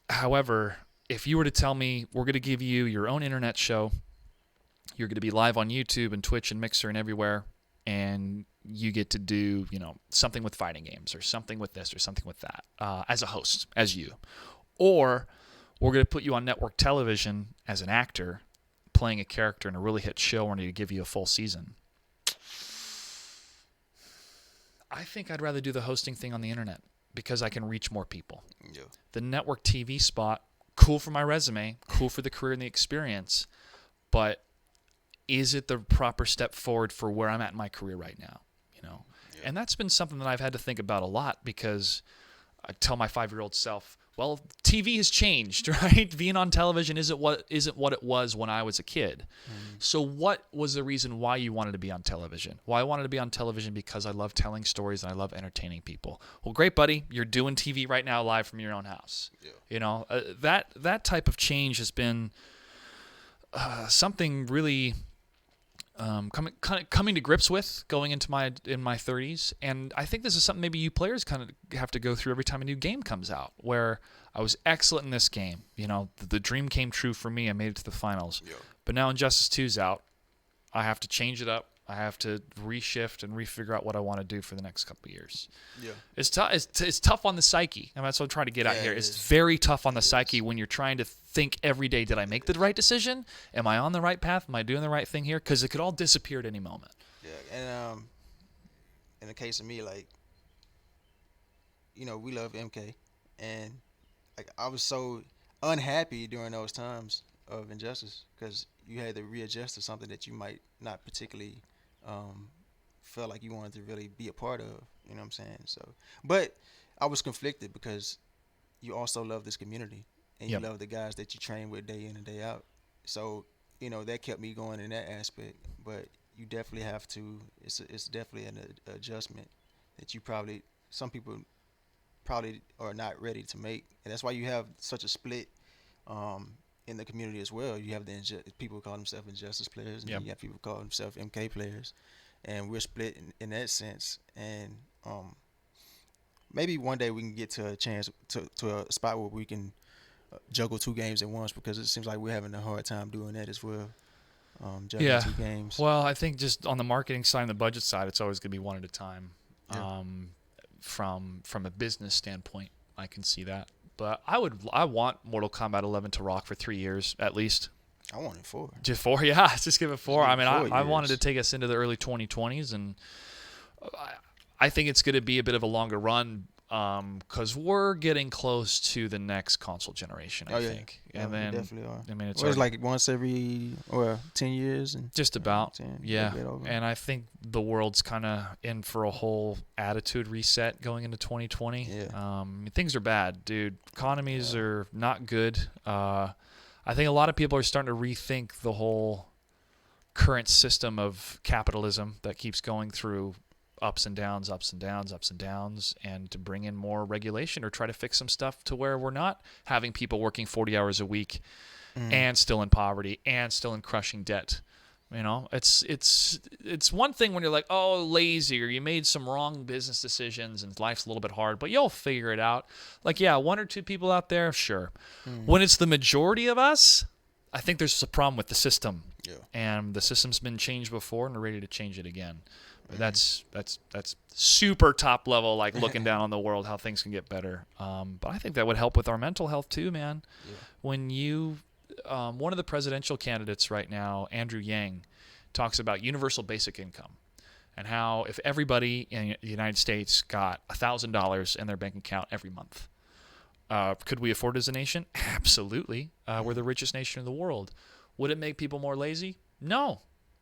However, if you were to tell me we're going to give you your own internet show, you're going to be live on YouTube and Twitch and Mixer and everywhere, and you get to do something with fighting games or something with this or something with that as a host, as you, or we're going to put you on network television as an actor playing a character in a really hit show and to give you a full season. I think I'd rather do the hosting thing on the internet because I can reach more people. Yeah. The network TV spot, cool for my resume, cool for the career and the experience, but is it the proper step forward for where I'm at in my career right now? Yeah. And that's been something that I've had to think about a lot because I tell my 5-year-old self, well, TV has changed, right? Being on television isn't what it was when I was a kid. So what was the reason why you wanted to be on television? Well, I wanted to be on television because I love telling stories and I love entertaining people. Well, great, buddy. You're doing TV right now live from your own house. Yeah. That type of change has been something really coming to grips with going into my 30s, and I think this is something maybe you players kind of have to go through every time a new game comes out. Where I was excellent in this game, the dream came true for me. I made it to the finals, but now Injustice 2's out. I have to change it up. I have to reshift and refigure out what I want to do for the next couple of years. Yeah, it's tough. It's tough on the psyche. I mean, that's what I'm trying to get at here. It's very tough on the psyche when you're trying to think every day, did I make the right decision? Am I on the right path? Am I doing the right thing here? Because it could all disappear at any moment. Yeah, and in the case of me, like, we love MK, and like I was so unhappy during those times of Injustice because you had to readjust to something that you might not particularly felt like you wanted to really be a part of. You know what I'm saying? So, but I was conflicted because you also love this community and you love the guys that you train with day in and day out. So, that kept me going in that aspect. But you definitely have to. It's definitely an adjustment that some people probably are not ready to make, and that's why you have such a split in the community as well. You have people call themselves Injustice players, and you have people call themselves MK players, and we're split in that sense. And maybe one day we can get to a chance to a spot where we can juggle 2 games at once, because it seems like we're having a hard time doing that as well. Juggling 2 games. Well, I think just on the marketing side and the budget side, it's always going to be one at a time. Yeah. From a business standpoint, I can see that. But I want Mortal Kombat 11 to rock for 3 years at least. I want it 4. Just 4, yeah. Just give it 4. I mean, I wanted to take us into the early 2020s, and I think it's going to be a bit of a longer run because we're getting close to the next console generation, I think. Yeah, and then we definitely are. I mean, it's like once every 10 years, and just about 10, yeah. And I think the world's kind of in for a whole attitude reset going into 2020. Yeah. Things are bad, dude. Economies are not good. I think a lot of people are starting to rethink the whole current system of capitalism that keeps going through ups and downs, and to bring in more regulation or try to fix some stuff to where we're not having people working 40 hours a week and still in poverty and still in crushing debt. It's one thing when you're like, oh, lazy, or you made some wrong business decisions and life's a little bit hard, but you'll figure it out. Like, yeah, 1 or 2 people out there, sure. When it's the majority of us, I think there's a problem with the system. Yeah. And the system's been changed before and we're ready to change it again. But that's super top level, like looking down on the world, how things can get better. But I think that would help with our mental health too, man. Yeah. When you, one of the presidential candidates right now, Andrew Yang, talks about universal basic income and how if everybody in the United States got $1,000 in their bank account every month, could we afford it as a nation? Absolutely. We're the richest nation in the world. Would it make people more lazy? No.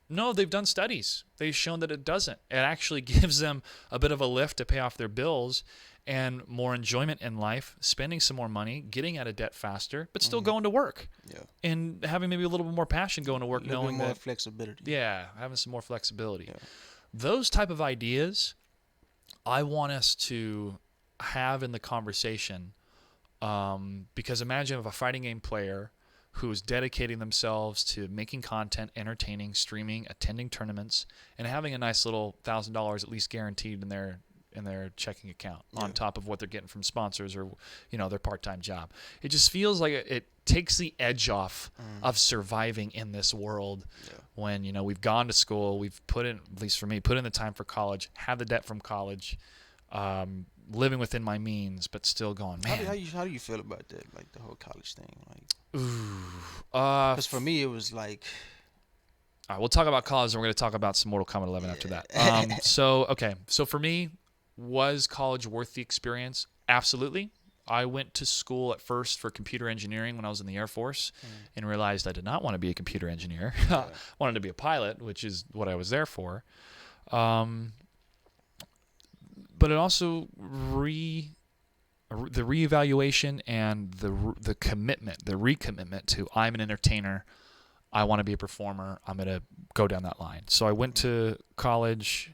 No, they've done studies. They've shown that it doesn't. It actually gives them a bit of a lift to pay off their bills and more enjoyment in life, spending some more money, getting out of debt faster, but still going to work. Yeah. And having maybe a little bit more passion going to work, A little knowing bit more that, flexibility. yeah, having some more flexibility. Yeah. Those type of ideas I want us to have in the conversation, because imagine if a fighting game player who is dedicating themselves to making content, entertaining, streaming, attending tournaments, and having a nice little $1,000 at least guaranteed in their checking account on top of what they're getting from sponsors or, their part-time job. It just feels like it takes the edge off of surviving in this world when, we've gone to school, we've put in, at least for me, put in the time for college, have the debt from college, living within my means, but still going, man. How do you feel about that, like the whole college thing? Like, Ooh. Because for me, it was like... All right, we'll talk about college, and we're going to talk about some Mortal Kombat 11 after that. So for me, was college worth the experience? Absolutely. I went to school at first for computer engineering when I was in the Air Force and realized I did not want to be a computer engineer. I wanted to be a pilot, which is what I was there for. But it also the reevaluation and the commitment, the recommitment to I'm an entertainer, I want to be a performer, I'm going to go down that line. So I went to college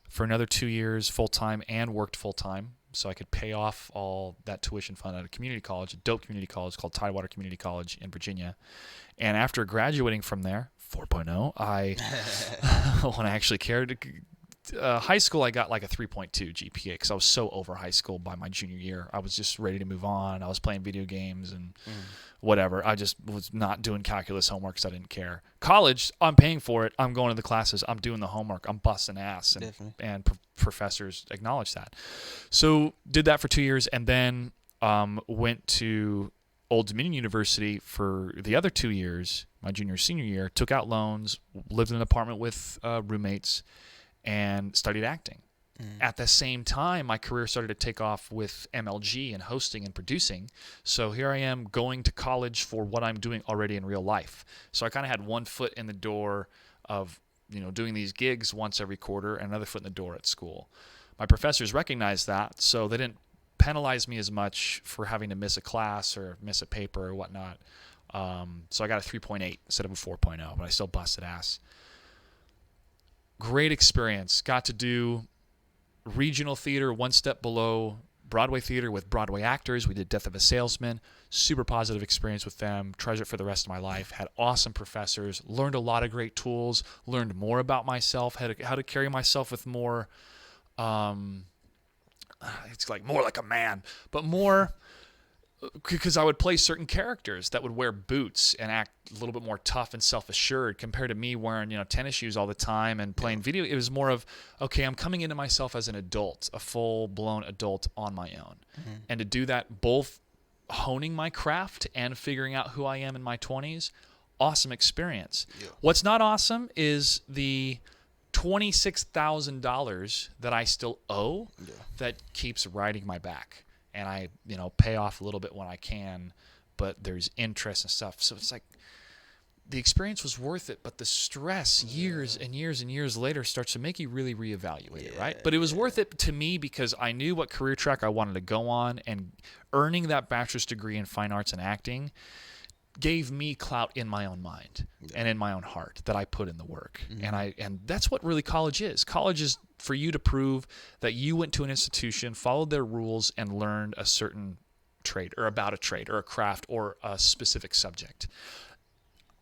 for another 2 years full-time and worked full-time so I could pay off all that tuition fund at a community college, a dope community college called Tidewater Community College in Virginia. And after graduating from there, 4.0, when I actually cared, high school I got like a 3.2 GPA because I was so over high school by my junior year. I was just ready to move on. I was playing video games and whatever. I just was not doing calculus homework because I didn't care. College, I'm paying for it. I'm going to the classes. I'm doing the homework. I'm busting ass. And professors acknowledge that. So did that for 2 years and then went to Old Dominion University for the other 2 years, my junior senior year, took out loans, lived in an apartment with roommates, and studied acting. At the same time, my career started to take off with MLG and hosting and producing. So here I am going to college for what I'm doing already in real life. So I kind of had one foot in the door of, doing these gigs once every quarter and another foot in the door at school. My professors recognized that, so they didn't penalize me as much for having to miss a class or miss a paper or whatnot. So I got a 3.8 instead of a 4.0, but I still busted ass. Great experience. Got to do regional theater, one step below Broadway theater with Broadway actors. We did Death of a Salesman. Super positive experience with them. Treasure it for the rest of my life. Had awesome professors. Learned a lot of great tools. Learned more about myself. How to carry myself with more, it's like more like a man, but more... Because I would play certain characters that would wear boots and act a little bit more tough and self-assured compared to me wearing, tennis shoes all the time and playing video. It was more of, okay, I'm coming into myself as an adult, a full-blown adult on my own. And to do that, both honing my craft and figuring out who I am in my 20s, awesome experience. Yeah. What's not awesome is the $26,000 that I still owe that keeps riding my back. And I, pay off a little bit when I can, but there's interest and stuff. So it's like the experience was worth it, but the stress years and years and years later starts to make you really reevaluate it, right? But it was worth it to me because I knew what career track I wanted to go on, and earning that bachelor's degree in fine arts and acting gave me clout in my own mind and in my own heart that I put in the work. And that's what really college is. College is for you to prove that you went to an institution, followed their rules, and learned a certain trade or about a trade or a craft or a specific subject.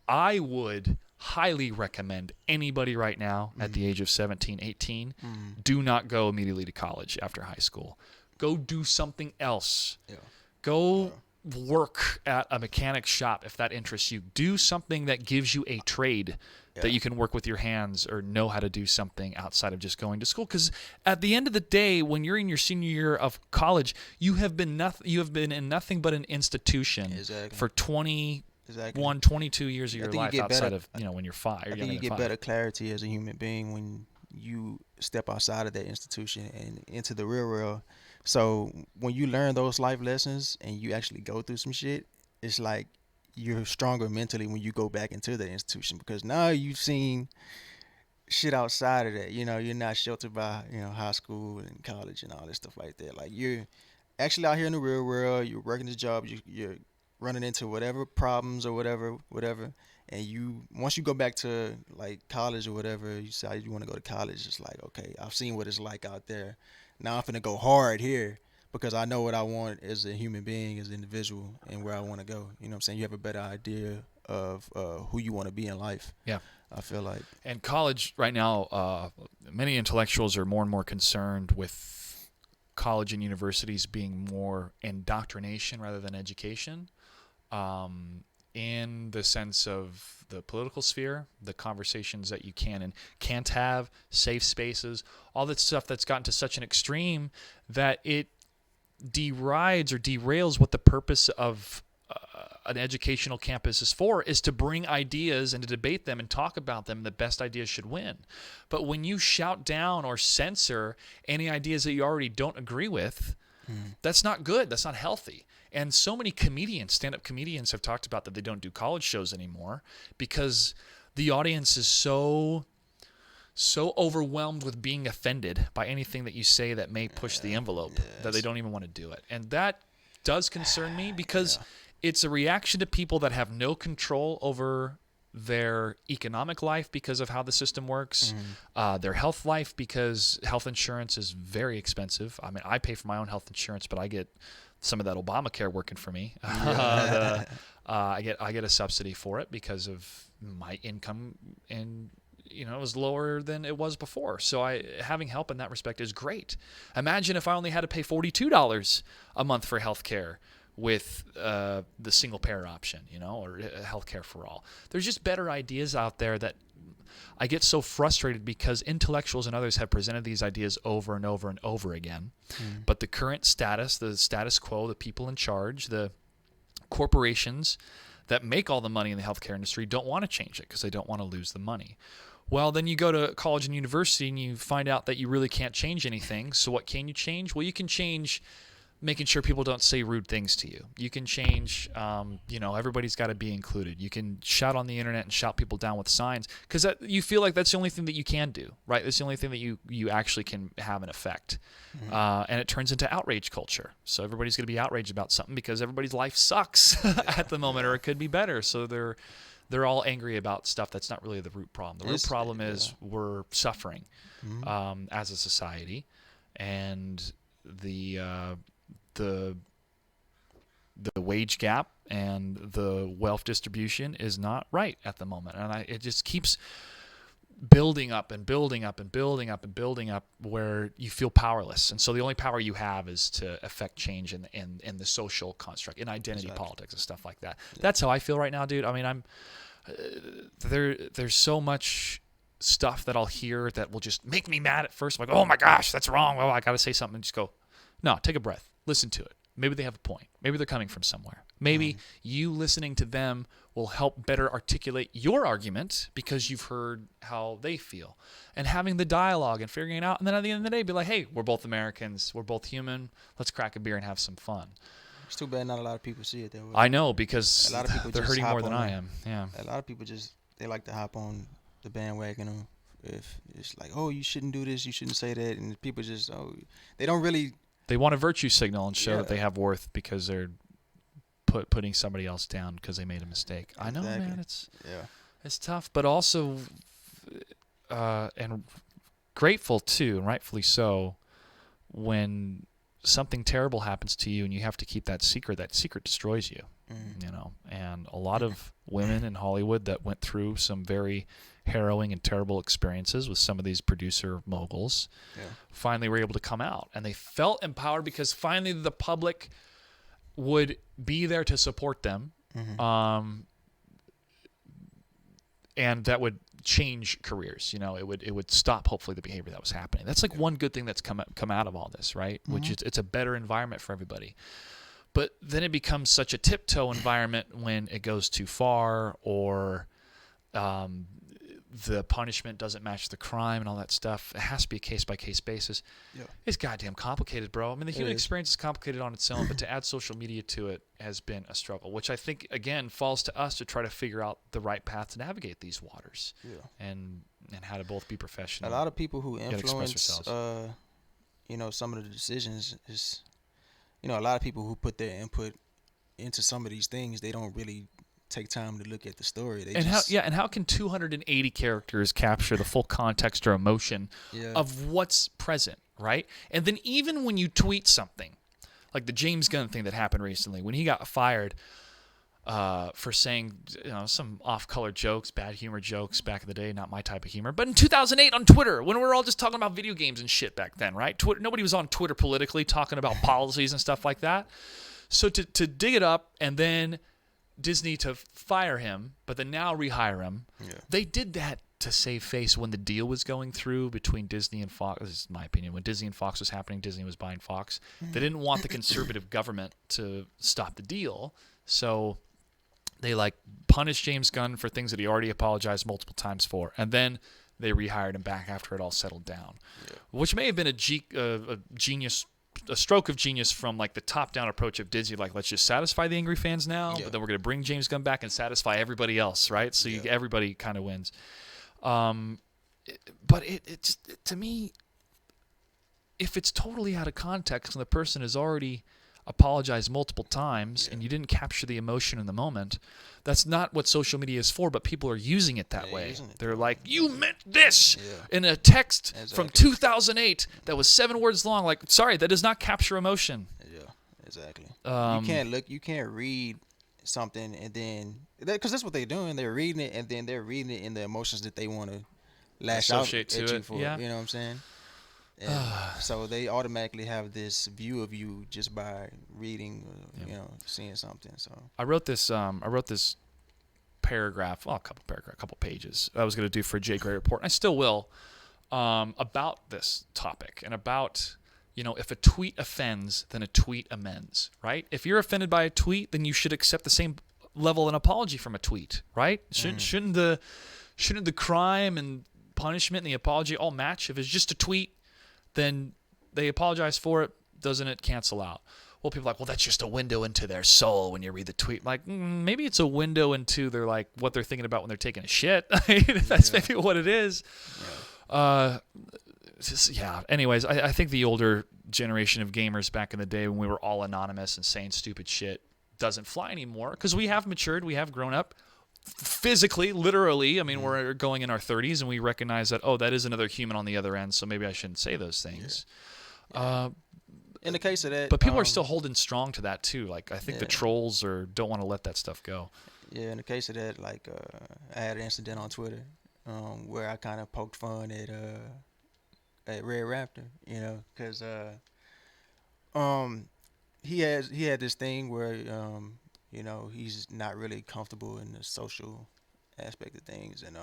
I would highly recommend anybody right now at the age of 17, 18, do not go immediately to college after high school. Go do something else. Go work at a mechanic shop if that interests you. Do something that gives you a trade that you can work with your hands or know how to do something outside of just going to school. Because at the end of the day, when you're in your senior year of college, you have been in nothing but an institution for 21, 22 years of your life outside of when you're 5. I think you get better clarity as a human being when you step outside of that institution and into the real world. So when you learn those life lessons and you actually go through some shit, it's like you're stronger mentally when you go back into the institution, because now you've seen shit outside of that. You're not sheltered by high school and college and all this stuff like that. Like, you're actually out here in the real world. You're working this job. You're running into whatever problems or whatever. And once you go back to like college or whatever, you decide you want to go to college. It's like, okay, I've seen what it's like out there. Now I'm finna go hard here because I know what I want as a human being, as an individual, and where I want to go. You know what I'm saying? You have a better idea of who you want to be in life. Yeah. I feel like. And college right now, many intellectuals are more and more concerned with college and universities being more indoctrination rather than education, in the sense of the political sphere, the conversations that you can and can't have, safe spaces, all that stuff that's gotten to such an extreme that it derides or derails what the purpose of an educational campus is to bring ideas and to debate them and talk about them. The best ideas should win. But when you shout down or censor any ideas that you already don't agree with, that's not good. That's not healthy. And so many comedians, stand-up comedians, have talked about that they don't do college shows anymore because the audience is so overwhelmed with being offended by anything that you say that may push the envelope that they don't even want to do it. And that does concern me because it's a reaction to people that have no control over their economic life because of how the system works, their health life because health insurance is very expensive. I mean, I pay for my own health insurance, but I get some of that Obamacare working for me. I get a subsidy for it because of my income, and it was lower than it was before. So having help in that respect is great. Imagine if I only had to pay $42 a month for health care with the single payer option, or healthcare for all. There's just better ideas out there that I get so frustrated because intellectuals and others have presented these ideas over and over and over again. But the current status, the status quo, the people in charge, the corporations that make all the money in the healthcare industry don't want to change it because they don't want to lose the money. Well, then you go to college and university and you find out that you really can't change anything. So what can you change? Well, you can change making sure people don't say rude things to you. You can change, everybody's got to be included. You can shout on the internet and shout people down with signs because you feel like that's the only thing that you can do, right? That's the only thing that you actually can have an effect. And it turns into outrage culture. So everybody's going to be outraged about something because everybody's life sucks at the moment, or it could be better. So they're all angry about stuff that's not really the root problem. The root problem is we're suffering as a society, and the wage gap and the wealth distribution is not right at the moment. And it just keeps building up and building up and building up and building up where you feel powerless. And so the only power you have is to affect change in the social construct, in identity politics and stuff like that. Yeah. That's how I feel right now, dude. I mean, there's so much stuff that I'll hear that will just make me mad at first. I'm like, oh my gosh, that's wrong. Well, I got to say something. And just go, no, take a breath. Listen to it. Maybe they have a point. Maybe they're coming from somewhere. Maybe you listening to them will help better articulate your argument because you've heard how they feel. And having the dialogue and figuring it out. And then at the end of the day, be like, hey, we're both Americans. We're both human. Let's crack a beer and have some fun. It's too bad not a lot of people see it that way. I know, because a lot of people they're hurting more than I am. Yeah. A lot of people they like to hop on the bandwagon if it's like, oh, you shouldn't do this, you shouldn't say that. And people just, they don't really... They want a virtue signal and show that they have worth because they're putting somebody else down because they made a mistake. I know, man. It's tough, but also and grateful too, and rightfully so, when something terrible happens to you and you have to keep that secret destroys you. And a lot of women in Hollywood that went through some very harrowing and terrible experiences with some of these producer moguls finally were able to come out, and they felt empowered because finally the public would be there to support them, and that would change careers. It would stop hopefully the behavior that was happening. That's like one good thing that's come out of all this, right? Which is it's a better environment for everybody. But then it becomes such a tiptoe environment when it goes too far, or the punishment doesn't match the crime and all that stuff. It has to be a case-by-case basis. Yeah. It's goddamn complicated, bro. I mean, the human experience is complicated on its own, but to add social media to it has been a struggle, which I think, again, falls to us to try to figure out the right path to navigate these waters and how to both be professional. A lot of people who influence, some of the decisions is, a lot of people who put their input into some of these things, they don't really take time to look at the story. How can 280 characters capture the full context or emotion of what's present, right? And then even when you tweet something, like the James Gunn thing that happened recently, when he got fired for saying some off-color jokes, bad humor jokes back in the day, not my type of humor. But in 2008 on Twitter, when we were all just talking about video games and shit back then, right? Nobody was on Twitter politically talking about policies and stuff like that. So to dig it up and then Disney to fire him, but then now rehire him. Yeah. They did that to save face when the deal was going through between Disney and Fox. This is my opinion. When Disney and Fox was happening, Disney was buying Fox. They didn't want the conservative government to stop the deal, so they punished James Gunn for things that he already apologized multiple times for, and then they rehired him back after it all settled down, which may have been a stroke of genius from the top-down approach of Disney, let's just satisfy the angry fans now, but then we're going to bring James Gunn back and satisfy everybody else, right? So everybody kind of wins. But it to me, if it's totally out of context and the person has already apologized multiple times and you didn't capture the emotion in the moment, that's not what social media is for, but people are using it that way. They're like, you meant this in a text from 2008 that was 7 words long. Sorry, that does not capture emotion. Yeah, exactly. You can't read something and then, because that's what they're doing. They're reading it and then they're reading it in the emotions that they want to lash out at you for. Yeah. You know what I'm saying? And so they automatically have this view of you just by reading, seeing something. So I wrote this paragraph, a couple pages. I was going to do for a J.Gray report. And I still will, about this topic and about if a tweet offends, then a tweet amends, right? If you're offended by a tweet, then you should accept the same level of apology from a tweet, right? Shouldn't the crime and punishment and the apology all match? If it's just a tweet, then they apologize for it. Doesn't it cancel out? Well, people are like, well, that's just a window into their soul when you read the tweet. Maybe it's a window into their what they're thinking about when they're taking a shit. That's maybe what it is. Anyways, I think the older generation of gamers back in the day when we were all anonymous and saying stupid shit doesn't fly anymore because we have matured, we have grown up. Physically, literally, I mean, we're going in our 30s and we recognize that, that is another human on the other end, so maybe I shouldn't say those things. In the case of that... But people are still holding strong to that, too. I think the trolls don't want to let that stuff go. Yeah, in the case of that, I had an incident on Twitter where I kind of poked fun at Red Raptor, because he had this thing where... he's not really comfortable in the social aspect of things. And,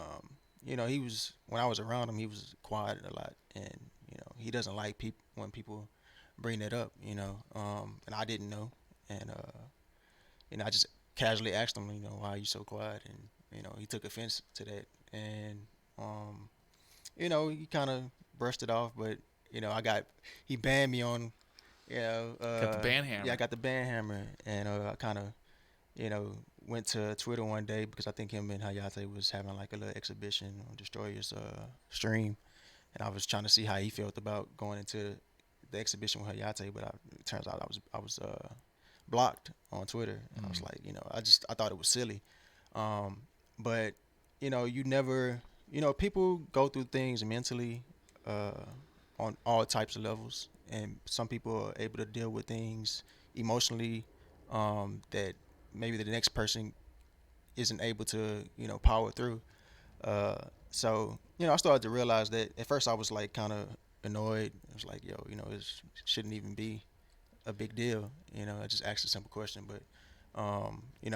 when I was around him, he was quiet a lot. And, he doesn't like when people bring it up, and I didn't know. And, I just casually asked him, why are you so quiet? And, he took offense to that. And, he kind of brushed it off. But, he banned me on, got the ban hammer. Yeah, I got the ban hammer. And I kind of, went to Twitter one day because I think him and Hayate was having a little exhibition on Destroyer's stream, and I was trying to see how he felt about going into the exhibition with Hayate, but it turns out I was blocked on Twitter, and I was like, I thought it was silly, but you never, people go through things mentally on all types of levels, and some people are able to deal with things emotionally that maybe the next person isn't able to, power through. So, I started to realize that at first I was kind of annoyed. I was like, it shouldn't even be a big deal. I just asked a simple question, but, I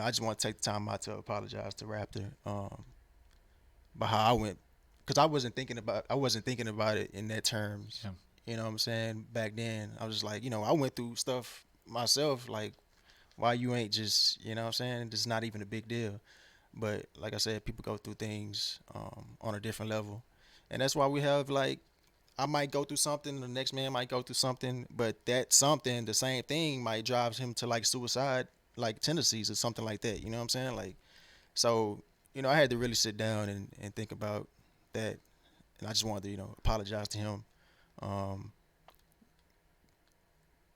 just want to take the time out to apologize to Raptor about how I went, because I wasn't thinking about it in that terms. Yeah. You know what I'm saying? Back then, I was just like, I went through stuff myself, why you ain't just, what I'm saying? It's not even a big deal. But like I said, people go through things on a different level, and that's why we have like I might go through something, the next man might go through something, but that something, the same thing, might drive him to like suicide, like tendencies or something like that. You know what I'm saying? Like, so I had to really sit down and think about that, and I just wanted to apologize to him.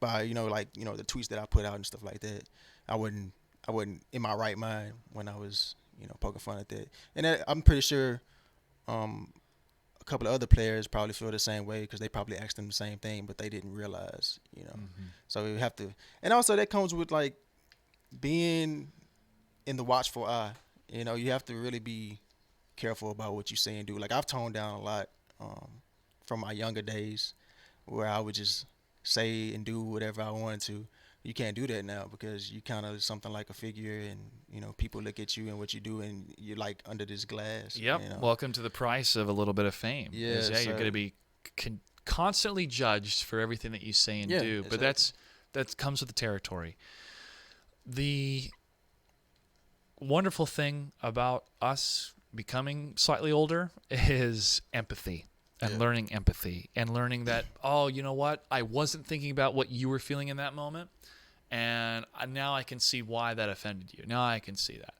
By like the tweets that I put out and stuff like that. I wasn't in my right mind when I was poking fun at that, and I'm pretty sure a couple of other players probably feel the same way because they probably asked them the same thing, but they didn't realize. So you have to, and also that comes with like being in the watchful eye. You have to really be careful about what you say and do. Like I've toned down a lot from my younger days where I would just say and do whatever I wanted to. You can't do that now because you kind of something like a figure, and people look at you and what you do, and you're like under this glass. Yep. Welcome to the price of a little bit of fame. Yeah, you're going to be constantly judged for everything that you say and do. Exactly. But that comes with the territory. The wonderful thing about us becoming slightly older is empathy. And learning empathy and learning that, oh, you know what? I wasn't thinking about what you were feeling in that moment. And now I can see why that offended you. Now I can see that.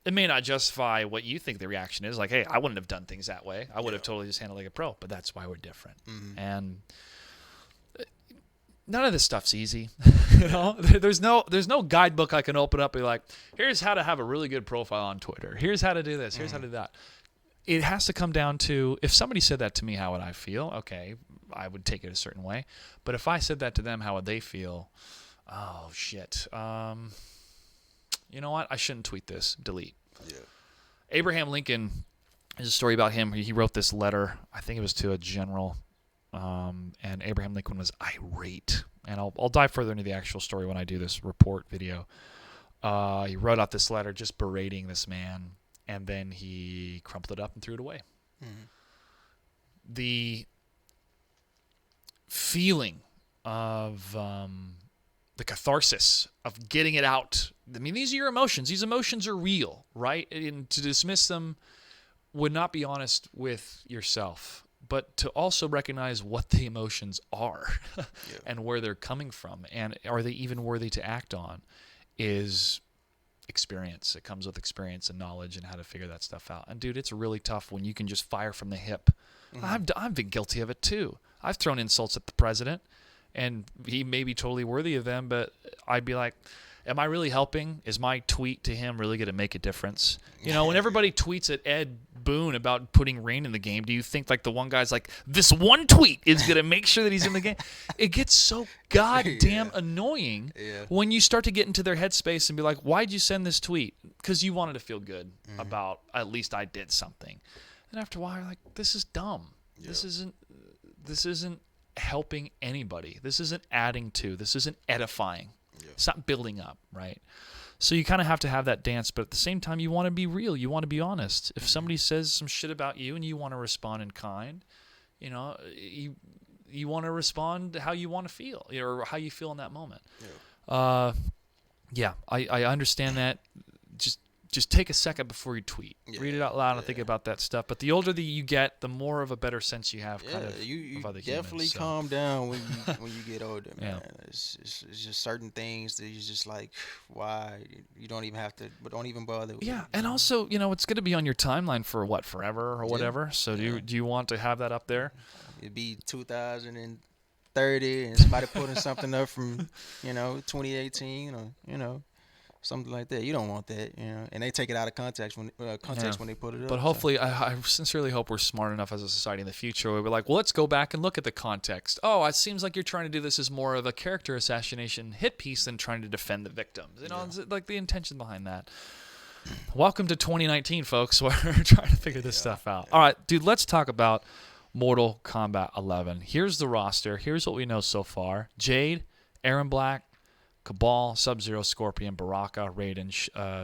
It may not justify what you think the reaction is. Like, hey, I wouldn't have done things that way. I would have totally just handled it like a pro. But that's why we're different. Mm-hmm. And none of this stuff's easy. There's no guidebook I can open up and be like, here's how to have a really good profile on Twitter. Here's how to do this. Here's how to do that. It has to come down to, if somebody said that to me, how would I feel? Okay, I would take it a certain way. But if I said that to them, how would they feel? Oh, shit. You know what? I shouldn't tweet this. Delete. Yeah. Abraham Lincoln, there's a story about him. He wrote this letter. I think it was to a general. And Abraham Lincoln was irate. And I'll dive further into the actual story when I do this report video. He wrote out this letter just berating this man. And then he crumpled it up and threw it away. Mm-hmm. The feeling of the catharsis of getting it out. I mean, these are your emotions. These emotions are real, right? And to dismiss them would not be honest with yourself. But to also recognize what the emotions are and where they're coming from and are they even worthy to act on is experience. It comes with experience and knowledge and how to figure that stuff out. And dude, it's really tough when you can just fire from the hip. Mm-hmm. I've been guilty of it too. I've thrown insults at the president and he may be totally worthy of them, but I'd be like, am I really helping? Is my tweet to him really going to make a difference? When everybody tweets at Ed Boone about putting rain in the game, do you think like the one guy's like, this one tweet is going to make sure that he's in the game? It gets so goddamn annoying when you start to get into their headspace and be like, why'd you send this tweet? Because you wanted to feel good about at least I did something. And after a while, you're like, this is dumb. Yeah. This isn't helping anybody. This isn't adding to. This isn't edifying. It's not building up, right? So you kind of have to have that dance, but at the same time, you want to be real. You want to be honest. If somebody says some shit about you and you want to respond in kind, you want to respond how you want to feel or how you feel in that moment. I understand that. Just take a second before you tweet. Read it out loud and think about that stuff. But the older that you get, the more of a better sense you have of other definitely humans, calm down when you get older, man. It's just certain things that you just like, why? You don't even have to, but don't even bother. And also, it's going to be on your timeline for what, forever or whatever. So do you want to have that up there? It'd be 2030 and somebody putting something up from, 2018 or, something like that. You don't want that, and they take it out of context when they put it up. But hopefully, I sincerely hope we're smart enough as a society in the future where we're like, well, let's go back and look at the context. Oh, it seems like you're trying to do this as more of a character assassination hit piece than trying to defend the victims. It's like the intention behind that. Welcome to 2019, folks. We're trying to figure this stuff out. All right, dude, let's talk about Mortal Kombat 11. Here's the roster. Here's what we know so far. Jade, Aaron Black, Cabal, Sub-Zero, Scorpion, Baraka, Raiden,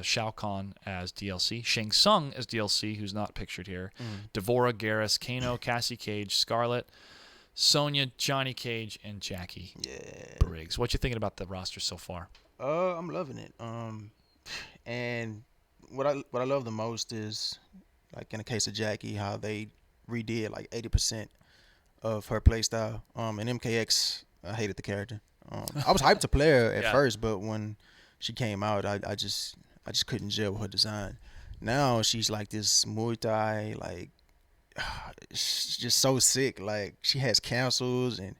Shao Kahn as DLC, Shang Tsung as DLC, who's not pictured here, Devora, Garrus, Kano, Cassie Cage, Scarlet, Sonya, Johnny Cage, and Jackie Briggs. What you thinking about the roster so far? I'm loving it. And what I love the most is, like in the case of Jackie, how they redid like 80% of her playstyle. In MKX, I hated the character. I was hyped to play her at first, but when she came out, I just couldn't gel with her design. Now she's like this Muay Thai, like she's just so sick. Like she has cancels and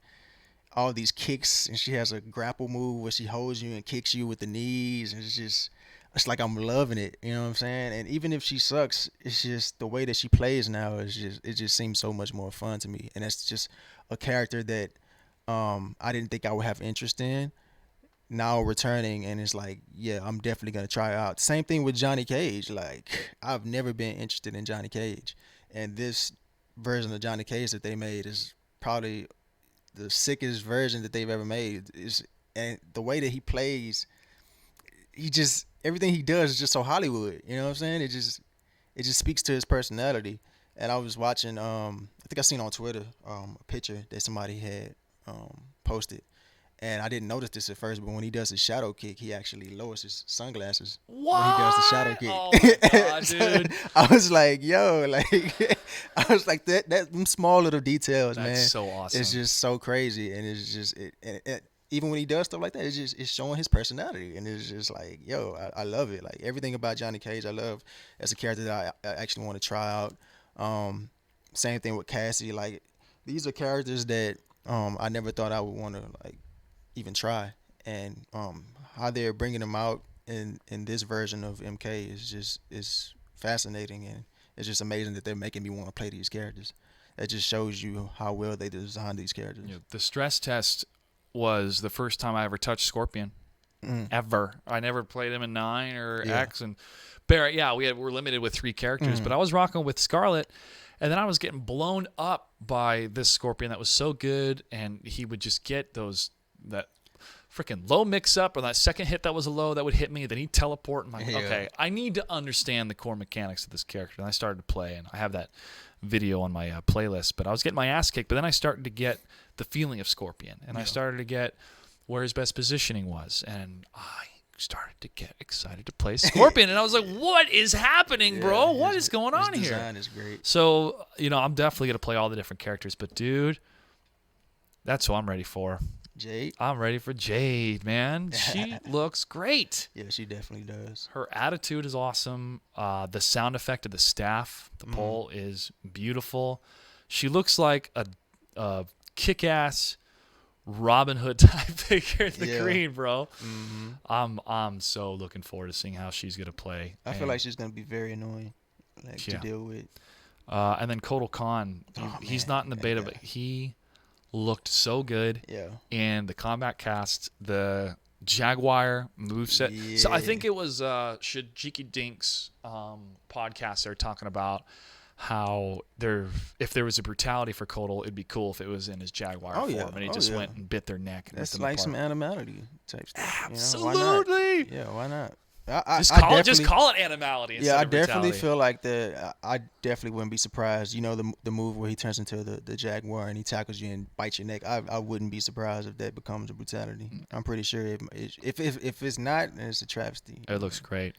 all these kicks, and she has a grapple move where she holds you and kicks you with the knees, and it's like I'm loving it. You know what I'm saying? And even if she sucks, it's just the way that she plays now it just seems so much more fun to me. And that's just a character that I didn't think I would have interest in. Now returning, and it's like, yeah, I'm definitely gonna try it out. Same thing with Johnny Cage. Like I've never been interested in Johnny Cage, and this version of Johnny Cage that they made is probably the sickest version that they've ever made. And the way that he plays, everything he does is just so Hollywood. You know what I'm saying? It just speaks to his personality. And I was watching, I think I seen on Twitter a picture that somebody had posted. And I didn't notice this at first, but when he does his shadow kick, he actually lowers his sunglasses when he does the shadow kick. Oh my God, dude! I was like, yo, like, I was like that them small little details, man. That's so awesome. It's just so crazy, and it's just even when he does stuff like that, it's showing his personality, and it's just like, yo, I love it. Like everything about Johnny Cage, I love as a character that I actually want to try out. Same thing with Cassie. Like these are characters that I never thought I would want to like even try, and how they're bringing them out in this version of MK is fascinating, and it's just amazing that they're making me want to play these characters. That just shows you how well they designed these characters. Yeah, the stress test was the first time I ever touched Scorpion, ever. I never played him in 9 or X, and Barrett. Yeah, we're limited with 3 characters, but I was rocking with Scarlet. And then I was getting blown up by this Scorpion that was so good, and he would just get that freaking low mix-up or that second hit that was a low that would hit me. Then he'd teleport. And I'm like, okay, I need to understand the core mechanics of this character. And I started to play, and I have that video on my playlist. But I was getting my ass kicked, but then I started to get the feeling of Scorpion, and I started to get where his best positioning was, and I started to get excited to play Scorpion, and I was like, what is happening, bro? What is going on here? His design is great. So, I'm definitely going to play all the different characters, but dude, that's who I'm ready for. Jade? I'm ready for Jade, man. She looks great. Yeah, she definitely does. Her attitude is awesome. The sound effect of the staff, the pole, is beautiful. She looks like a kick-ass Robin Hood type figure in the green, bro. I'm so looking forward to seeing how she's gonna play. I feel like she's gonna be very annoying, to deal with. And then Kotal Khan, he's not in the beta, but he looked so good. Yeah. And the combat cast, the Jaguar moveset. Yeah. So I think it was Shijiki Dink's podcast. They're talking about how if there was a brutality for Kotal, it'd be cool if it was in his Jaguar form, and he just went and bit their neck. And that's like some animality type stuff. Absolutely. Why not? Yeah, why not? Just call it animality. Yeah, I definitely brutality. feel like I definitely wouldn't be surprised. The move where he turns into the Jaguar and he tackles you and bites your neck. I wouldn't be surprised if that becomes a brutality. I'm pretty sure if it's not, then it's a travesty. It looks great.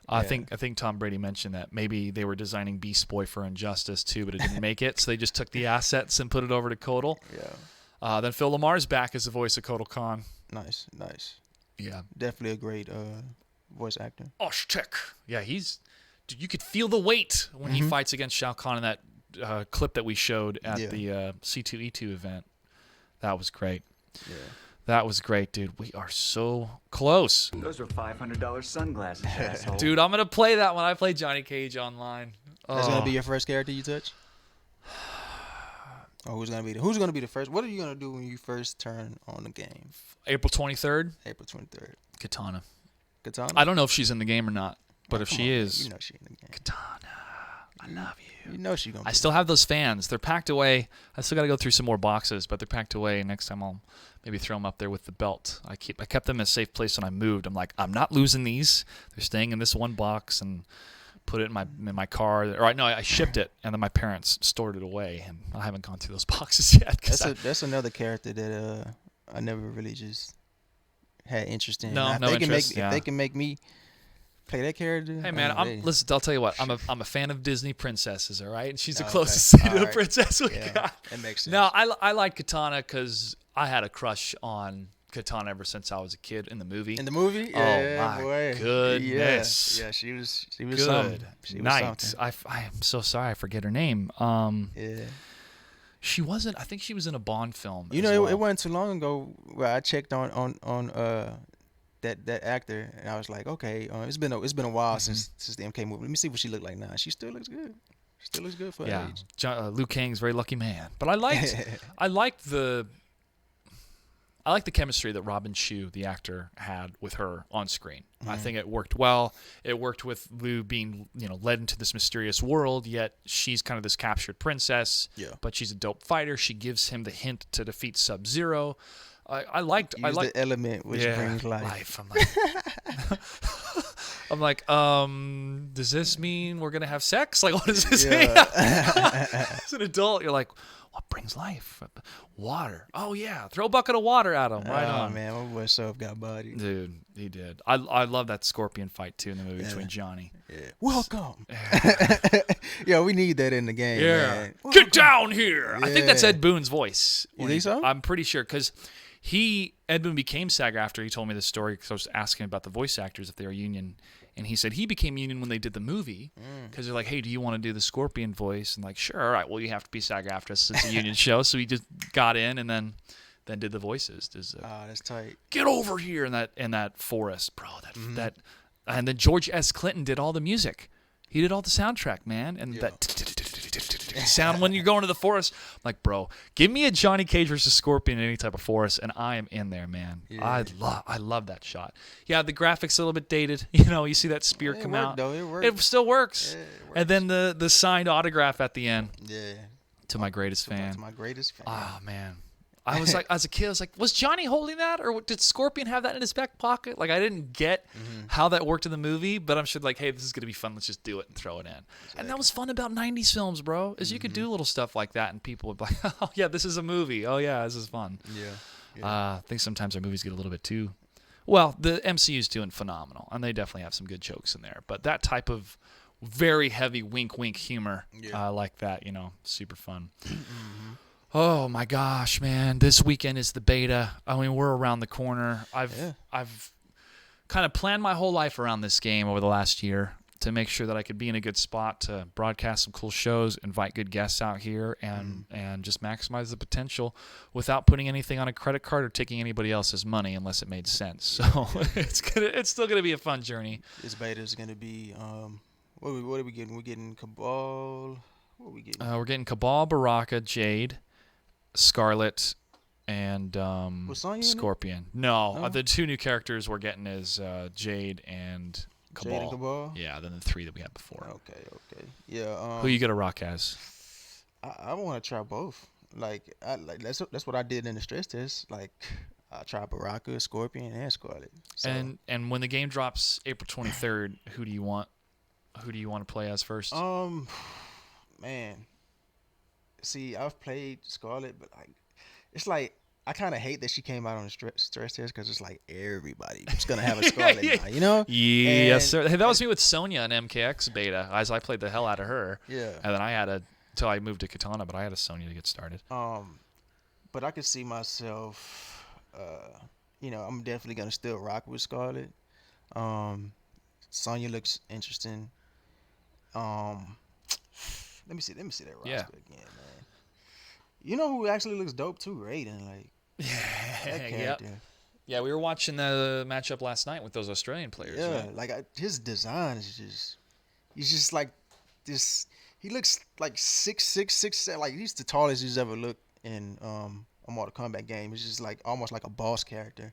I think Tom Brady mentioned that maybe they were designing Beast Boy for Injustice too, but it didn't make it, so they just took the assets and put it over to Kotal. Yeah. Then Phil Lamar's back as the voice of Kotal Khan. Nice. Yeah. Definitely a great voice actor. Oshtek. Yeah, dude, you could feel the weight when he fights against Shao Kahn in that clip that we showed at the C2E2 event. That was great. Yeah. That was great, dude. We are so close. Those are $500 sunglasses, asshole. Dude, I'm going to play that when I play Johnny Cage online. That's going to be your first character you touch? Oh, who's gonna be the first? What are you gonna do when you first turn on the game? April 23rd. April 23rd. Katana. I don't know if she's in the game or not, but if she is, you know she's in the game. Katana, I love you. You know she's gonna. I still have those fans. They're packed away. I still got to go through some more boxes, but they're packed away. Next time I'll maybe throw them up there with the belt. I kept them in a safe place when I moved. I'm like, I'm not losing these. They're staying in this one box, and put it in my car. Or no, I shipped it, and then my parents stored it away, and I haven't gone through those boxes yet. That's another character that I never really just had interest in. No If they interest. can make me play that character. Hey man, listen. I'll tell you what. I'm a fan of Disney princesses. All right, and she's the Okay. closest thing to a All right. princess we Yeah, got. that makes sense. No, I like Katana because I had a crush on Katana ever since I was a kid in the movie. In the movie? Yeah, my boy. goodness. Yeah, she was Good something. She was night. something. I am so sorry. I forget her name. Yeah. She wasn't. I think she was in a Bond film. You as know, well. it wasn't too long ago where I checked on that actor, and I was like, okay, it's been a while since the MK movie. Let me see what she looked like now. She still looks good. Still looks good for her age. Liu Kang's a very lucky man. But I liked the chemistry that Robin Shue, the actor, had with her on screen. I think it worked well. It worked with Liu being, led into this mysterious world, yet she's kind of this captured princess. Yeah. But she's a dope fighter. She gives him the hint to defeat Sub-Zero. I liked the element which brings life. I'm like, does this mean we're gonna have sex? Like, what does this mean? As an adult, you're like, what brings life? Water. Oh yeah, throw a bucket of water at him. Right on. Oh man, my boy Sub got body. Dude, he did. I love that scorpion fight too in the movie between Johnny. Yeah. Welcome. Yeah, we need that in the game. Yeah. Man. Get down here. Yeah. I think that's Ed Boon's voice. You think so? I'm pretty sure because Ed Boon became SAG after he told me this story because I was asking about the voice actors if they were union. And he said he became union when they did the movie because they're like, hey, do you want to do the Scorpion voice? And like, sure, all right, well, you have to be SAG after since it's a union show. So he just got in and then did the voices. That's tight. Get over here in that forest, bro. And then George S. Clinton did all the music. He did all the soundtrack, man. And that sound when you're going to the forest. I'm like, bro, give me a Johnny Cage versus Scorpion in any type of forest, and I am in there, man. Yeah. I love that shot. Yeah, the graphics a little bit dated. You see that spear come out. Though. It still works. Yeah, it works. And then the signed autograph at the end. Yeah. To my greatest fan. To my greatest fan. Oh, man. I was like, as a kid, I was like, was Johnny holding that, or did Scorpion have that in his back pocket? Like, I didn't get how that worked in the movie, but I'm sure, like, hey, this is gonna be fun. Let's just do it and throw it in. Exactly. And that was fun about '90s films, bro. Is you could do little stuff like that, and people would be like, oh yeah, this is a movie. Oh yeah, this is fun. Yeah. I think sometimes our movies get a little bit too. Well, the MCU's doing phenomenal, and they definitely have some good jokes in there. But that type of very heavy wink humor, like that, super fun. Oh my gosh, man! This weekend is the beta. I mean, we're around the corner. I've kind of planned my whole life around this game over the last year to make sure that I could be in a good spot to broadcast some cool shows, invite good guests out here, and just maximize the potential without putting anything on a credit card or taking anybody else's money unless it made sense. So it's still gonna be a fun journey. This beta is gonna be what are we getting? We're getting Cabal. What are we getting? We're getting Cabal, Baraka, Jade, Scarlet, and Scorpion. No, the two new characters we're getting is Jade and Cabal. Jade and Cabal? Yeah, then the three that we had before. Okay. Yeah. Who you gonna rock as? I want to try both. That's what I did in the stress test. Like I tried Baraka, Scorpion, and Scarlet. So. And when the game drops April 23rd, who do you want to play as first? Man. See, I've played Scarlet, but it's like I kind of hate that she came out on the stress test because it's like everybody's gonna have a Scarlet now, Yes, sir. Hey, that was me with Sonya in MKX beta, as I played the hell out of her. Yeah. And then I had until I moved to Katana, but I had a Sonya to get started. But I could see myself, I'm definitely gonna still rock with Scarlet. Sonya looks interesting. Let me see that roster again, man. You know who actually looks dope too? Raiden, like that character. Yeah, we were watching the matchup last night with those Australian players. Yeah, right? His design is he's just like this. He looks like 6'7". Like he's the tallest he's ever looked in a Mortal Kombat game. It's just like almost like a boss character.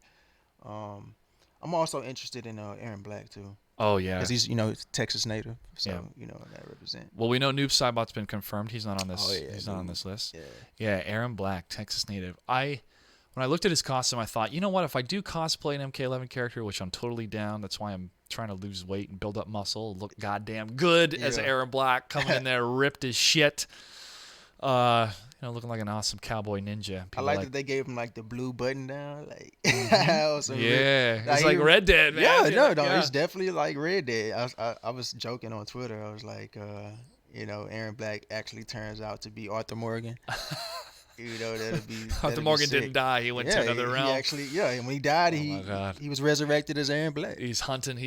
I'm also interested in Aaron Black too. Oh yeah, because he's Texas native, so that represent. Well, we know Noob Saibot's been confirmed. He's not on this. He's not on this list. Yeah, Aaron Black, Texas native. When I looked at his costume, I thought, you know what? If I do cosplay an MK11 character, which I'm totally down. That's why I'm trying to lose weight and build up muscle, look goddamn good as Aaron Black coming in there ripped as shit. looking like an awesome cowboy ninja. I like that they gave him like the blue button down, like it's like Red Dead, man. Yeah, no, it's definitely like Red Dead. I was joking on Twitter. I was like, Aaron Black actually turns out to be Arthur Morgan. That'd be Arthur Morgan didn't die. He went to another realm. He actually, and when he died, he was resurrected as Aaron Black. He's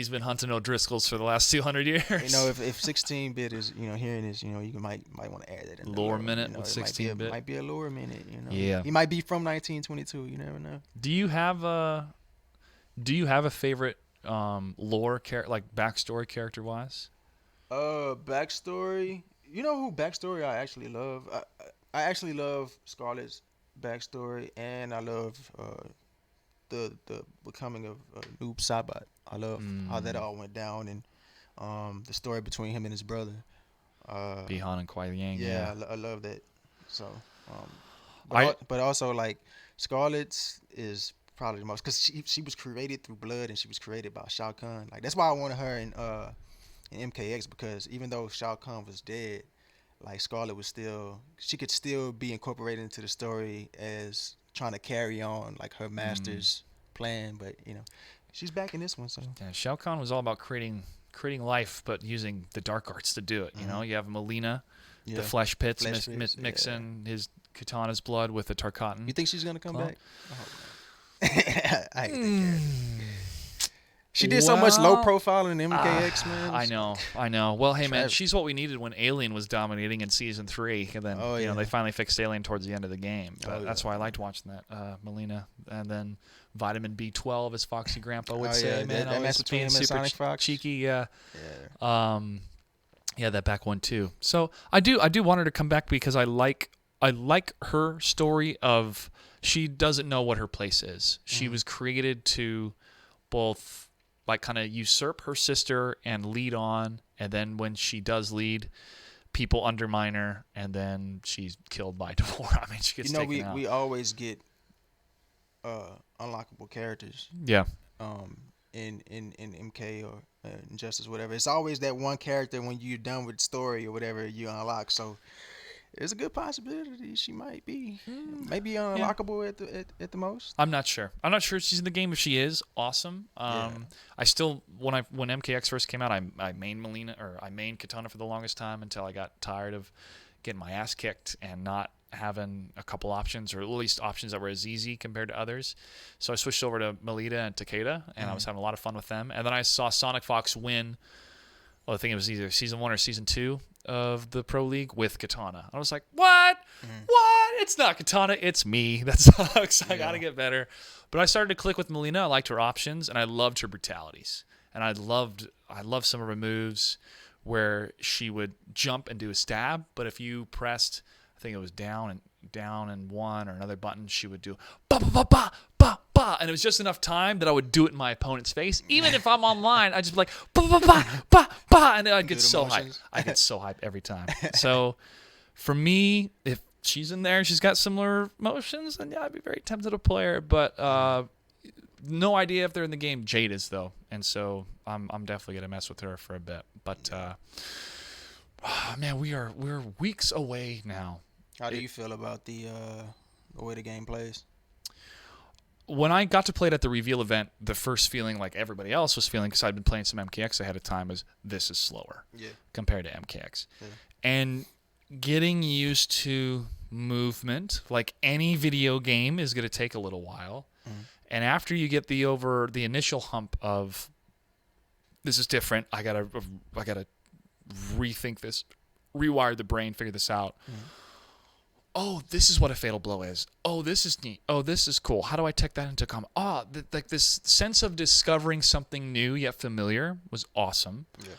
been hunting O'Driscolls for the last 200 years. If 16-bit is hearing this, you might want to add that in. Lore minute with 16-bit. Might be a lore minute. Yeah. He might be from 1922. You never know. Do you have a favorite lore like backstory character wise? Backstory. You know who backstory I actually love? I actually love Scarlett's backstory, and I love the becoming of Noob Saibot. I love how that all went down, and the story between him and his brother. Bi-Han and Kuai Liang. Yeah, I love that. So, but also like Scarlett's is probably the most, because she was created through blood, and she was created by Shao Kahn. Like that's why I wanted her in MKX, because even though Shao Kahn was dead, like Scarlett she could still be incorporated into the story as trying to carry on like her master's plan. But she's back in this one. So yeah, Shao Kahn was all about creating life, but using the dark arts to do it. You have Melina, the flesh pits, mixing his katana's blood with the Tarkatan. You think she's gonna come back? I She did so much low profile in MKX, man. I know. Well, hey, man, she's what we needed when Alien was dominating in Season 3. And then, they finally fixed Alien towards the end of the game. But that's why I liked watching that, Melina. And then Vitamin B12, as Foxy Grandpa would say, man. That match between him and Sonic Fox. Cheeky, yeah. That back one, too. So I do want her to come back, because I like her story of she doesn't know what her place is. She was created to both like kind of usurp her sister and lead on, and then when she does lead, people undermine her, and then she's killed by Devore. I mean, she gets taken out. We always get unlockable characters. Yeah. In MK or Injustice, whatever. It's always that one character when you're done with the story or whatever you unlock. So there's a good possibility she might be maybe unlockable at the most. I'm not sure. I'm not sure if she's in the game. If she is, awesome. I still when MKX first came out, I mained Melina, or I mained Katana for the longest time, until I got tired of getting my ass kicked and not having a couple options, or at least options that were as easy compared to others. So I switched over to Melita and Takeda, and I was having a lot of fun with them. And then I saw Sonic Fox win. Well, I think it was either Season 1 or Season 2 of the Pro League with Katana. I was like, what? What? It's not Katana. It's me. That sucks. I got to get better. But I started to click with Melina. I liked her options, and I loved her brutalities. And I loved some of her moves where she would jump and do a stab, but if you pressed, I think it was down and one or another button, she would do ba ba ba ba ba ba, and it was just enough time that I would do it in my opponent's face. Even if I'm online, I'd just be like ba ba ba ba ba, and I'd get so hyped. I get so hyped every time. So for me, if she's in there, she's got similar motions, then yeah, I'd be very tempted to play her. But no idea if they're in the game. Jade is though, and so I'm definitely gonna mess with her for a bit. But man, we're weeks away now. How do you feel about the way the game plays? When I got to play it at the reveal event, the first feeling, like everybody else was feeling, because I'd been playing some MKX ahead of time, is this is slower compared to MKX. Yeah. And getting used to movement, like any video game, is going to take a little while. And after you get the initial hump of this is different, I gotta rethink this, rewire the brain, figure this out. Oh, this is what a fatal blow is. Oh, this is neat. Oh, this is cool. How do I take that into combat? Like this sense of discovering something new yet familiar was awesome. Yeah.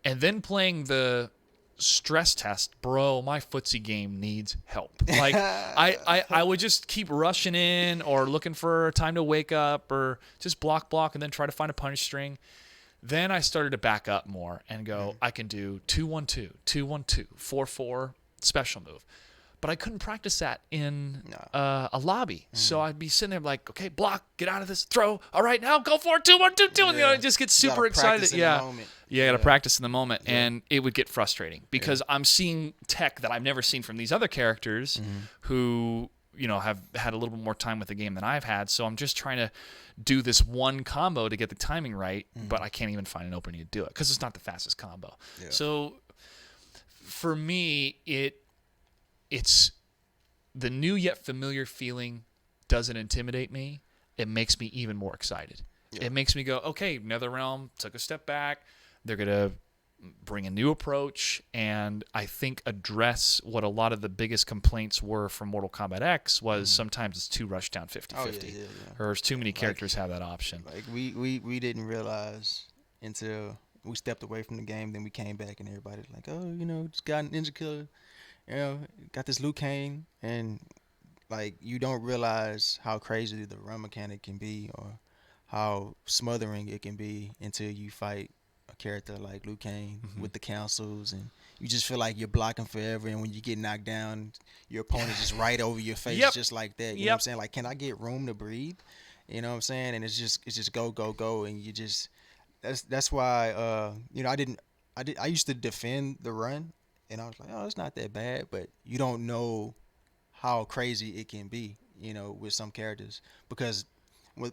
And then playing the stress test, bro, my footsie game needs help. Like I would just keep rushing in or looking for time to wake up or just block and then try to find a punish string. Then I started to back up more and go, I can do 2-1-2, 2-1-2, 4-4 special move. but I couldn't practice that in No. a lobby. So I'd be sitting there like, okay, block, get out of this, throw. All right, now go for it, 2, 1, 2, 2. And, I just get super excited. Yeah, you got to practice in the moment, and it would get frustrating because I'm seeing tech that I've never seen from these other characters who have had a little bit more time with the game than I've had. So I'm just trying to do this one combo to get the timing right, but I can't even find an opening to do it because it's not the fastest combo. Yeah. So for me, it's the new yet familiar feeling doesn't intimidate me. It makes me even more excited. Yeah. It makes me go, okay, NetherRealm took a step back. They're going to bring a new approach and I think address what a lot of the biggest complaints were from Mortal Kombat X was sometimes it's too rushed down 50-50. Or there's too many characters have that option. Like we didn't realize until we stepped away from the game, then we came back and everybody was like, oh, just got an Ninja Killer, got this Liu Kang, and like you don't realize how crazy the run mechanic can be or how smothering it can be until you fight a character like Liu Kang with the councils, and you just feel like you're blocking forever, and when you get knocked down, your opponent is right over your face just like that. You know what I'm saying? Like, can I get room to breathe? You know what I'm saying? And it's just go, go, go, and you just that's why I used to defend the run, and I was like, oh, it's not that bad, but you don't know how crazy it can be, with some characters, because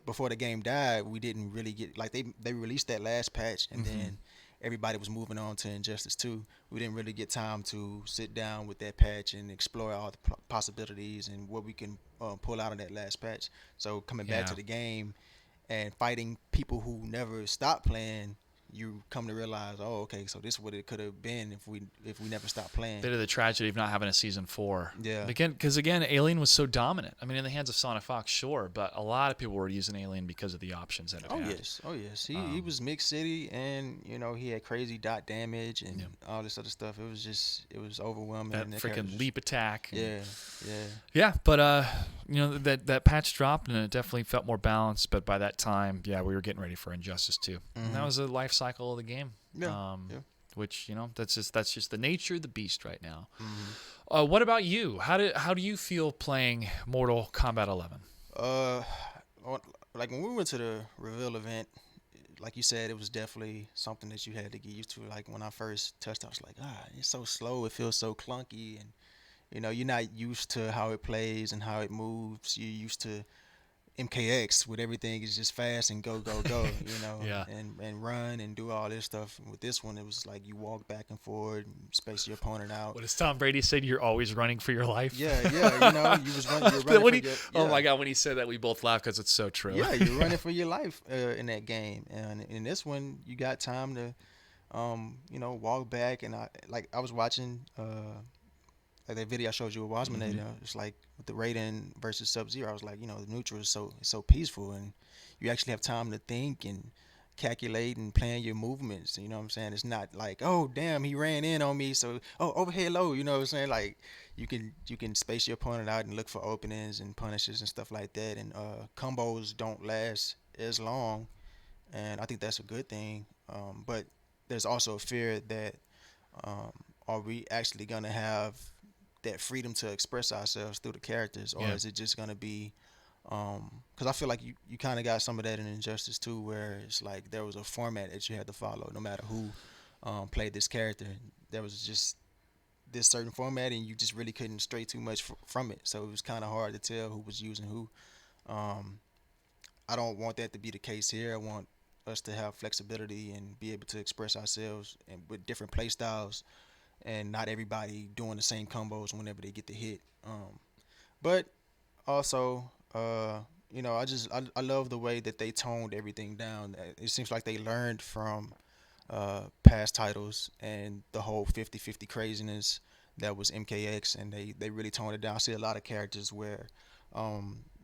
before the game died, we didn't really get, like, they released that last patch, and then everybody was moving on to Injustice 2. We didn't really get time to sit down with that patch and explore all the possibilities and what we can pull out of that last patch. So coming back to the game and fighting people who never stopped playing, you come to realize, oh, okay, so this is what it could have been if we never stopped playing. Bit of the tragedy of not having a season 4. Yeah. Because again, Alien was so dominant. I mean, in the hands of Sonic Fox, sure, but a lot of people were using Alien because of the options that it had. Oh yes. He was mixed city, and he had crazy dot damage and all this other stuff. It was overwhelming. That freaking leap attack. Yeah. But that patch dropped and it definitely felt more balanced. But by that time, we were getting ready for Injustice 2. And that was a life cycle of the game. Which that's just the nature of the beast right now. What about you? How do you feel playing Mortal Kombat 11? Like when we went to the reveal event, like you said, it was definitely something that you had to get used to. Like when I first touched it, I was like, it's so slow, it feels so clunky, and you're not used to how it plays and how it moves. You're used to MKX with everything is just fast and go, and run and do all this stuff. And with this one, it was like you walk back and forward and space your opponent out. What, as Tom Brady said, you're always running for your life? Yeah, you was running Oh my God, when he said that, we both laughed because it's so true. Yeah, you're running for your life in that game. And in this one, you got time to, walk back. And I was watching like that video I showed you with Wasminator, it's like with the Raiden versus Sub-Zero, I was like, the neutral is so peaceful, and you actually have time to think and calculate and plan your movements. You know what I'm saying? It's not like, oh damn, he ran in on me, so overhead low. You know what I'm saying? Like you can space your opponent out and look for openings and punishes and stuff like that. And combos don't last as long, and I think that's a good thing. But there's also a fear that are we actually gonna have that freedom to express ourselves through the characters, or is it just gonna be because I feel like you kind of got some of that in Injustice 2, where it's like there was a format that you had to follow no matter who played this character. There was just this certain format, and you just really couldn't stray too much from it, so it was kind of hard to tell who was using who. I don't want that to be the case here. I want us to have flexibility and be able to express ourselves and with different play styles, and not everybody doing the same combos whenever they get the hit. But also, I love the way that they toned everything down. It seems like they learned from past titles and the whole 50-50 craziness that was MKX, and they really toned it down. I see a lot of characters where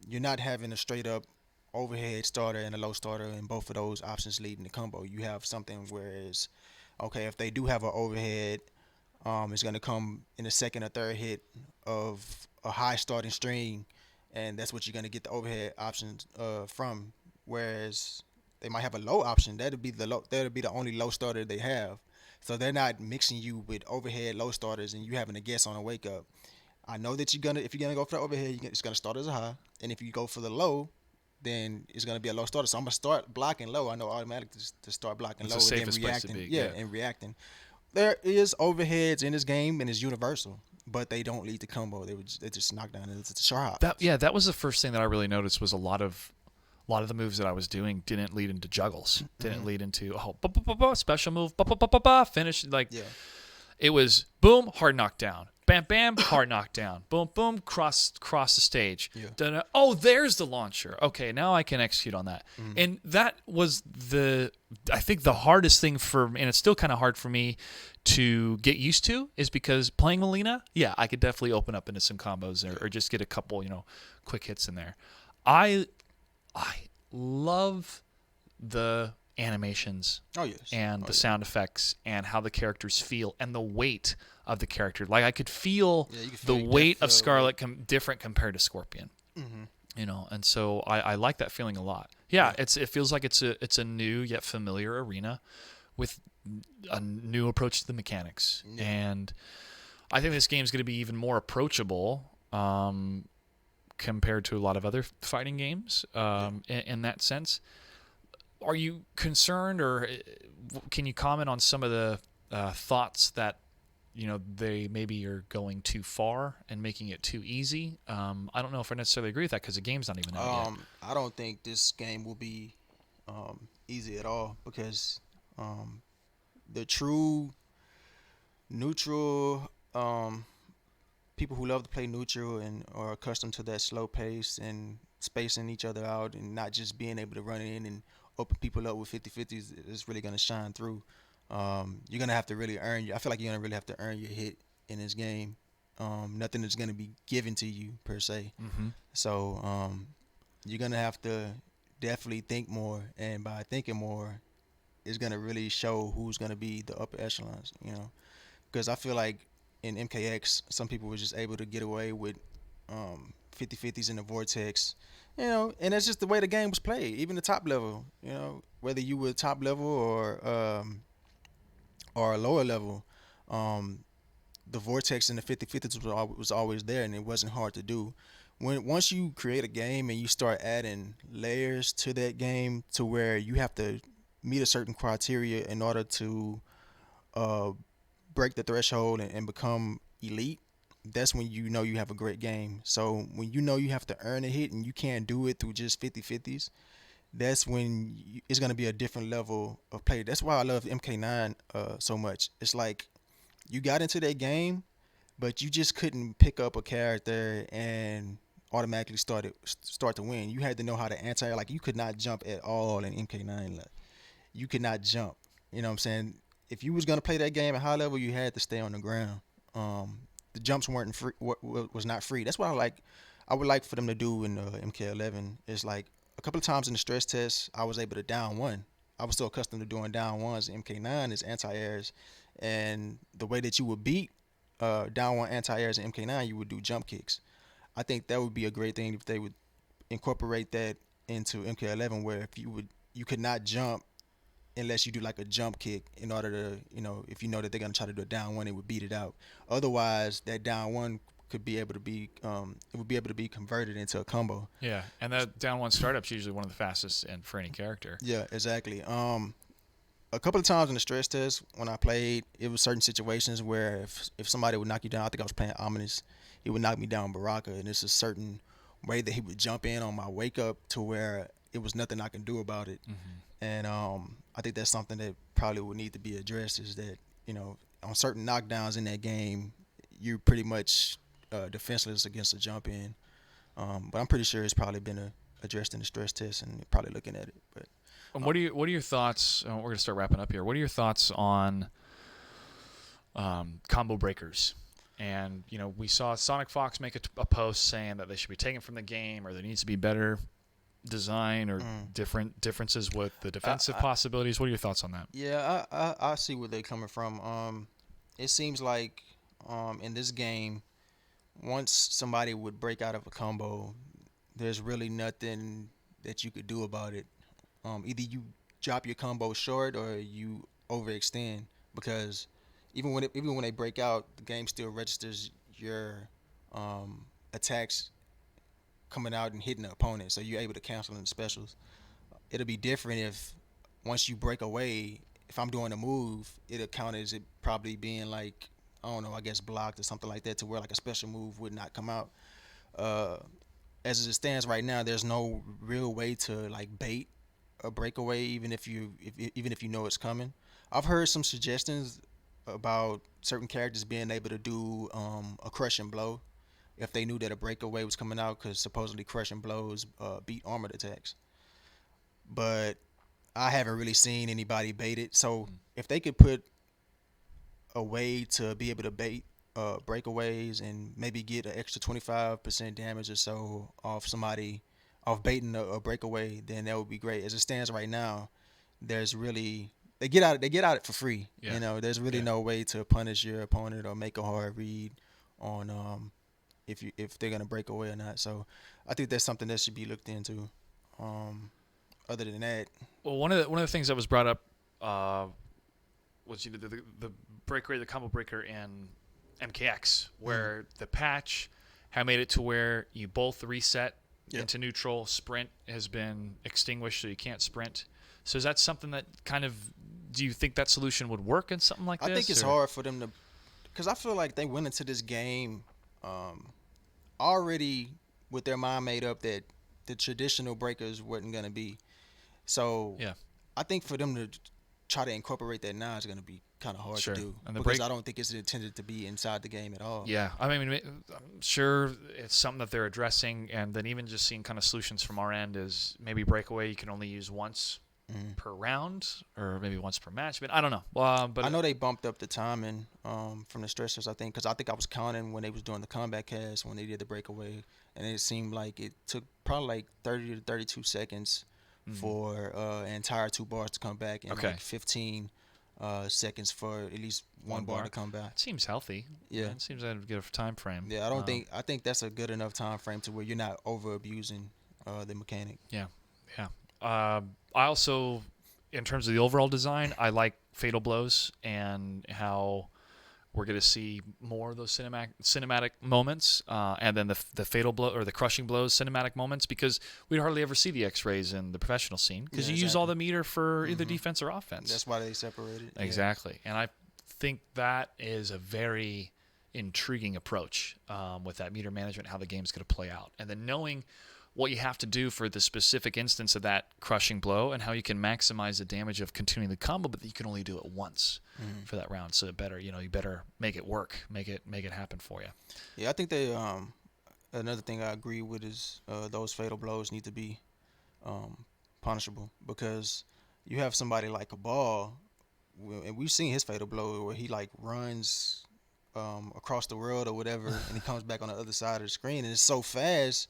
you're not having a straight up overhead starter and a low starter, and both of those options leading the combo. You have something where it's, okay, if they do have an overhead, it's going to come in the second or third hit of a high starting string, and that's what you're going to get the overhead options from. Whereas they might have a low option. That'll be the only low starter they have. So they're not mixing you with overhead low starters and you having to guess on a wake up. I know that if you're gonna go for the overhead, it's gonna start as a high, and if you go for the low, then it's gonna be a low starter. So I'm gonna start blocking low. I know automatically to start blocking It's low the and then safest place to reacting. be. Yeah, and reacting. There is overheads in this game, and it's universal, but they don't lead to combo. They just knock down. It's a sharp. That was the first thing that I really noticed was a lot of the moves that I was doing didn't lead into juggles. Didn't lead into special move, finish like it was boom, hard knockdown. Bam, bam, hard knockdown. Boom, boom, cross the stage. Yeah. Oh, there's the launcher. Okay, now I can execute on that. And that was I think the hardest thing and it's still kind of hard for me to get used to, is because playing Melina, I could definitely open up into some combos or just get a couple, quick hits in there. I love the animations and the sound effects and how the characters feel and the weight of the character. Like I could feel the weight of Scarlet different compared to Scorpion. And so I like that feeling a lot. It feels like it's a new yet familiar arena with a new approach to the mechanics. And I think this game's going to be even more approachable compared to a lot of other fighting games in that sense. Are you concerned, or can you comment on some of the thoughts that they maybe are going too far and making it too easy? I don't know if I necessarily agree with that because the game's not even out yet. I don't think this game will be easy at all, because the true neutral people who love to play neutral and are accustomed to that slow pace and spacing each other out and not just being able to run in and open people up with 50-50s is really going to shine through. You're going to have to really I feel like you're going to really have to earn your hit in this game. Nothing is going to be given to you per se. So you're going to have to definitely think more, and by thinking more, it's going to really show who's going to be the upper echelons, because I feel like in MKX, some people were just able to get away with 50-50s in the Vortex, and that's just the way the game was played. Even the top level, whether you were top level or a lower level, the Vortex and the 50-50s was always there, and it wasn't hard to do. Once you create a game and you start adding layers to that game to where you have to meet a certain criteria in order to break the threshold and become elite, that's when you have a great game. So when you have to earn a hit and you can't do it through just 50-50s, that's when it's going to be a different level of play. That's why I love MK9 so much. It's like you got into that game, but you just couldn't pick up a character and automatically start to win. You had to know how to anti. Like, you could not jump at all in MK9. You could not jump. You know what I'm saying? If you was gonna play that game at high level, you had to stay on the ground. The jumps weren't free. Was not free. That's what I would like for them to do in MK11. Is like a couple of times in the stress test, I was able to down one. I was so accustomed to doing down ones. MK9 is anti-airs, and the way that you would beat down one anti-airs in MK9, you would do jump kicks. I think that would be a great thing if they would incorporate that into MK11, where you could not jump unless you do like a jump kick in order to, if you know that they're going to try to do a down one, it would beat it out. Otherwise, that down one could be able to be it would be able to be converted into a combo. Yeah, and that down one startup's usually one of the fastest and for any character. Yeah, exactly. A couple of times in the stress test when I played, it was certain situations where if somebody would knock you down, I think I was playing Ominous, he would knock me down Baraka, and it's a certain way that he would jump in on my wake up to where it was nothing I can do about it. And I think that's something that probably would need to be addressed, is that, on certain knockdowns in that game, you're pretty much defenseless against a jump in. But I'm pretty sure it's probably been addressed in the stress test, and probably looking at it. But what are your thoughts? We're going to start wrapping up here. What are your thoughts on combo breakers? And we saw Sonic Fox make a post saying that they should be taken from the game, or there needs to be better design or differences with the defensive possibilities. What are your thoughts on that? Yeah, I see where they're coming from. It seems like in this game, once somebody would break out of a combo, there's really nothing that you could do about it. Either you drop your combo short or you overextend, because even when they break out, the game still registers your attacks coming out and hitting the opponent, so you're able to cancel in the specials. It'll be different if once you break away, if I'm doing a move, it'll count as it probably being like, I don't know, I guess blocked or something like that, to where like a special move would not come out. Uh, as it stands right now, there's no real way to like bait a breakaway, even if you know it's coming. I've heard some suggestions about certain characters being able to do a crushing blow if they knew that a breakaway was coming out, because supposedly crushing blows beat armored attacks. But I haven't really seen anybody bait it. So if they could put a way to be able to bait breakaways and maybe get an extra 25% damage or so off somebody, off baiting a breakaway, then that would be great. As it stands right now, there's really they get out it for free. Yeah. You know, there's really no way to punish your opponent or make a hard read on if they're gonna break away or not. So I think that's something that should be looked into. Other than that, well, one of the things that was brought up was the break rate, the combo breaker in MKX, where the patch had made it to where you both reset into neutral. Sprint has been extinguished, so you can't sprint. So is that something that kind of, do you think that solution would work in something like this? I think it's hard for them to, because I feel like they went into this game already with their mind made up that the traditional breakers wasn't going to be. So I think for them to try to incorporate that now is going to be kind of hard to do, and because I don't think it's intended to be inside the game at all. Yeah, I mean, I'm sure it's something that they're addressing, and then even just seeing kind of solutions from our end is maybe breakaway you can only use once per round, or maybe once per match. But I don't know. But I know they bumped up the timing from the stressors, I think, because I think I was counting when they was doing the combat cast when they did the breakaway, and it seemed like it took probably like 30 to 32 seconds for an entire 2 bars to come back, and like 15 seconds for at least one bar to come back. It seems healthy. Yeah, it seems like a good time frame. Yeah, I think that's a good enough time frame to where you're not over abusing the mechanic. Yeah. I also, in terms of the overall design, I like fatal blows and how we're going to see more of those cinematic moments, and then the fatal blow or the crushing blows cinematic moments, because we'd hardly ever see the X-rays in the professional scene because you use all the meter for either defense or offense. That's why they separated. Exactly, and I think that is a very intriguing approach with that meter management, how the game's going to play out, and then knowing what you have to do for the specific instance of that crushing blow and how you can maximize the damage of continuing the combo, but that you can only do it once for that round. So you better make it work, make it happen for you. Yeah, I think they another thing I agree with is those fatal blows need to be punishable, because you have somebody like a ball, and we've seen his fatal blow where he like runs across the world or whatever, and he comes back on the other side of the screen, and it's so fast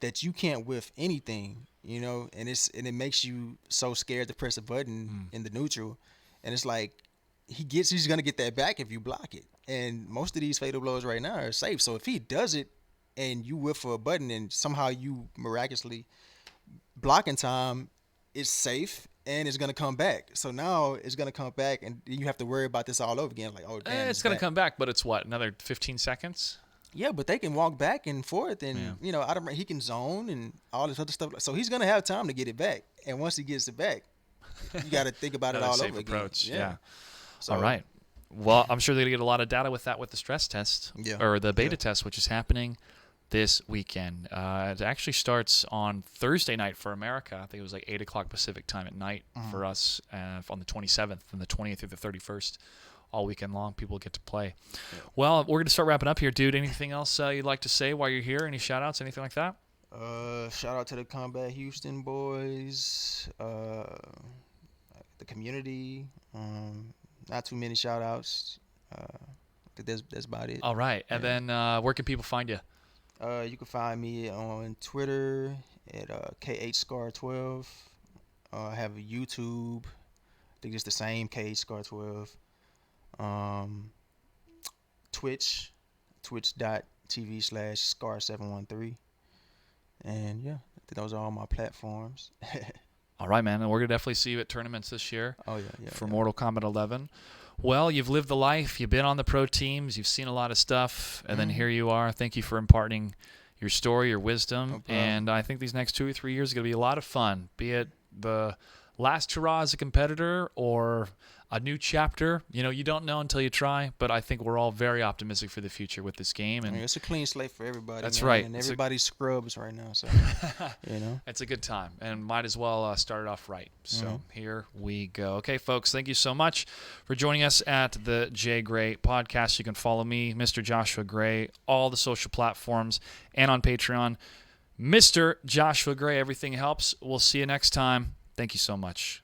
that you can't whiff anything, and it makes you so scared to press a button in the neutral, and it's like he's gonna get that back if you block it. And most of these fatal blows right now are safe, so if he does it and you whiff for a button and somehow you miraculously block in time, it's safe and it's gonna come back. So now it's gonna come back, and you have to worry about this all over again. Like, oh damn, it's gonna come back, but it's what, another 15 seconds? Yeah, but they can walk back and forth, and he can zone and all this other stuff. So he's gonna have time to get it back, and once he gets it back, you got to think about it all over approach. again. Yeah. So, all right. Well, I'm sure they're gonna get a lot of data with the stress test, or the beta test, which is happening this weekend. It actually starts on Thursday night for America. I think it was like 8:00 Pacific time at night for us on the 27th, and the 20th through the 31st. All weekend long, people get to play. Yeah. Well, we're going to start wrapping up here, dude. Anything else you'd like to say while you're here? Any shout-outs, anything like that? Shout out to the Combat Houston boys, the community. Not too many shout-outs. I think that's about it. All right. And then where can people find you? You can find me on Twitter at KHScar12. I have a YouTube. I think it's the same KHScar12. twitch.tv/scar713, and I think those are all my platforms. All right, man, and we're gonna definitely see you at tournaments this year. Oh yeah, for Mortal Kombat 11. Well, you've lived the life. You've been on the pro teams. You've seen a lot of stuff. And then here you are. Thank you for imparting your story, your wisdom. And I think these next 2 or 3 years are going to be a lot of fun, be it the last hurrah as a competitor or a new chapter. You don't know until you try, but I think we're all very optimistic for the future with this game. And it's a clean slate for everybody. That's man, right. And everybody's scrubs right now, so It's a good time, and might as well start it off right. So here we go. Okay, folks, thank you so much for joining us at the J.Gray podcast. You can follow me, Mr. Joshua Gray, all the social platforms, and on Patreon, Mr. Joshua Gray. Everything helps. We'll see you next time. Thank you so much.